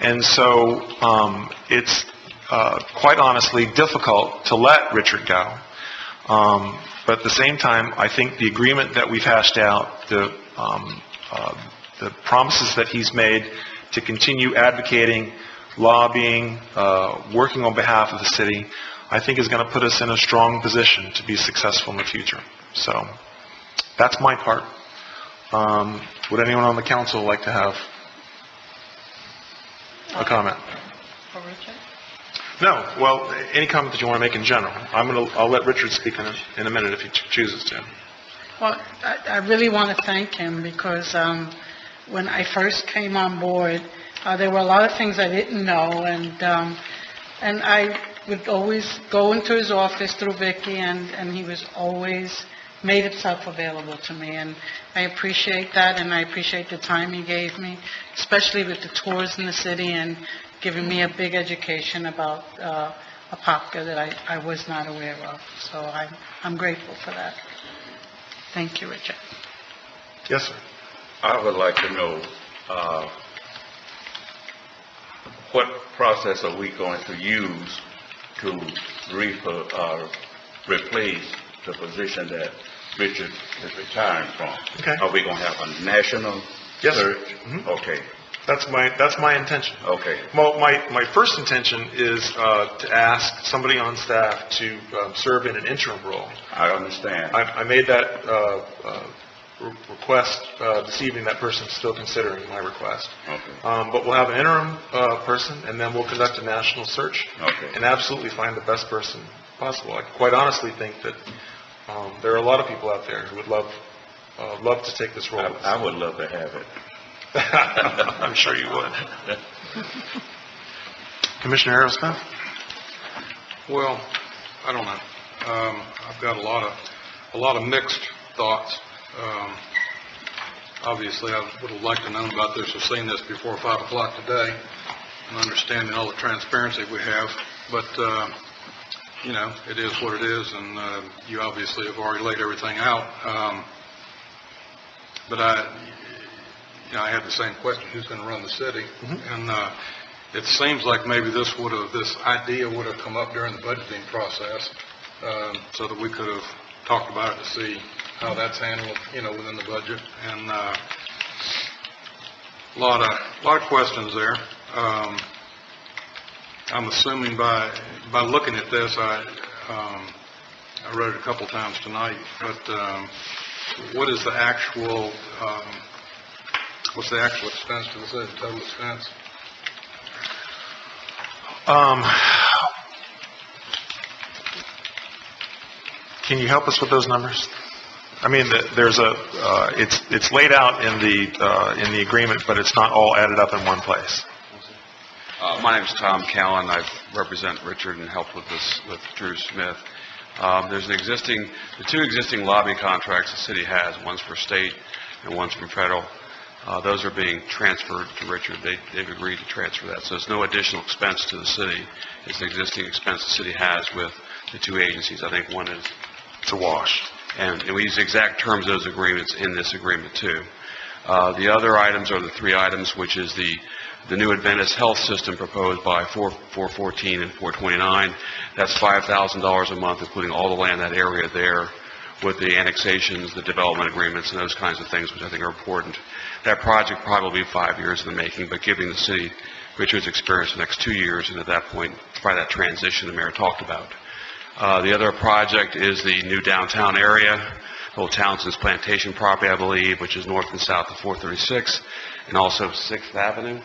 And so it's quite honestly difficult to let Richard go. But at the same time, I think the agreement that we've hashed out, the promises that he's made to continue advocating, lobbying, working on behalf of the city, I think is going to put us in a strong position to be successful in the future. So that's my part. Would anyone on the council like to have a comment? For Richard? No. Well, any comment that you want to make in general. I'll let Richard speak in a minute if he chooses to. Well, I really want to thank him because when I first came on board, there were a lot of things I didn't know, and I would always go into his office through Vicky, and he was always made himself available to me, and I appreciate that, and I appreciate the time he gave me, especially with the tours in the city and giving me a big education about Apopka that I was not aware of. So I'm grateful for that. Thank you, Richard. Yes, sir. I would like to know what process are we going to use to replace the position that Richard is retiring from? Okay. Are we going to have a national Yes, search? sir. Mm-hmm. Okay. That's my intention. Okay. Well, my first intention is to ask somebody on staff to serve in an interim role. I understand. I made that request this evening. That person's still considering my request. Okay. But we'll have an interim person, and then we'll conduct a national search Okay. and absolutely find the best person possible. I quite honestly think that there are a lot of people out there who would love to take this role. I would love to have it. I'm sure you would. Commissioner Aerosmith? Well, I don't know. I've got a lot of mixed thoughts. Obviously, I would have liked to know about this or seen this before 5 o'clock today, and understanding all the transparency we have. But it is what it is, and you obviously have already laid everything out. But I had the same question: who's going to run the city? And it seems like maybe this idea would have come up during the budgeting process, so that we could have talked about it to see how that's handled, within the budget. And a lot of questions there. I'm assuming by looking at this, I wrote it a couple times tonight, but what is the actual what's the actual expense to the city, total expense? Can you help us with those numbers? I mean, it's laid out in the agreement, but it's not all added up in one place. My name is Tom Callan. I represent Richard and help with this with Drew Smith. There's the two existing lobby contracts the city has. One's for state and one's from federal. Those are being transferred to Richard. They've agreed to transfer that. So there's no additional expense to the city. It's the existing expense the city has with the two agencies. I think one is to wash. And we use the exact terms of those agreements in this agreement too. The other items are the three items, which is the new Adventist health system proposed by 414 and 429. That's $5,000 a month, including all the land in that area there, with the annexations, the development agreements, and those kinds of things, which I think are important. That project probably will be 5 years in the making, but giving the city Richard's experience the next 2 years, and at that point, try that transition the mayor talked about. The other project is the new downtown area, Old Townsend's Plantation property, I believe, which is north and south of 436, and also 6th Avenue?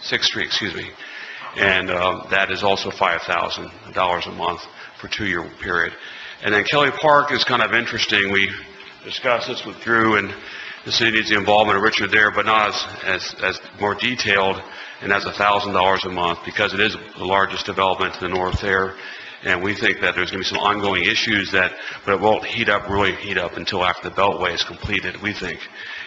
6th Street, excuse me. And that is also $5,000 a month for a 2-year period. And then Kelly Park is kind of interesting. We discussed this with Drew, and the city needs the involvement of Richard there, but not as more detailed, and that's $1,000 a month, because it is the largest development to the north there. And we think that there's going to be some ongoing issues but it won't really heat up until after the Beltway is completed, we think,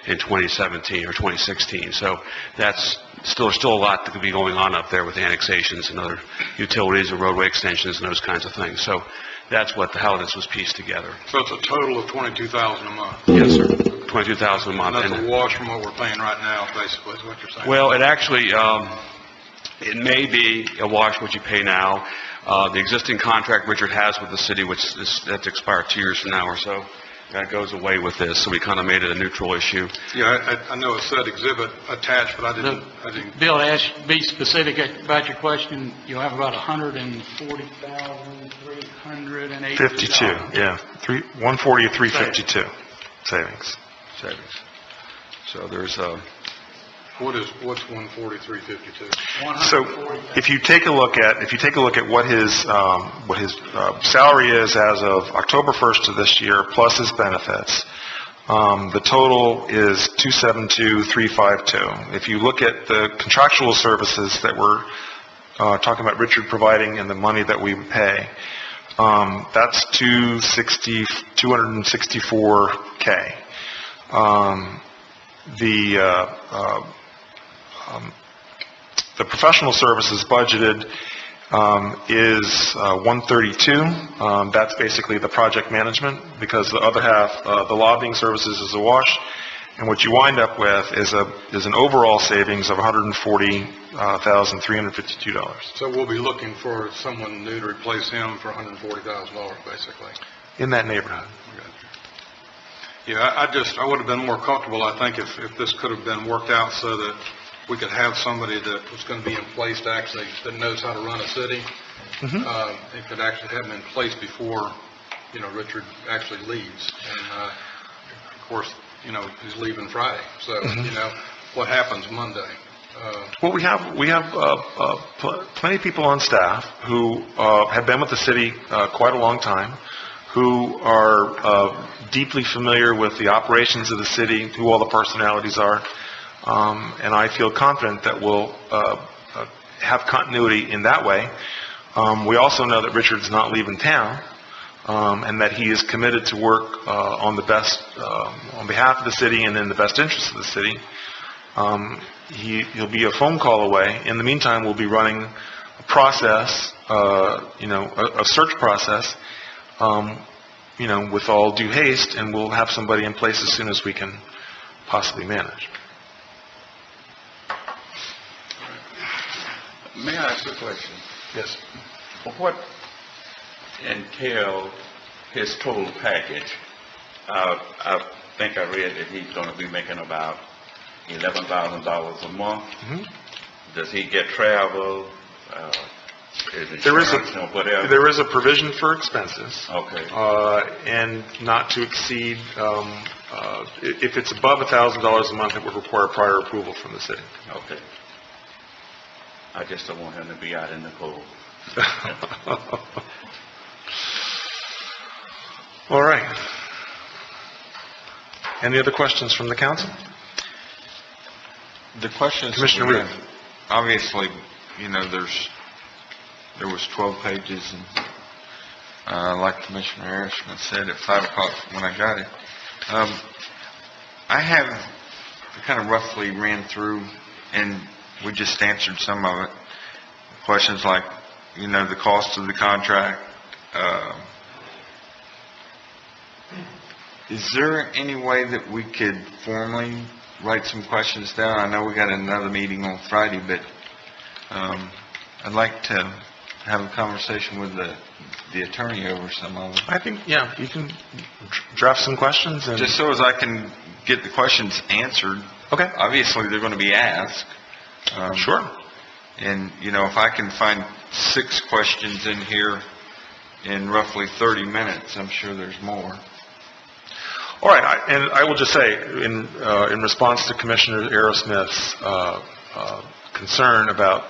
in 2017 or 2016. So that's still a lot that could be going on up there with annexations and other utilities and roadway extensions and those kinds of things. So that's how this was pieced together. So it's a total of $22,000 a month? Yes, sir. $22,000 a month. And that's a wash from what we're paying right now, basically, is what you're saying? Well, it actually, it may be a wash what you pay now. The existing contract Richard has with the city, that's expired 2 years from now or so, that goes away with this, so we kind of made it a neutral issue. Yeah, I know it said exhibit attached, but I didn't. Bill, be specific about your question. You'll have about $140,380. 52, yeah. 140 to 352 savings. So there's What's 143.52? So if you take a look at what his salary is as of October 1st of this year plus his benefits, the total is 272,352. If you look at the contractual services that we're talking about Richard providing and the money that we pay, that's $264K. The professional services budgeted is 132. That's basically the project management, because the other half, the lobbying services, is a wash. And what you wind up with is an overall savings of $140,352. So we'll be looking for someone new to replace him for $140,000, basically. In that neighborhood. Yeah, I would have been more comfortable, I think, if this could have been worked out so that we could have somebody that was going to be in place to actually, that knows how to run a city. It could actually have them in place before, Richard actually leaves. And, of course, he's leaving Friday. So, what happens Monday? Well, we have plenty of people on staff who have been with the city quite a long time, who are deeply familiar with the operations of the city, who all the personalities are, and I feel confident that we'll have continuity in that way. We also know that Richard's not leaving town, and that he is committed to work on behalf of the city and in the best interest of the city. He'll be a phone call away. In the meantime, we'll be running a process, a search process, with all due haste, and we'll have somebody in place as soon as we can possibly manage. May I ask a question? Yes. What entails his total package? I think I read that he's going to be making about $11,000 a month. Does he get travel? There is whatever? There is a provision for expenses. Okay. And not to exceed, if it's above $1,000 a month, it would require prior approval from the city. Okay. I just don't want him to be out in the cold. All right. Any other questions from the council? The question is, Commissioner Reed. Obviously, there was 12 pages, and like Commissioner Harrison said, at 5 o'clock when I got it, I kind of roughly ran through, and we just answered some of it. Questions like, the cost of the contract. Is there any way that we could formally write some questions down? I know we got another meeting on Friday, but I'd like to have a conversation with the attorney over some of them. I think, you can draft some questions. And just so as I can get the questions answered. Okay. Obviously, they're going to be asked. Sure. And, if I can find 6 questions in here in roughly 30 minutes, I'm sure there's more. All right, and I will just say, in response to Commissioner Aerosmith's concern about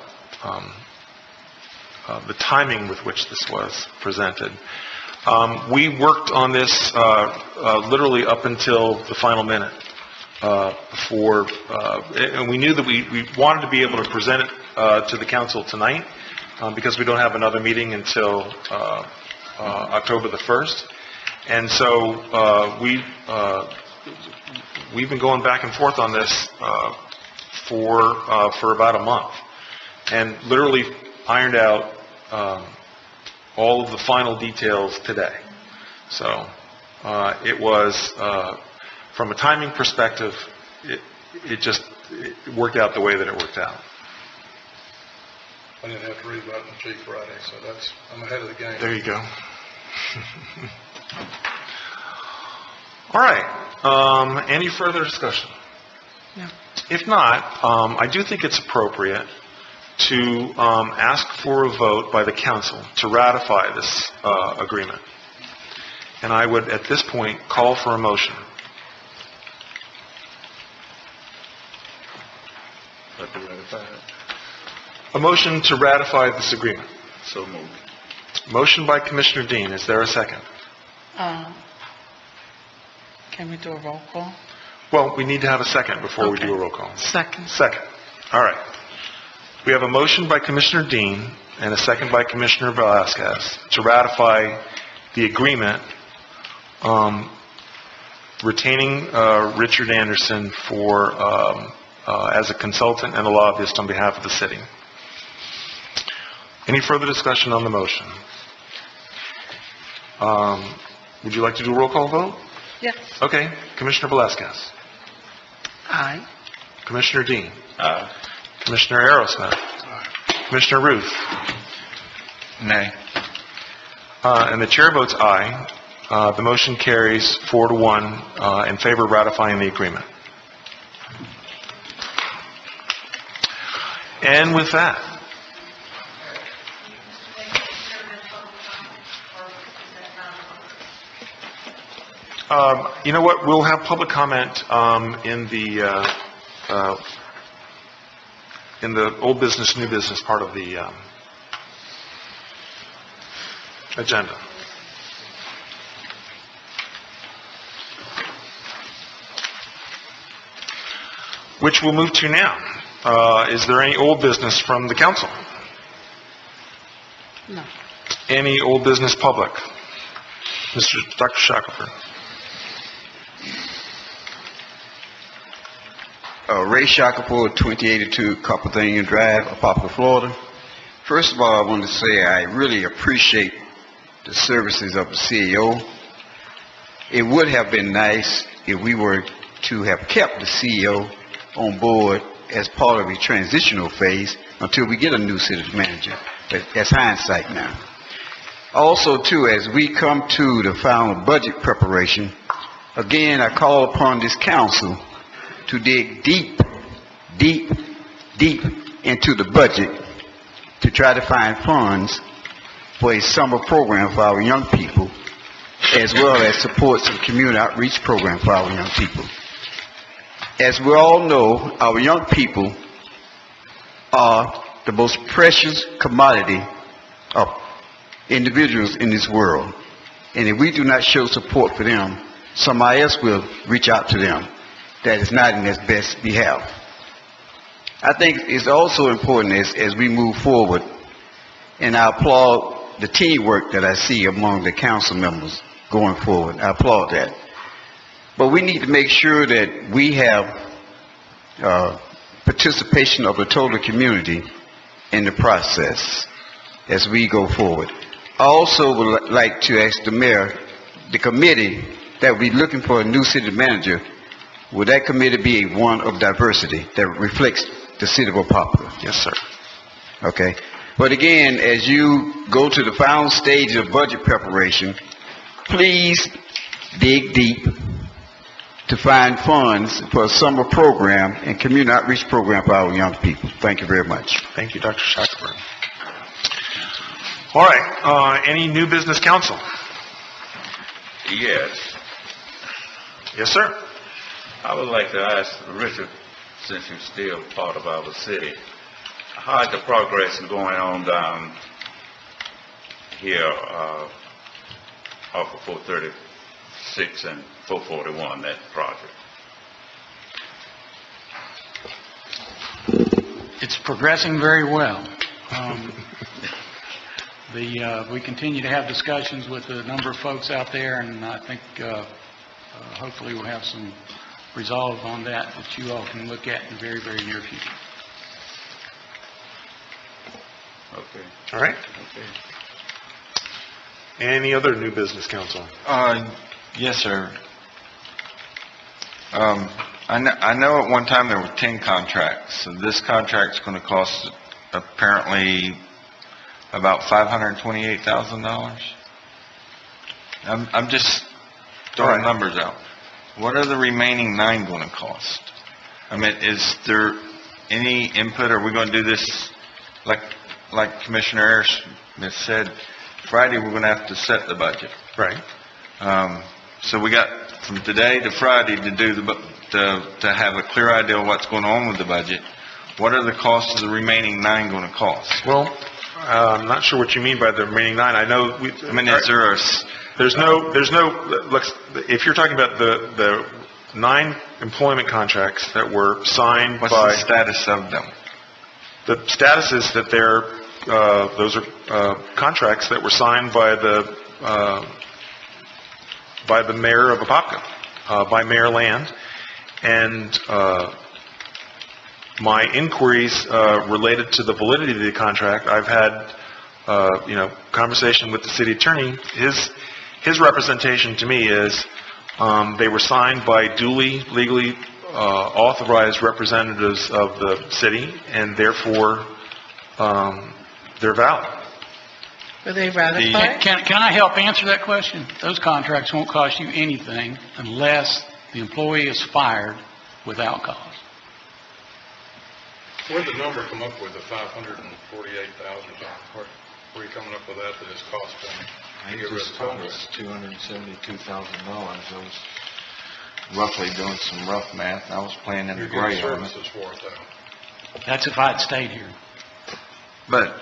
the timing with which this was presented, we worked on this literally up until the final minute. And we knew that we wanted to be able to present it to the council tonight because we don't have another meeting until October the 1st. And so we've been going back and forth on this for about a month, and literally ironed out all of the final details today. So it was, from a timing perspective, it worked out the way that it worked out. I didn't have to read about it on Chief Friday, so I'm ahead of the game. There you go. All right. Any further discussion? No. If not, I do think it's appropriate to ask for a vote by the council to ratify this agreement. And I would, at this point, call for a motion. A motion to ratify this agreement. So moved. Motion by Commissioner Dean. Is there a second? Can we do a roll call? Well, we need to have a second before we do a roll call. Second. Second. All right. We have a motion by Commissioner Dean and a second by Commissioner Velasquez to ratify the agreement retaining Richard Anderson for as a consultant and a lobbyist on behalf of the city. Any further discussion on the motion? Would you like to do a roll call vote? Yes. Okay. Commissioner Velasquez. Aye. Commissioner Dean. Aye. Commissioner Aerosmith. Aye. Commissioner Ruth. Nay. And the chair votes aye. The motion carries 4-1 in favor of ratifying the agreement. And with that, you know what, we'll have public comment in the old business, new business part of the agenda. Which we'll move to now. Is there any old business from the council? No. Any old business public? Dr. Shackelford. Ray Shackelford, 2082 Carpethania Drive, Apopka, Florida. First of all, I want to say I really appreciate the services of the CEO. It would have been nice if we were to have kept the CEO on board as part of a transitional phase until we get a new city manager. But that's hindsight now. Also, too, as we come to the final budget preparation, again, I call upon this council to dig deep into the budget to try to find funds for a summer program for our young people, as well as support some community outreach program for our young people. As we all know, our young people are the most precious commodity of individuals in this world. And if we do not show support for them, somebody else will reach out to them that is not in their best behalf. I think it's also important as we move forward, and I applaud the teamwork that I see among the council members going forward. I applaud that. But we need to make sure that we have participation of the total community in the process as we go forward. I also would like to ask the mayor, the committee that will be looking for a new city manager, would that committee be one of diversity that reflects the city of Apopka? Yes, sir. Okay. But again, as you go to the final stage of budget preparation, please dig deep to find funds for a summer program and community outreach program for our young people. Thank you very much. Thank you, Dr. Shackelford. All right. Any new business council? Yes. Yes, sir. I would like to ask Richard, since you're still part of our city, how's the progress going on down here off of 436 and 441, that project? It's progressing very well. We continue to have discussions with a number of folks out there, and I think hopefully we'll have some resolve on that you all can look at in the very, very near future. Okay. All right. Okay. Any other new business council? Yes, sir. I know at one time there were 10 contracts, so this contract's going to cost apparently about $528,000. I'm just throwing numbers out. What are the remaining 9 going to cost? I mean, is there any input? Are we going to do this like Commissioner Ayers said? Friday we're going to have to set the budget. Right. So we got from today to Friday to do to have a clear idea of what's going on with the budget. What are the costs of the remaining 9 going to cost? Well, I'm not sure what you mean by the remaining 9. I know. Is there a... There's no, look, if you're talking about the 9 employment contracts that were signed What's the status of them? The status is that those are contracts that were signed by the mayor of Apopka, by Mayor Land, and my inquiries related to the validity of the contract, I've had conversation with the city attorney. His representation to me is they were signed by duly, legally authorized representatives of the city, and therefore they're valid. Were they ratified? Can I help answer that question? Those contracts won't cost you anything unless the employee is fired without cause. Where'd the number come up with, the 548,000? Where are you coming up with that it's costing? I just told us $272,000. I was roughly doing some rough math, and I was playing in the gray on it. Services for it, though. That's if I'd stayed here. But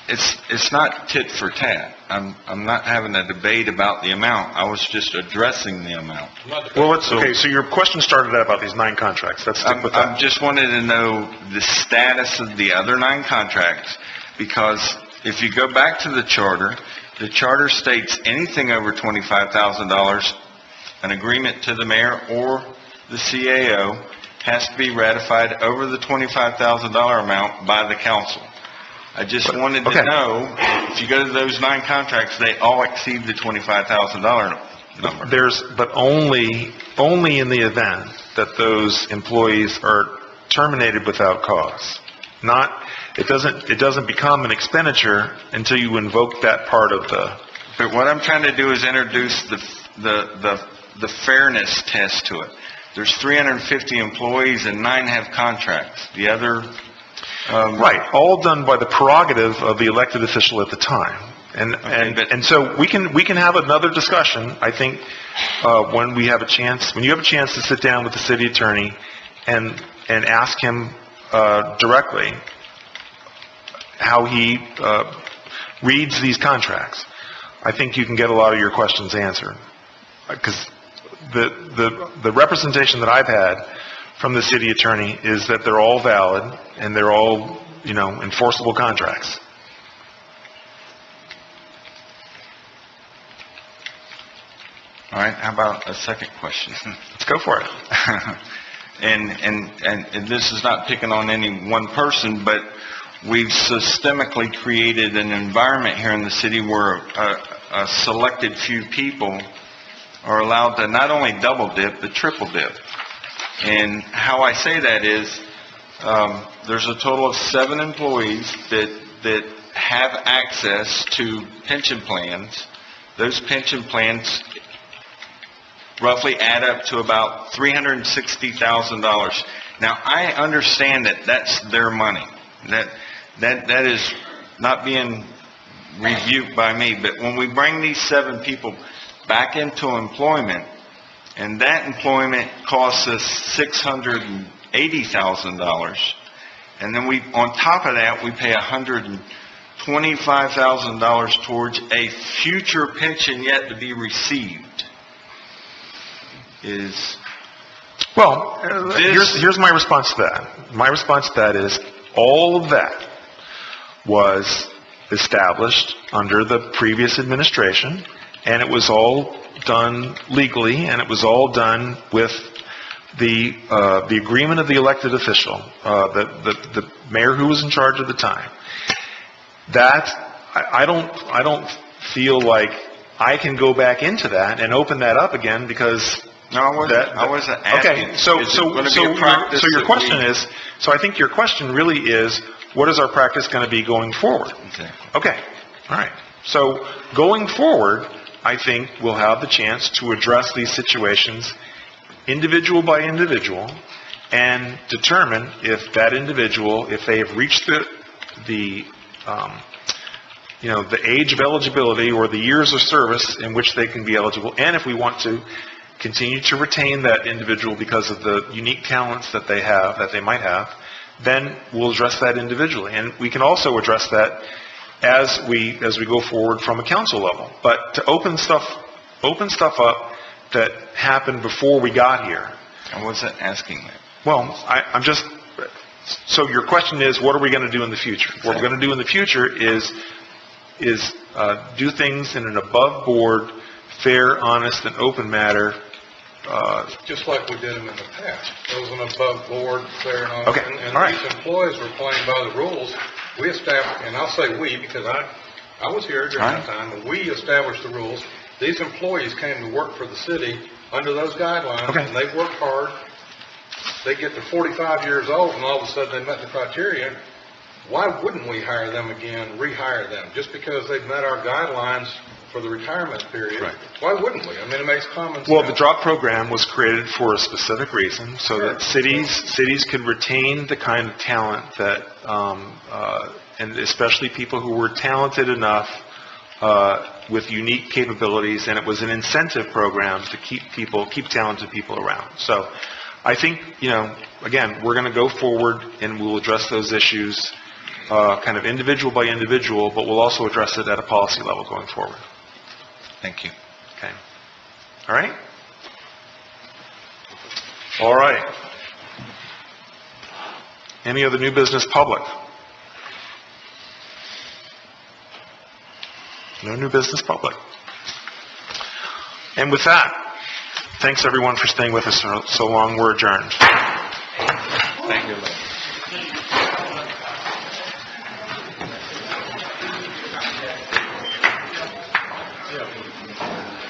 it's not tit for tat. I'm not having a debate about the amount. I was just addressing the amount. Well, okay, so your question started out about these 9 contracts. Let's stick with that. I just wanted to know the status of the other 9 contracts, because if you go back to the charter states anything over $25,000, an agreement to the mayor or the CAO has to be ratified over the $25,000 amount by the council. I just wanted to know, if you go to those 9 contracts, they all exceed the $25,000 number. But only in the event that those employees are terminated without cause. It doesn't become an expenditure until you invoke that part of the... But what I'm trying to do is introduce the fairness test to it. There's 350 employees and 9 have contracts. The other... right, all done by the prerogative of the elected official at the time. And so we can have another discussion, I think, when you have a chance to sit down with the city attorney and ask him directly how he reads these contracts. I think you can get a lot of your questions answered. Because the representation that I've had from the city attorney is that they're all valid and they're all, enforceable contracts. All right, how about a second question? Let's go for it. And this is not picking on any one person, but we've systemically created an environment here in the city where a selected few people are allowed to not only double dip, but triple dip. And how I say that is, there's a total of 7 employees that have access to pension plans. Those pension plans roughly add up to about $360,000. Now, I understand that that's their money. That is not being rebuked by me. But when we bring these 7 people back into employment, and that employment costs us $680,000, and then on top of that, we pay $125,000 towards a future pension yet to be received. Here's my response to that. My response to that is all of that was established under the previous administration, and it was all done legally, and it was all done with the agreement of the elected official, the mayor who was in charge at the time. I don't feel like I can go back into that and open that up again because. No, I wasn't asking. Okay, so your question is, so I think your question really is, what is our practice going to be going forward? Okay, all right. So going forward, I think we'll have the chance to address these situations individual by individual and determine if that individual, if they have reached the age of eligibility or the years of service in which they can be eligible, and if we want to continue to retain that individual because of the unique talents that they have, that they might have, then we'll address that individually. And we can also address that as we go forward from a council level. But to open stuff up that happened before we got here. I wasn't asking that. Well, so your question is, what are we going to do in the future? What we're going to do in the future is do things in an above board, fair, honest, and open manner. Just like we did them in the past. It was an above board, fair and honest. Okay. And all right. These employees were playing by the rules. We established, and I'll say we because I was here during that time, and we established the rules. These employees came to work for the city under those guidelines, and they worked hard. They get to 45 years old, and all of a sudden they met the criteria. Why wouldn't we hire them again, rehire them? Just because they've met our guidelines for the retirement period. Right. Why wouldn't we? I mean, it makes common sense. Well, the drop program was created for a specific reason, so that cities could retain the kind of talent that, and especially people who were talented enough with unique capabilities, and it was an incentive program to keep talented people around. So I think, again, we're going to go forward and we'll address those issues kind of individual by individual, but we'll also address it at a policy level going forward. Thank you. Okay. All right? All right. Any other new business public? No new business public. And with that, thanks everyone for staying with us so long. We're adjourned. Thank you.